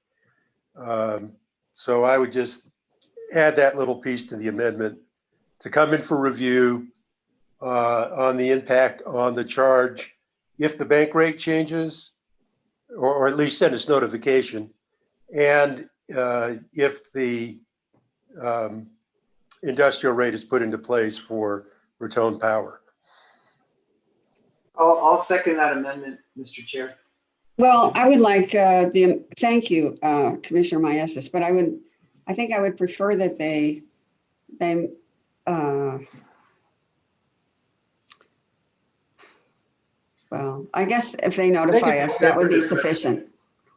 So I would just add that little piece to the amendment to come in for review on the impact on the charge if the bank rate changes, or at least send us notification, and if the industrial rate is put into place for Raton Power. I'll second that amendment, Mr. Chair. Well, I would like thank you, Commissioner Miesis, but I think I would prefer that they well, I guess if they notify us, that would be sufficient.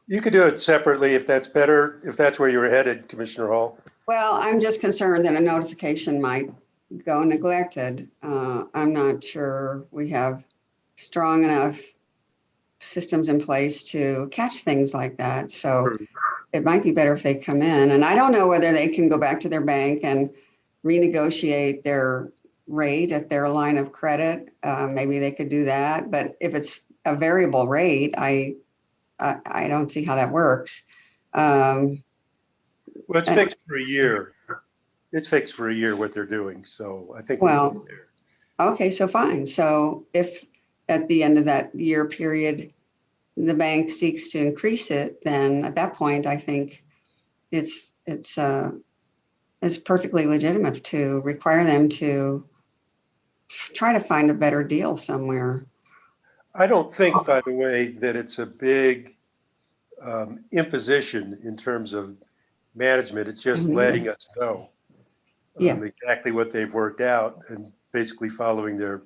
You could do it separately if that's better, if that's where you were headed, Commissioner Hall. Well, I'm just concerned that a notification might go neglected. I'm not sure we have strong enough systems in place to catch things like that. So it might be better if they come in. And I don't know whether they can go back to their bank and renegotiate their rate at their line of credit. Maybe they could do that. But if it's a variable rate, I don't see how that works. Well, it's fixed for a year. It's fixed for a year what they're doing. So I think we're good there. Okay, so fine. So if at the end of that year period, the bank seeks to increase it, then at that point, I think it's perfectly legitimate to require them to try to find a better deal somewhere. I don't think, by the way, that it's a big imposition in terms of management. It's just letting us know exactly what they've worked out and basically following their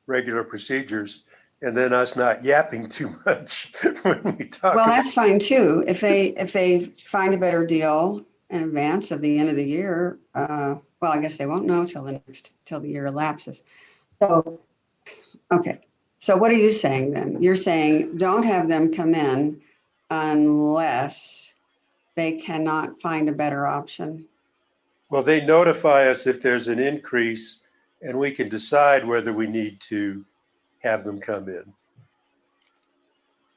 regular procedures, and then us not yapping too much when we talk. Well, that's fine too. If they find a better deal in advance of the end of the year, well, I guess they won't know till the year elapses. So, okay. So what are you saying then? You're saying don't have them come in unless they cannot find a better option? Well, they notify us if there's an increase, and we can decide whether we need to have them come in.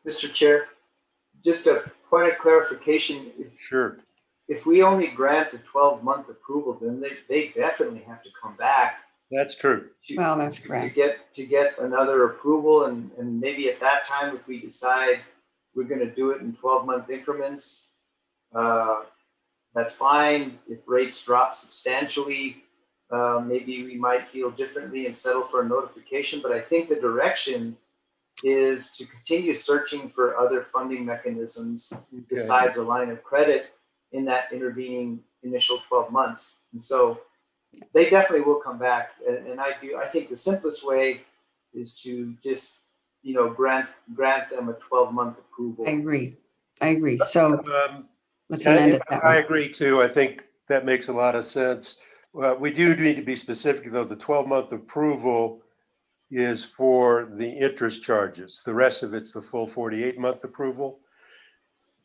Mr. Chair, just a point of clarification. Sure. If we only grant a 12-month approval, then they definitely have to come back. That's true. Well, that's correct. To get another approval, and maybe at that time, if we decide we're going to do it in 12-month increments, that's fine. If rates drop substantially, maybe we might feel differently and settle for a notification. But I think the direction is to continue searching for other funding mechanisms besides a line of credit in that intervening initial 12 months. And so they definitely will come back. And I think the simplest way is to just, grant them a 12-month approval. I agree. So let's amend it that way. I agree too. I think that makes a lot of sense. We do need to be specific though. The 12-month approval is for the interest charges. The rest of it's the full 48-month approval.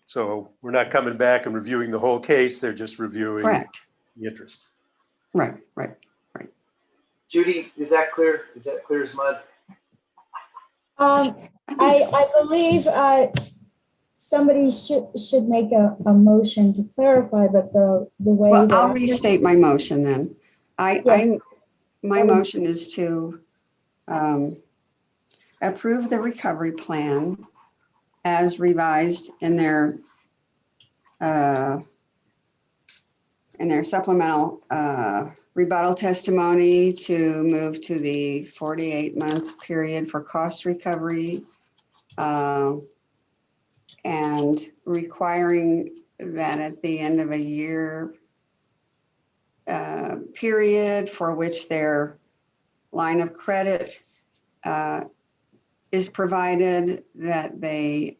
So we're not coming back and reviewing the whole case. They're just reviewing the interest. Right. Judy, is that clear? Is that clear as mud? I believe somebody should make a motion to clarify, but the way. Well, I'll restate my motion then. My motion is to approve the recovery plan as revised in their supplemental rebuttal testimony to move to the 48-month period for cost recovery, and requiring that at the end of a year period for which their line of credit is provided, that they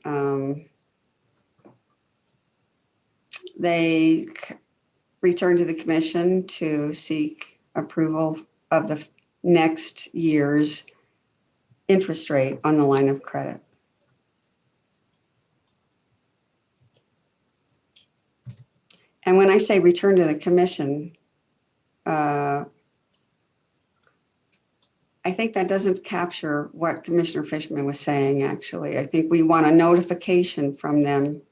return to the commission to seek approval of the next year's interest rate on the line of credit. And when I say return to the commission, I think that doesn't capture what Commissioner Fishman was saying, actually. I think we want a notification from them,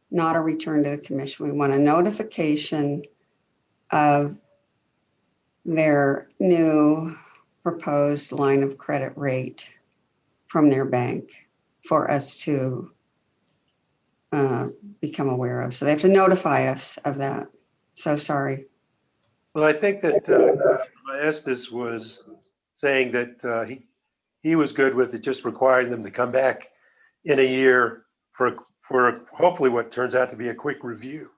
not a return to the commission. We want a notification of their new proposed line of credit rate from their bank for us to become aware of. So they have to notify us of that. So sorry. Well, I think that Estes was saying that he was good with it, just requiring them to come back in a year for hopefully what turns out to be a quick review.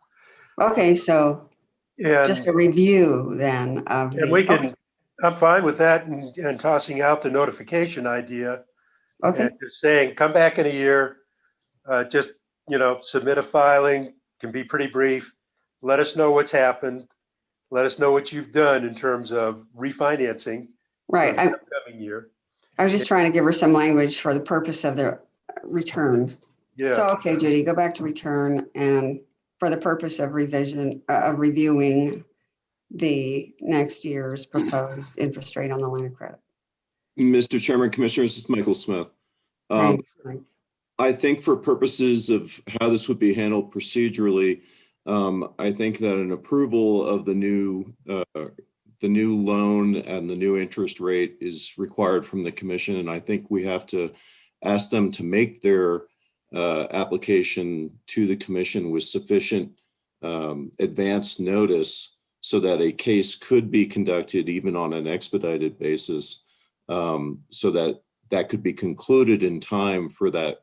Okay, so And, just a review then of and we can, I'm fine with that and tossing out the notification idea. Okay. And just saying, come back in a year, just, submit a filing, can be pretty brief. Let us know what's happened. Let us know what you've done in terms of refinancing. Right. For the upcoming year. I was just trying to give her some language for the purpose of the return. Yeah. So, okay, Judy, go back to return and for the purpose of revision, reviewing the next year's proposed interest rate on the line of credit. Mr. Chairman, Commissioners, this is Michael Smith. Thanks, Mike. I think for purposes of how this would be handled procedurally, I think that an approval of the new loan and the new interest rate is required from the commission. And I think we have to ask them to make their application to the commission with sufficient advance notice so that a case could be conducted even on an expedited basis, so that that could be concluded in time for that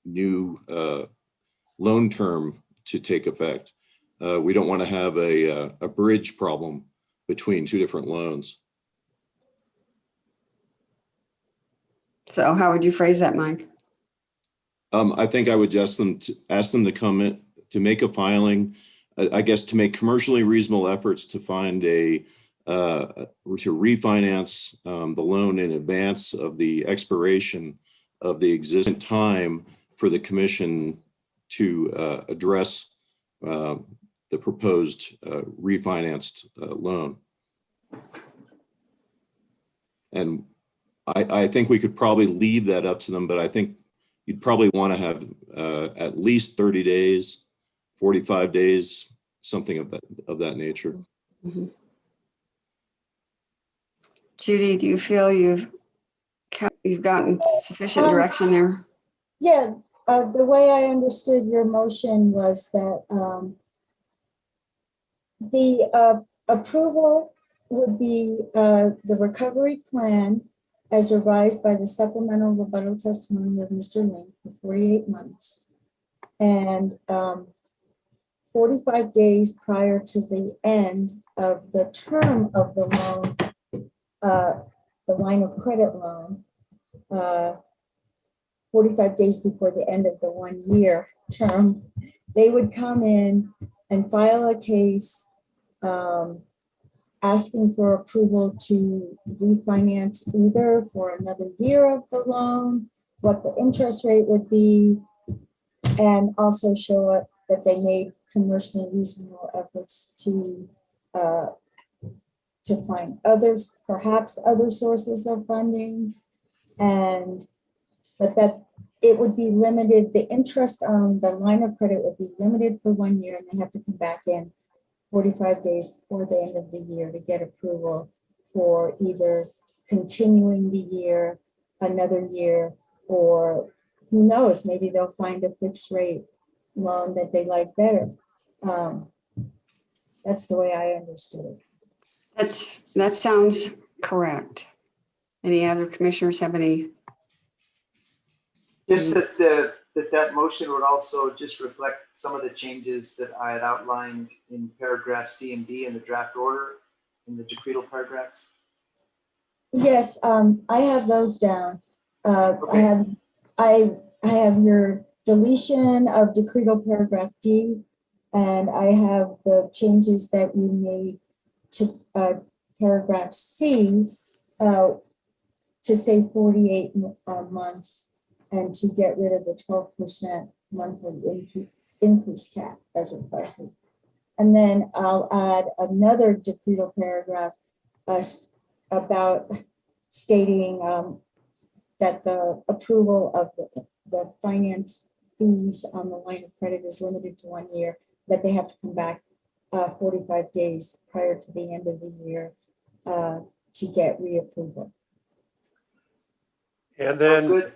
new loan term to take effect. We don't want to have a bridge problem between two different loans. So how would you phrase that, Mike? I think I would ask them to come in to make a filing, I guess, to make commercially reasonable efforts to find to refinance the loan in advance of the expiration of the existing time for the commission to address the proposed refinanced loan. And I think we could probably leave that up to them, but I think you'd probably want to have at least 30 days, 45 days, something of that nature. Mm-hmm. Judy, do you feel you've gotten sufficient direction there? Yeah, the way I understood your motion was that the approval would be the recovery plan as revised by the supplemental rebuttal testimony of Mr. Link for 48 months. And 45 days prior to the end of the term of the loan, the line of credit loan, 45 days before the end of the 1 year term, they would come in and file a case asking for approval to refinance either for another year of the loan, what the interest rate would be, and also show it that they made commercially reasonable efforts to find others, perhaps other sources of funding, but that it would be limited, the interest on the line of credit would be limited for 1 year, and they have to come back in 45 days before the end of the year to get approval for either continuing the year, another year, or who knows, maybe they'll find a fixed rate loan that they like better. That's the way I understood it. That sounds correct. Any other commissioners have any? Just that motion would also just reflect some of the changes that I had outlined in paragraph C and D in the draft order in the decretal paragraphs. Yes, I have those down. I have your deletion of decretal paragraph D, and I have the changes that you made to paragraph C to say 48 months and to get rid of the 12% monthly increase cap as requested. And then I'll add another decretal paragraph about stating that the approval of the finance fees on the line of credit is limited to 1 year, that they have to come back 45 days prior to the end of the year to get reapproval. And then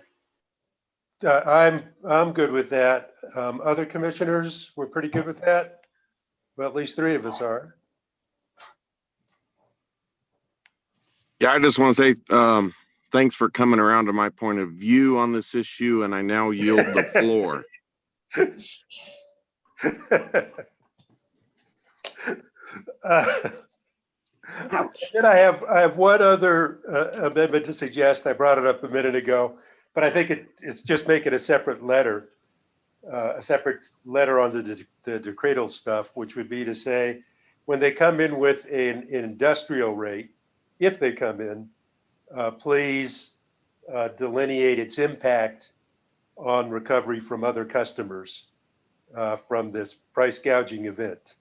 I'm good with that. Other commissioners, we're pretty good with that. Well, at least 3 of us are. Yeah, I just want to say thanks for coming around to my point of view on this issue, and I now yield the floor. Then I have one other amendment to suggest. I brought it up a minute ago, but I think it's just making a separate letter on the decretal stuff, which would be to say, when they come in with an industrial rate, if they come in, please delineate its impact on recovery from other customers from this price gouging event.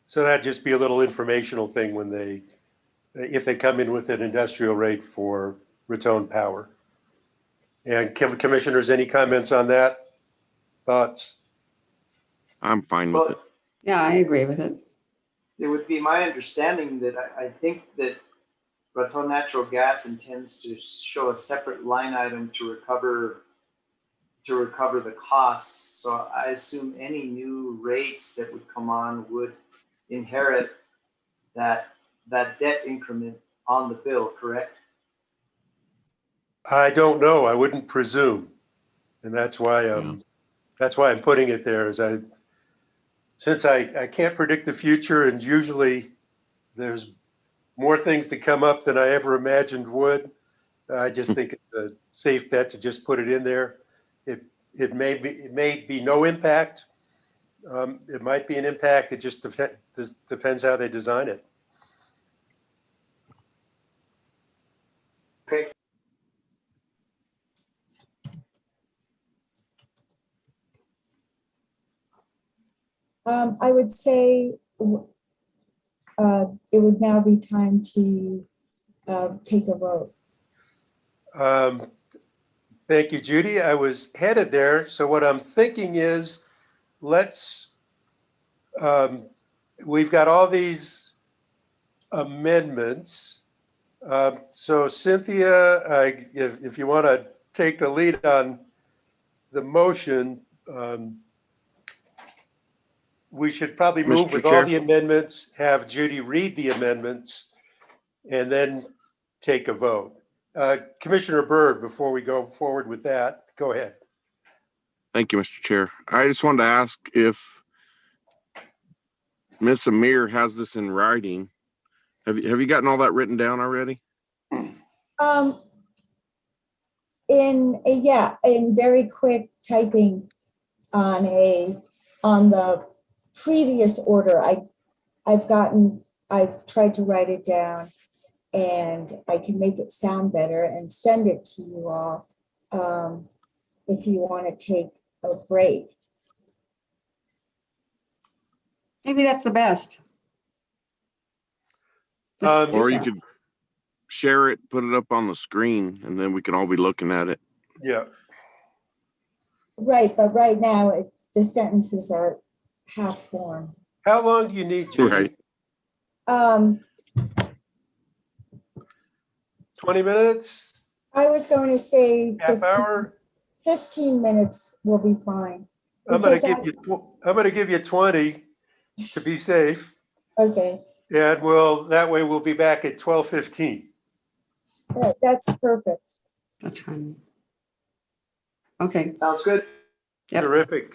So that'd just be a little informational thing when if they come in with an industrial rate for Raton Power. And commissioners, any comments on that? Thoughts? I'm fine with it. Yeah, I agree with it. It would be my understanding that I think that Raton Natural Gas intends to show a separate line item to recover the costs. So I assume any new rates that would come on would inherit that debt increment on the bill, correct? I don't know. I wouldn't presume, and that's why I'm putting it there. Since I can't predict the future, and usually there's more things that come up than I ever imagined would. I just think it's a safe bet to just put it in there. It may be no impact. It might be an impact. It just depends how they design it. Okay. I would say it would now be time to take a vote. Thank you, Judy. I was headed there. So what I'm thinking is, we've got all these amendments. So Cynthia, if you want to take the lead on the motion, we should probably move with all the amendments, have Judy read the amendments, and then take a vote. Commissioner Byrd, before we go forward with that, go ahead. Thank you, Mr. Chair. I just wanted to ask if Ms. Amir has this in writing. Have you gotten all that written down already? In very quick typing on the previous order, I've tried to write it down, and I can make it sound better and send it to you all if you want to take a break. Maybe that's the best. Or you could share it, put it up on the screen, and then we can all be looking at it. Yeah. Right, but right now the sentences are half formed. How long do you need, Judy? Right. 20 minutes? I was going to say Half hour? 15 minutes will be fine. I'm gonna Because give you 20 to be safe. Okay, And that way we'll be back at 12:15. that's perfect. That's fine. Okay. Sounds good. Yep. Terrific.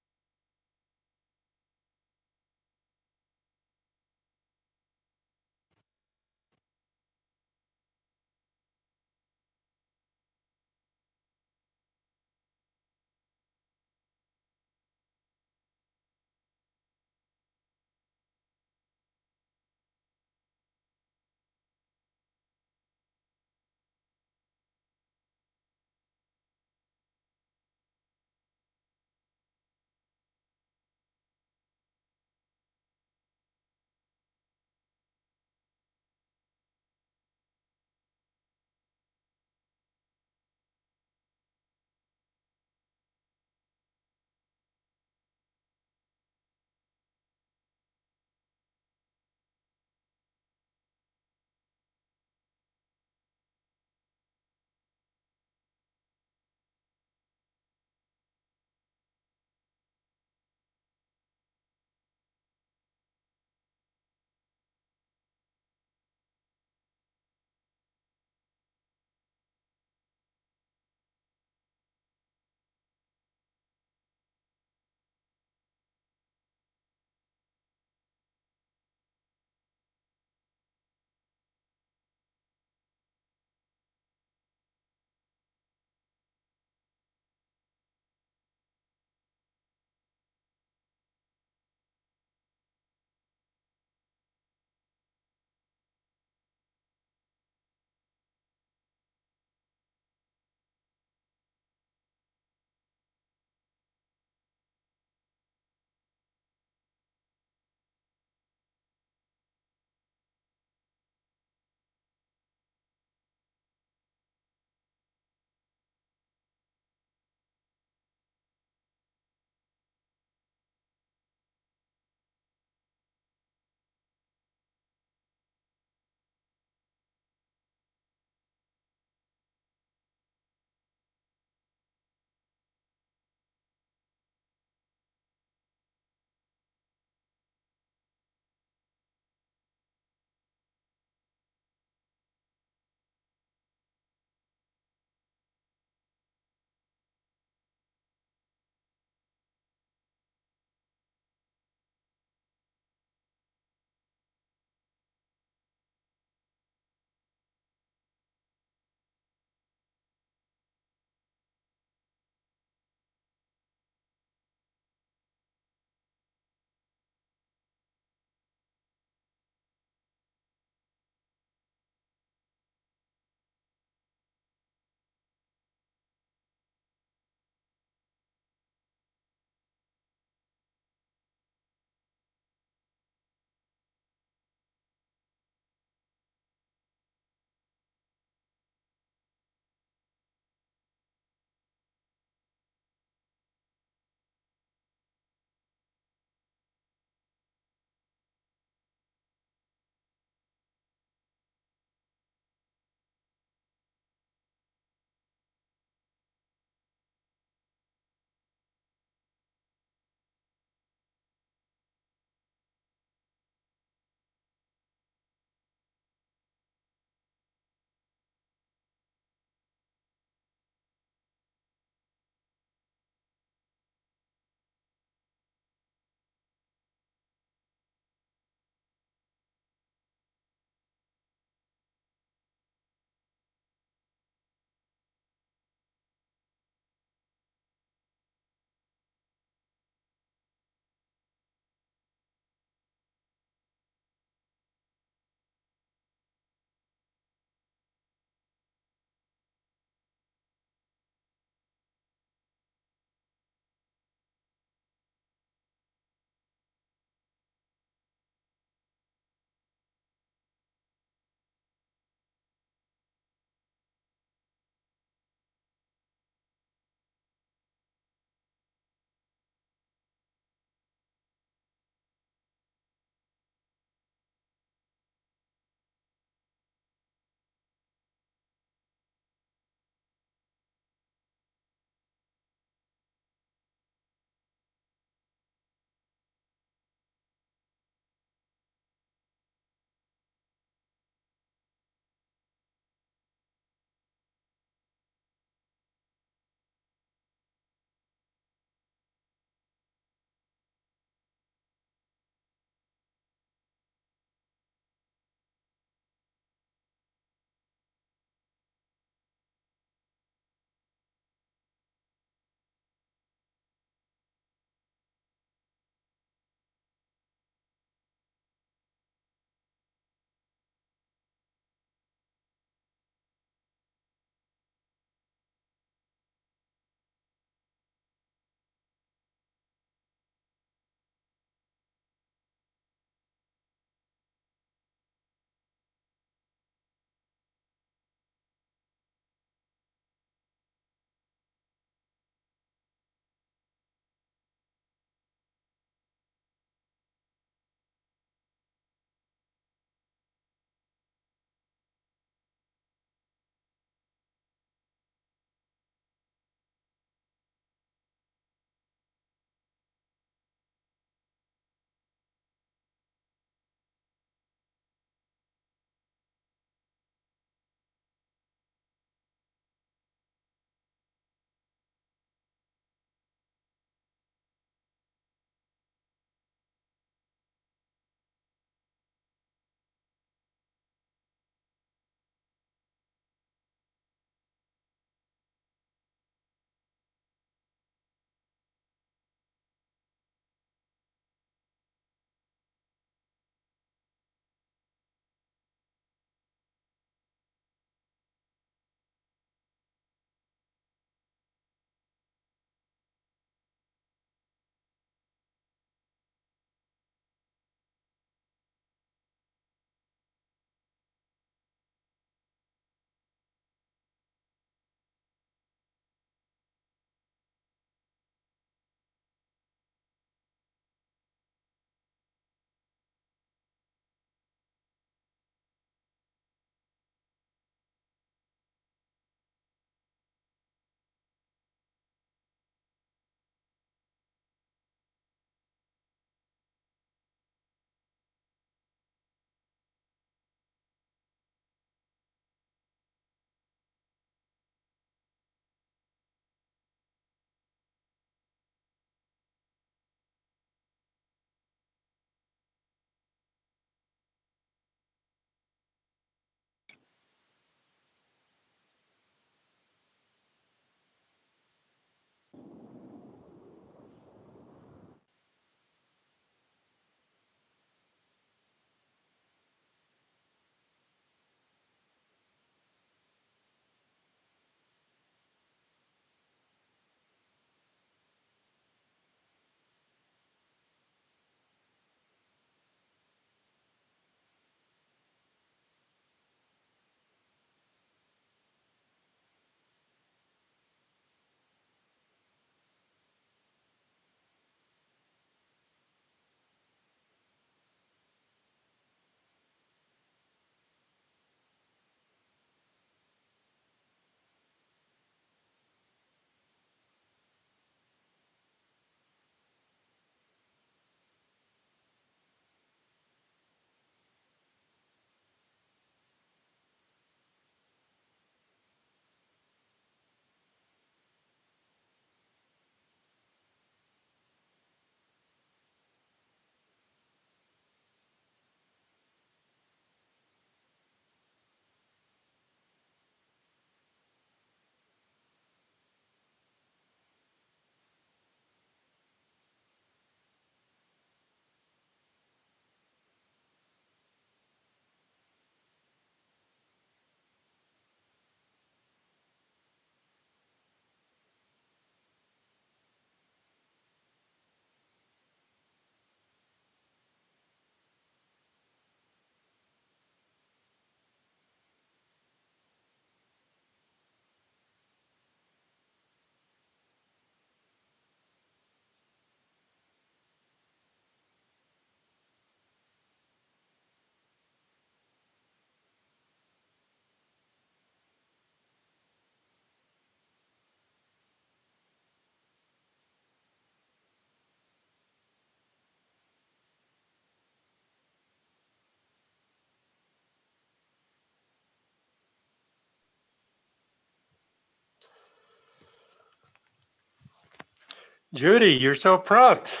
Judy, you're so prompt.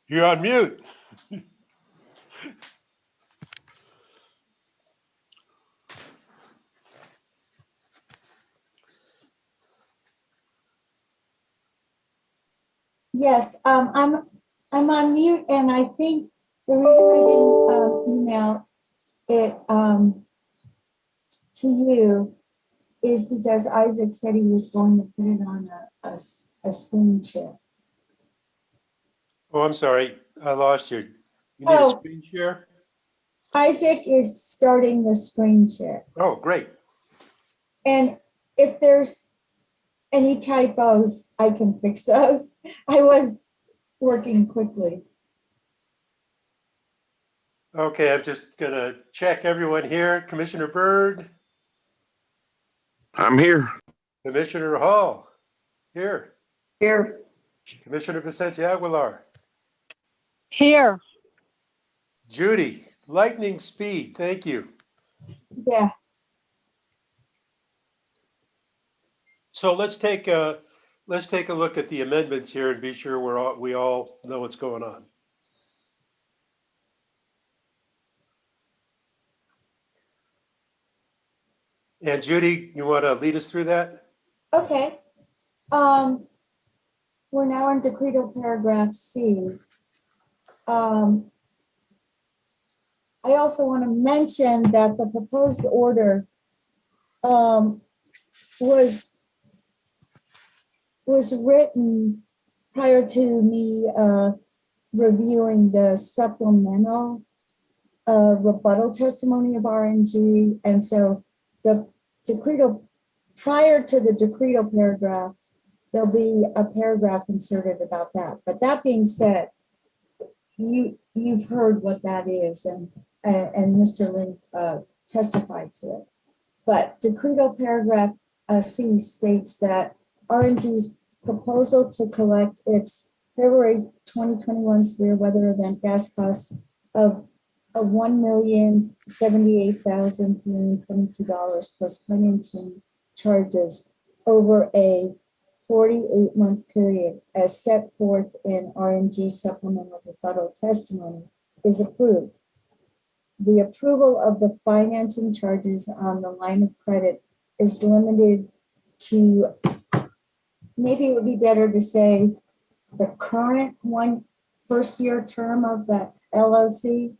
You're on mute. Yes, I'm on mute, and I think the reason I didn't email it to you is because Isaac said he was going to put it on a screen share. Oh, I'm sorry. I lost you. You need a Oh, screen share? Isaac is starting the screen share. Oh, great. And if there's any typos, I can fix those. I was working quickly. Okay, I'm just gonna check everyone here. Commissioner Byrd, I'm here. Commissioner Hall, here. Here. Commissioner Vicente Aguilar, Here. Judy, lightning speed, thank you. Yeah. So let's take a look at the amendments here and be sure we all know what's going on. And Judy, you want to lead us through that? Okay. We're now on decretal paragraph C. I also want to mention that the proposed order was written prior to me reviewing the supplemental rebuttal testimony of RNG. And so the decretal, prior to the decretal paragraphs, there'll be a paragraph inserted about that. But that being said, you've heard what that is, and Mr. Lynn testified to it. But decretal paragraph C states that RNG's proposal to collect its February 2021 severe weather event gas costs of $1,078,322 plus financing charges over a 48-month period as set forth in RNG supplemental rebuttal testimony is approved. The approval of the financing charges on the line of credit is limited to, maybe it would be better to say the current first year term of the LLC.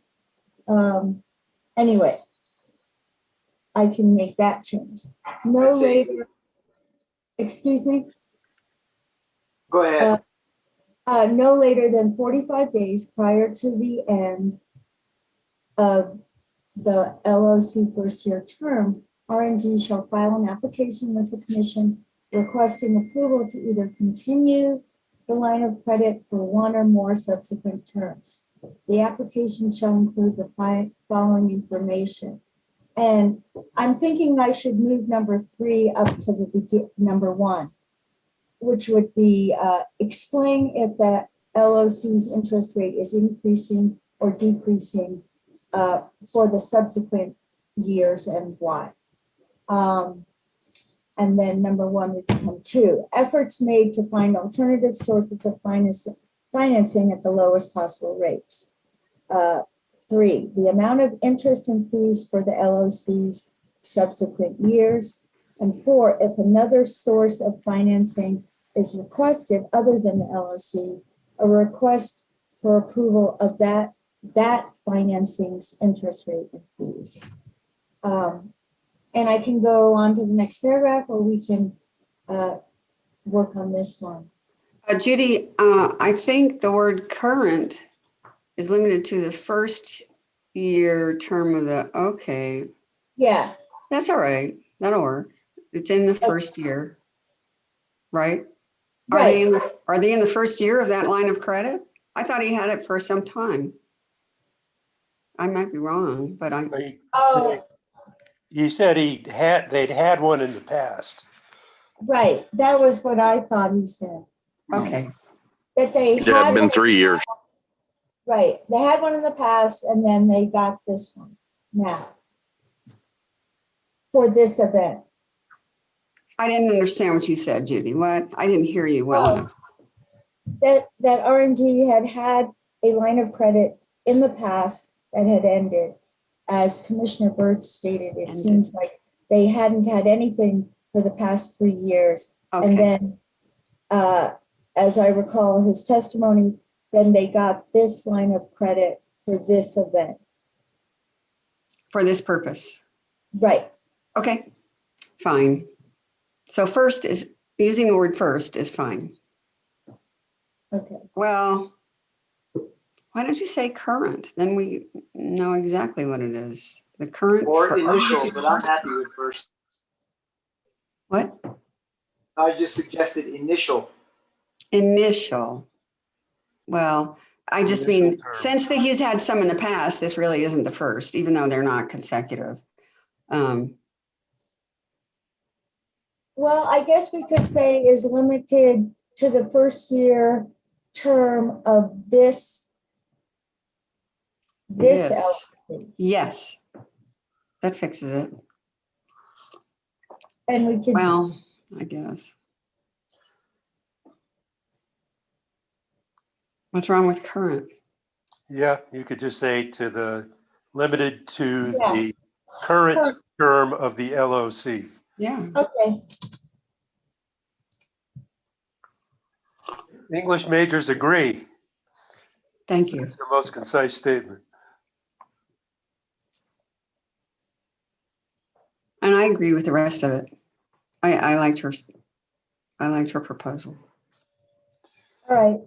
Anyway, I can make that change. No later, excuse me? Go ahead. No later than 45 days prior to the end of the LOC first year term, RNG shall file an application with the commission requesting approval to either continue the line of credit for one or more subsequent terms. The application shall include the following information. And I'm thinking I should move number 3 up to the number 1, which would be explain if the LOC's interest rate is increasing or decreasing for the subsequent years and why. And then number 1 would become 2, efforts made to find alternative sources of financing at the lowest possible rates. 3, the amount of interest and fees for the LOC's subsequent years. And 4, if another source of financing is requested other than the LOC, a request for approval of that financing's interest rate and fees. And I can go on to the next paragraph, or we can work on this one. Judy, I think the word current is limited to the first year term of the, okay. Yeah. That's all right. That'll work. It's in the first year, right? Are they in the first year of that line of credit? I thought he had it for some time. I might be wrong, but You said they'd had one in the past. Right. That was what I thought he said. Okay. That they It had been 3 years. Right. They had one in the past and then they got this one now for this event. I didn't understand what you said, Judy. What? I didn't hear you well enough. That R&D had a line of credit in the past that had ended. As Commissioner Byrd stated, it seems like they hadn't had anything for the past 3 years. Okay. And then, as I recall his testimony, then they got this line of credit for this event. For this purpose. Right. Okay, fine. So first is, using the word first is fine. Okay. Well, why don't you say current? Then we know exactly what it is. The current. Or you initial, say but I'm first? happy with first. What? I just suggested initial. Initial. Well, I just Initial mean, term. since he's had some in the past, this really isn't the first, even though they're not consecutive. Well, I guess we could say is limited to the first year term of this LLC. Yes, that fixes it. And we could. Well, I guess. What's wrong with current? Yeah, you could just say to the, limited to Yeah. the current term of the LOC. Yeah. Okay. English majors agree. Thank you. It's the most concise statement. And I agree with the rest of it. I liked her proposal. All right.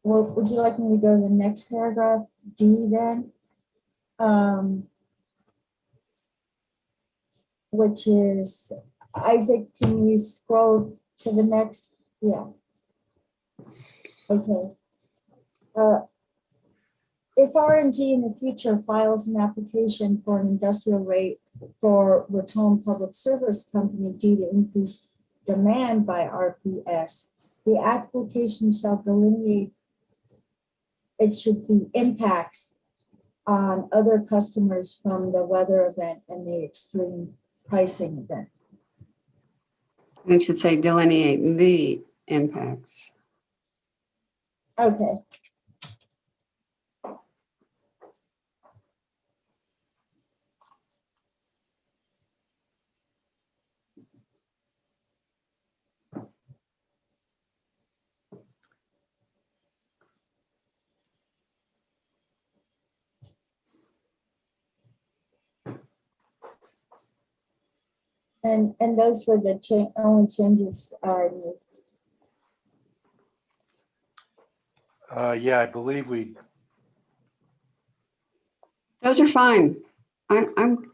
Well, would you like me to go to the next paragraph, D then? Which is, Isaac, can you scroll to the next? Yeah. Okay. If R&G in the future files an application for an industrial rate for Raton Public Service Company due to increased demand by RPS, the application shall delineate, it should be impacts on other customers from the weather event and the extreme pricing event. And it should say delineate the impacts. Okay. And those were the only changes I made. Yeah, I believe we. Those are fine. I'm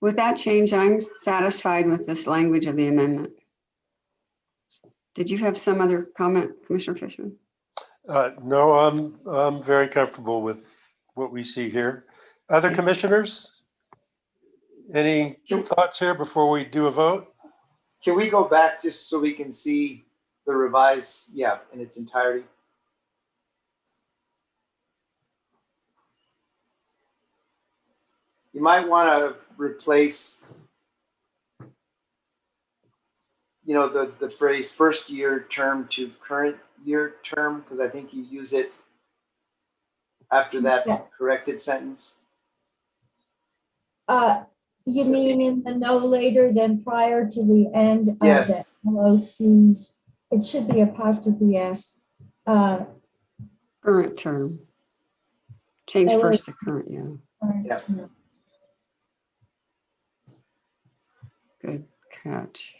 with that change, I'm satisfied with this language of the amendment. Did you have some other comment, Commissioner Fishman? No, I'm very comfortable with what we see here. Other commissioners? Any thoughts here before we do a vote? Can we go back just so we can see the revised, yeah, in its entirety? You might want to replace, the phrase first year term to current year term, because I think you use it after that corrected sentence. You mean in the no later than prior to the end of the LOCs? It should be apostrophe S. Current term. Change first to current, yeah. Good catch.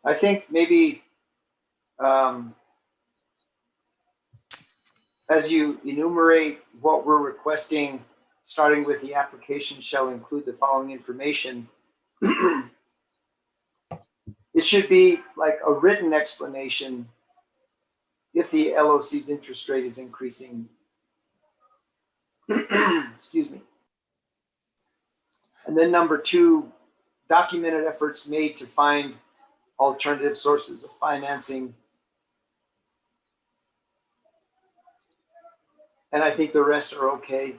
I think maybe as you enumerate what we're requesting, starting with the application shall include the following information, it should be like a written explanation if the LOC's interest rate is increasing. Excuse me. And then number 2, documented efforts made to find alternative sources of financing. And I think the rest are okay.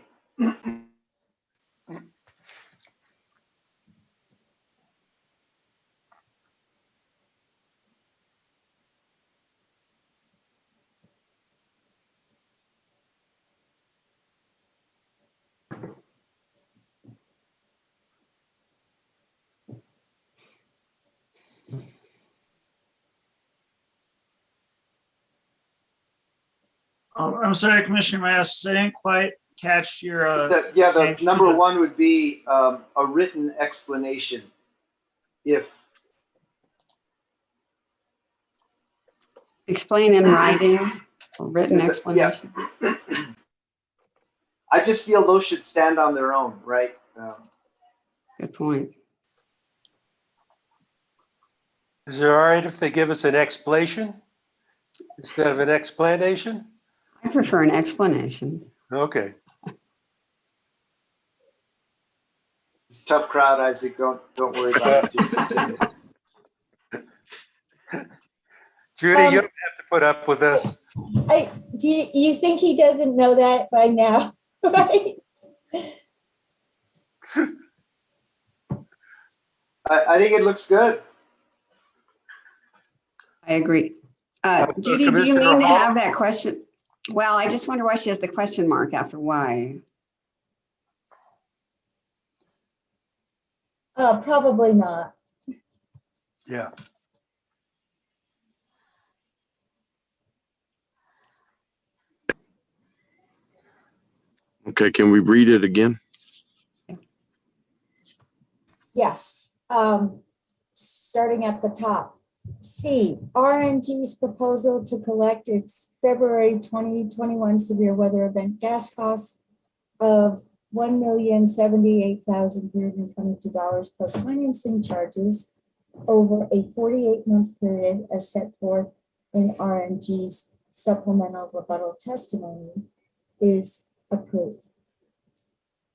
I'm sorry, Commissioner Mast, I didn't quite catch your. The number 1 would be a written explanation. If Explain in writing, or written explanation. I just feel those should stand on their own, right? Good point. Is it all right if they give us an explanation instead of an explanation? I prefer an explanation. Okay. It's a tough crowd, Isaac. Don't worry about it. Just continue. Judy, you don't have to put up with us. Do you think he doesn't know that by now? Right? I think it looks good. I agree. Judy, do you mean to have that question? Well, I just wonder why she has the question mark after why. Probably not. Yeah. Okay, can we read it again? Yes. Starting at the top. C, RNG's proposal to collect its February 2021 severe weather event gas costs of $1,078,322 plus financing charges over a 48-month period as set forth in RNG's supplemental rebuttal testimony is approved.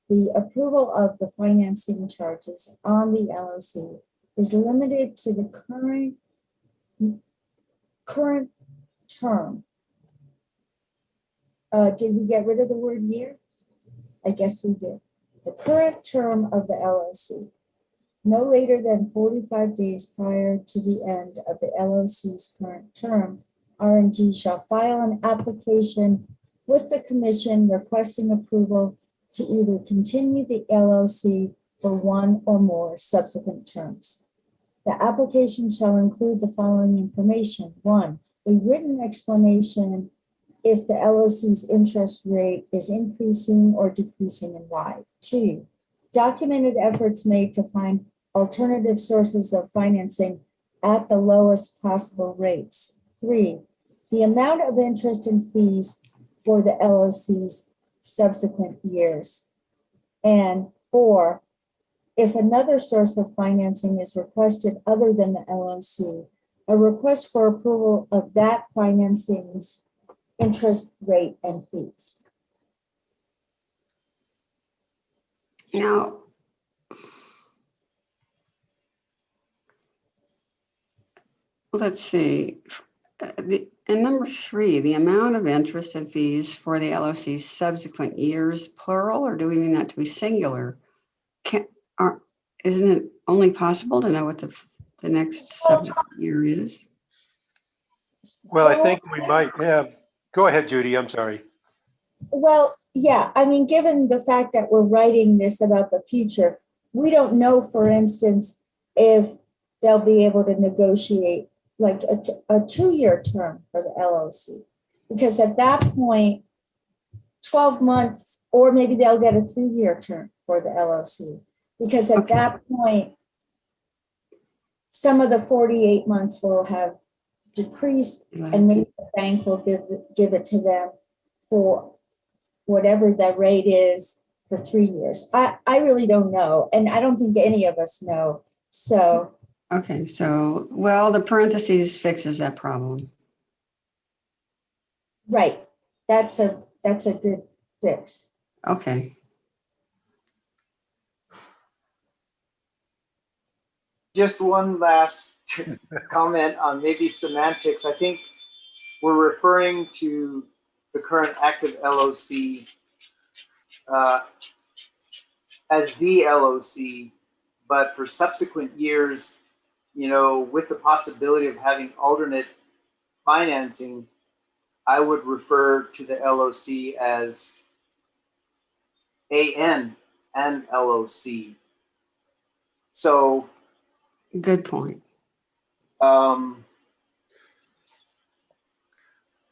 The approval of the financing charges on the LOC is limited to the current term. Did we get rid of the word year? I guess we did. The current term of the LOC, no later than 45 days prior to the end of the LOC's current term, RNG shall file an application with the commission requesting approval to either continue the LOC for 1 or more subsequent terms. The application shall include the following information. 1, a written explanation if the LOC's interest rate is increasing or decreasing and why. 2, documented efforts made to find alternative sources of financing at the lowest possible rates. 3, the amount of interest and fees for the LOC's subsequent years. And 4, if another source of financing is requested other than the LOC, a request for approval of that financing's interest rate and fees. Now, let's see. And number 3, the amount of interest and fees for the LOC's subsequent years, plural, or do we mean that to be singular? Isn't it only possible to know what the next subsequent year is? Well, I think we might have. Go ahead, Judy. I'm sorry. Well, yeah, I mean, given the fact that we're writing this about the future, we don't know, for instance, if they'll be able to negotiate like a 2-year term for the LOC. Because at that point, 12 months, or maybe they'll get a 3-year term for the LOC. Because at that point, some of the 48 months will have decreased, and maybe the bank will give it to them for whatever the rate is for 3 years. I really don't know, and I don't think any of us know. So, Okay, so, well, the parentheses fixes that problem. right, that's a good fix. Okay. Just one last comment on maybe semantics. I think we're referring to the current active LOC as the LOC, but for subsequent years, you know, with the possibility of having alternate financing, I would refer to the LOC as AN and LOC. So, good point.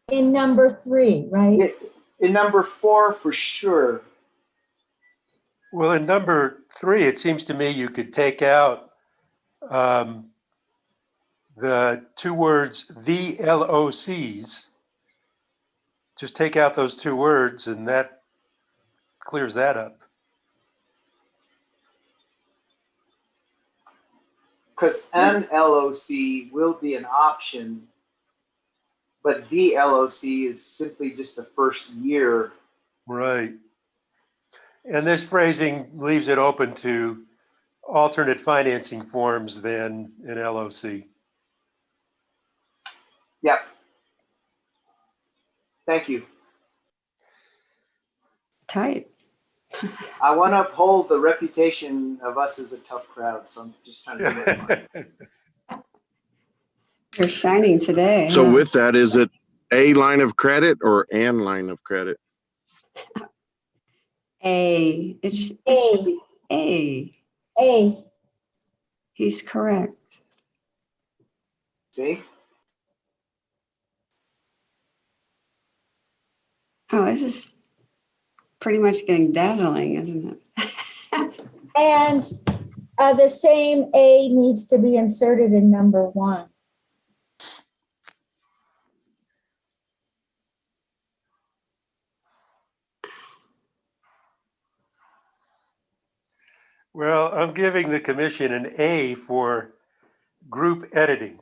In number 3, right? In number 4, for sure. Well, in number 3, it seems to me you could take out the two words, the LOCs. Just take out those two words and that clears that up. Because an LOC will be an option, but the LOC is simply just the first year. Right. And this phrasing leaves it open to alternate financing forms than an LOC. Yep. Thank you. Tight. I want to uphold the reputation of us as a tough crowd, so I'm just trying to do my part. You're shining today. So huh? with that, is it a line of credit or an line of credit? It should be A. A. He's correct. See? Oh, this is pretty much getting dazzling, isn't it? And the same A needs to be inserted in number 1. Well, I'm giving the commission an A for group editing.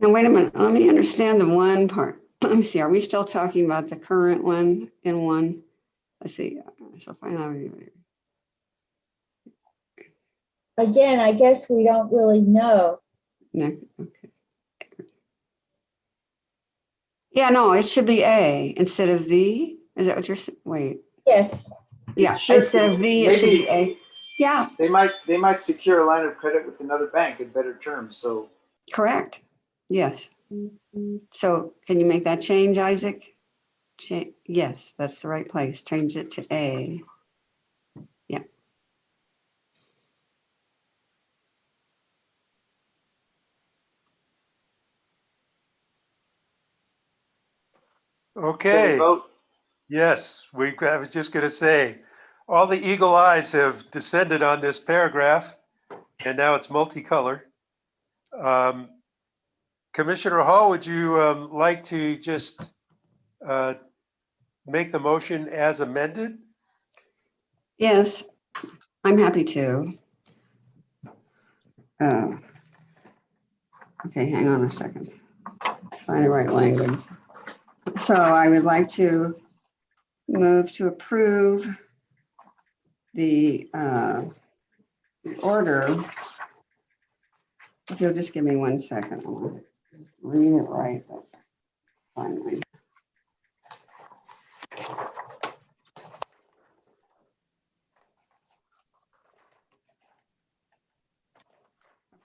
Now, wait a minute. Let me understand the one part. Let me see. Are we still talking about the current one in 1? Let's see. So finally, Again, I guess we don't really know. okay. Yeah, no, it should be A instead of the. Is that what you're saying? Wait. Yes. Yeah, Should instead of the, it should maybe be A. Yeah, they might secure a line of credit with another bank at better terms. So correct. Yes. So can you make that change, Isaac? Yes, that's the right place. Change it to A. Yeah. can we Okay. vote? Yes, I was just going to say, all the eagle eyes have descended on this paragraph, and now it's multicolor. Commissioner Hall, would you like to just make the motion as amended? Yes, I'm happy to. Okay, hang on a second. Find the right language. So I would like to move to approve the order. If you'll just give me 1 second, I want to read it right. Finally.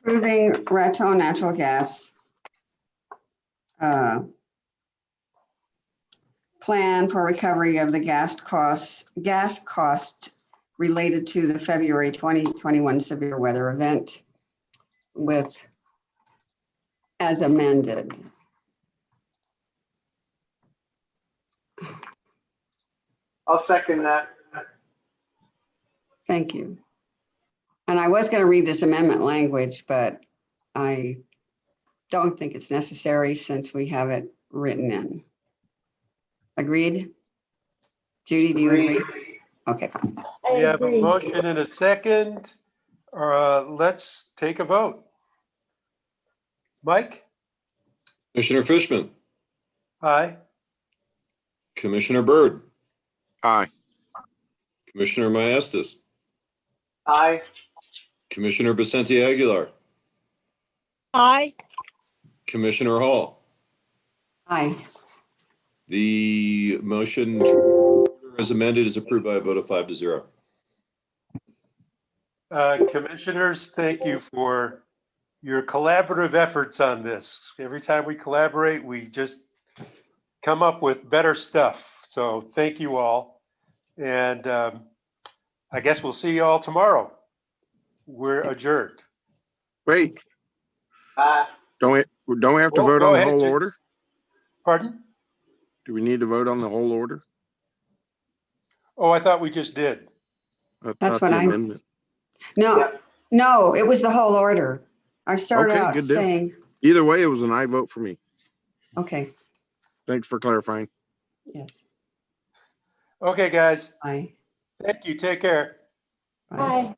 Approving Raton Natural Gas plan for recovery of the gas costs related to the February 2021 severe weather event with as amended. I'll second that. Thank you. And I was going to read this amendment language, but I don't think it's necessary since we have it written in. Agreed? Judy, do you agree? Okay, fine. I We have a agree. motion and a second. Let's take a vote. Mike? Commissioner Fishman, Aye. Commissioner Byrd, Aye. Commissioner Maestas, Aye. Commissioner Vicente Aguilar, Aye. Commissioner Hall. Aye. The motion as amended is approved by a vote of 5-0. Commissioners, thank you for your collaborative efforts on this. Every time we collaborate, we just come up with better stuff. So thank you all. And I guess we'll see you all tomorrow. We're adjourned. Wait, Aye. don't we have to Oh, vote go on the ahead, whole Jim. order? Pardon? Do we need to vote on the whole order? Oh, I thought we just did. I That's thought what the I- amendment. No, it was the whole order. I started Okay, out good deal. saying, Either way, it was an aye vote for me. okay, Thanks for clarifying. yes. Okay, guys. Aye. Thank you. Take care. Bye.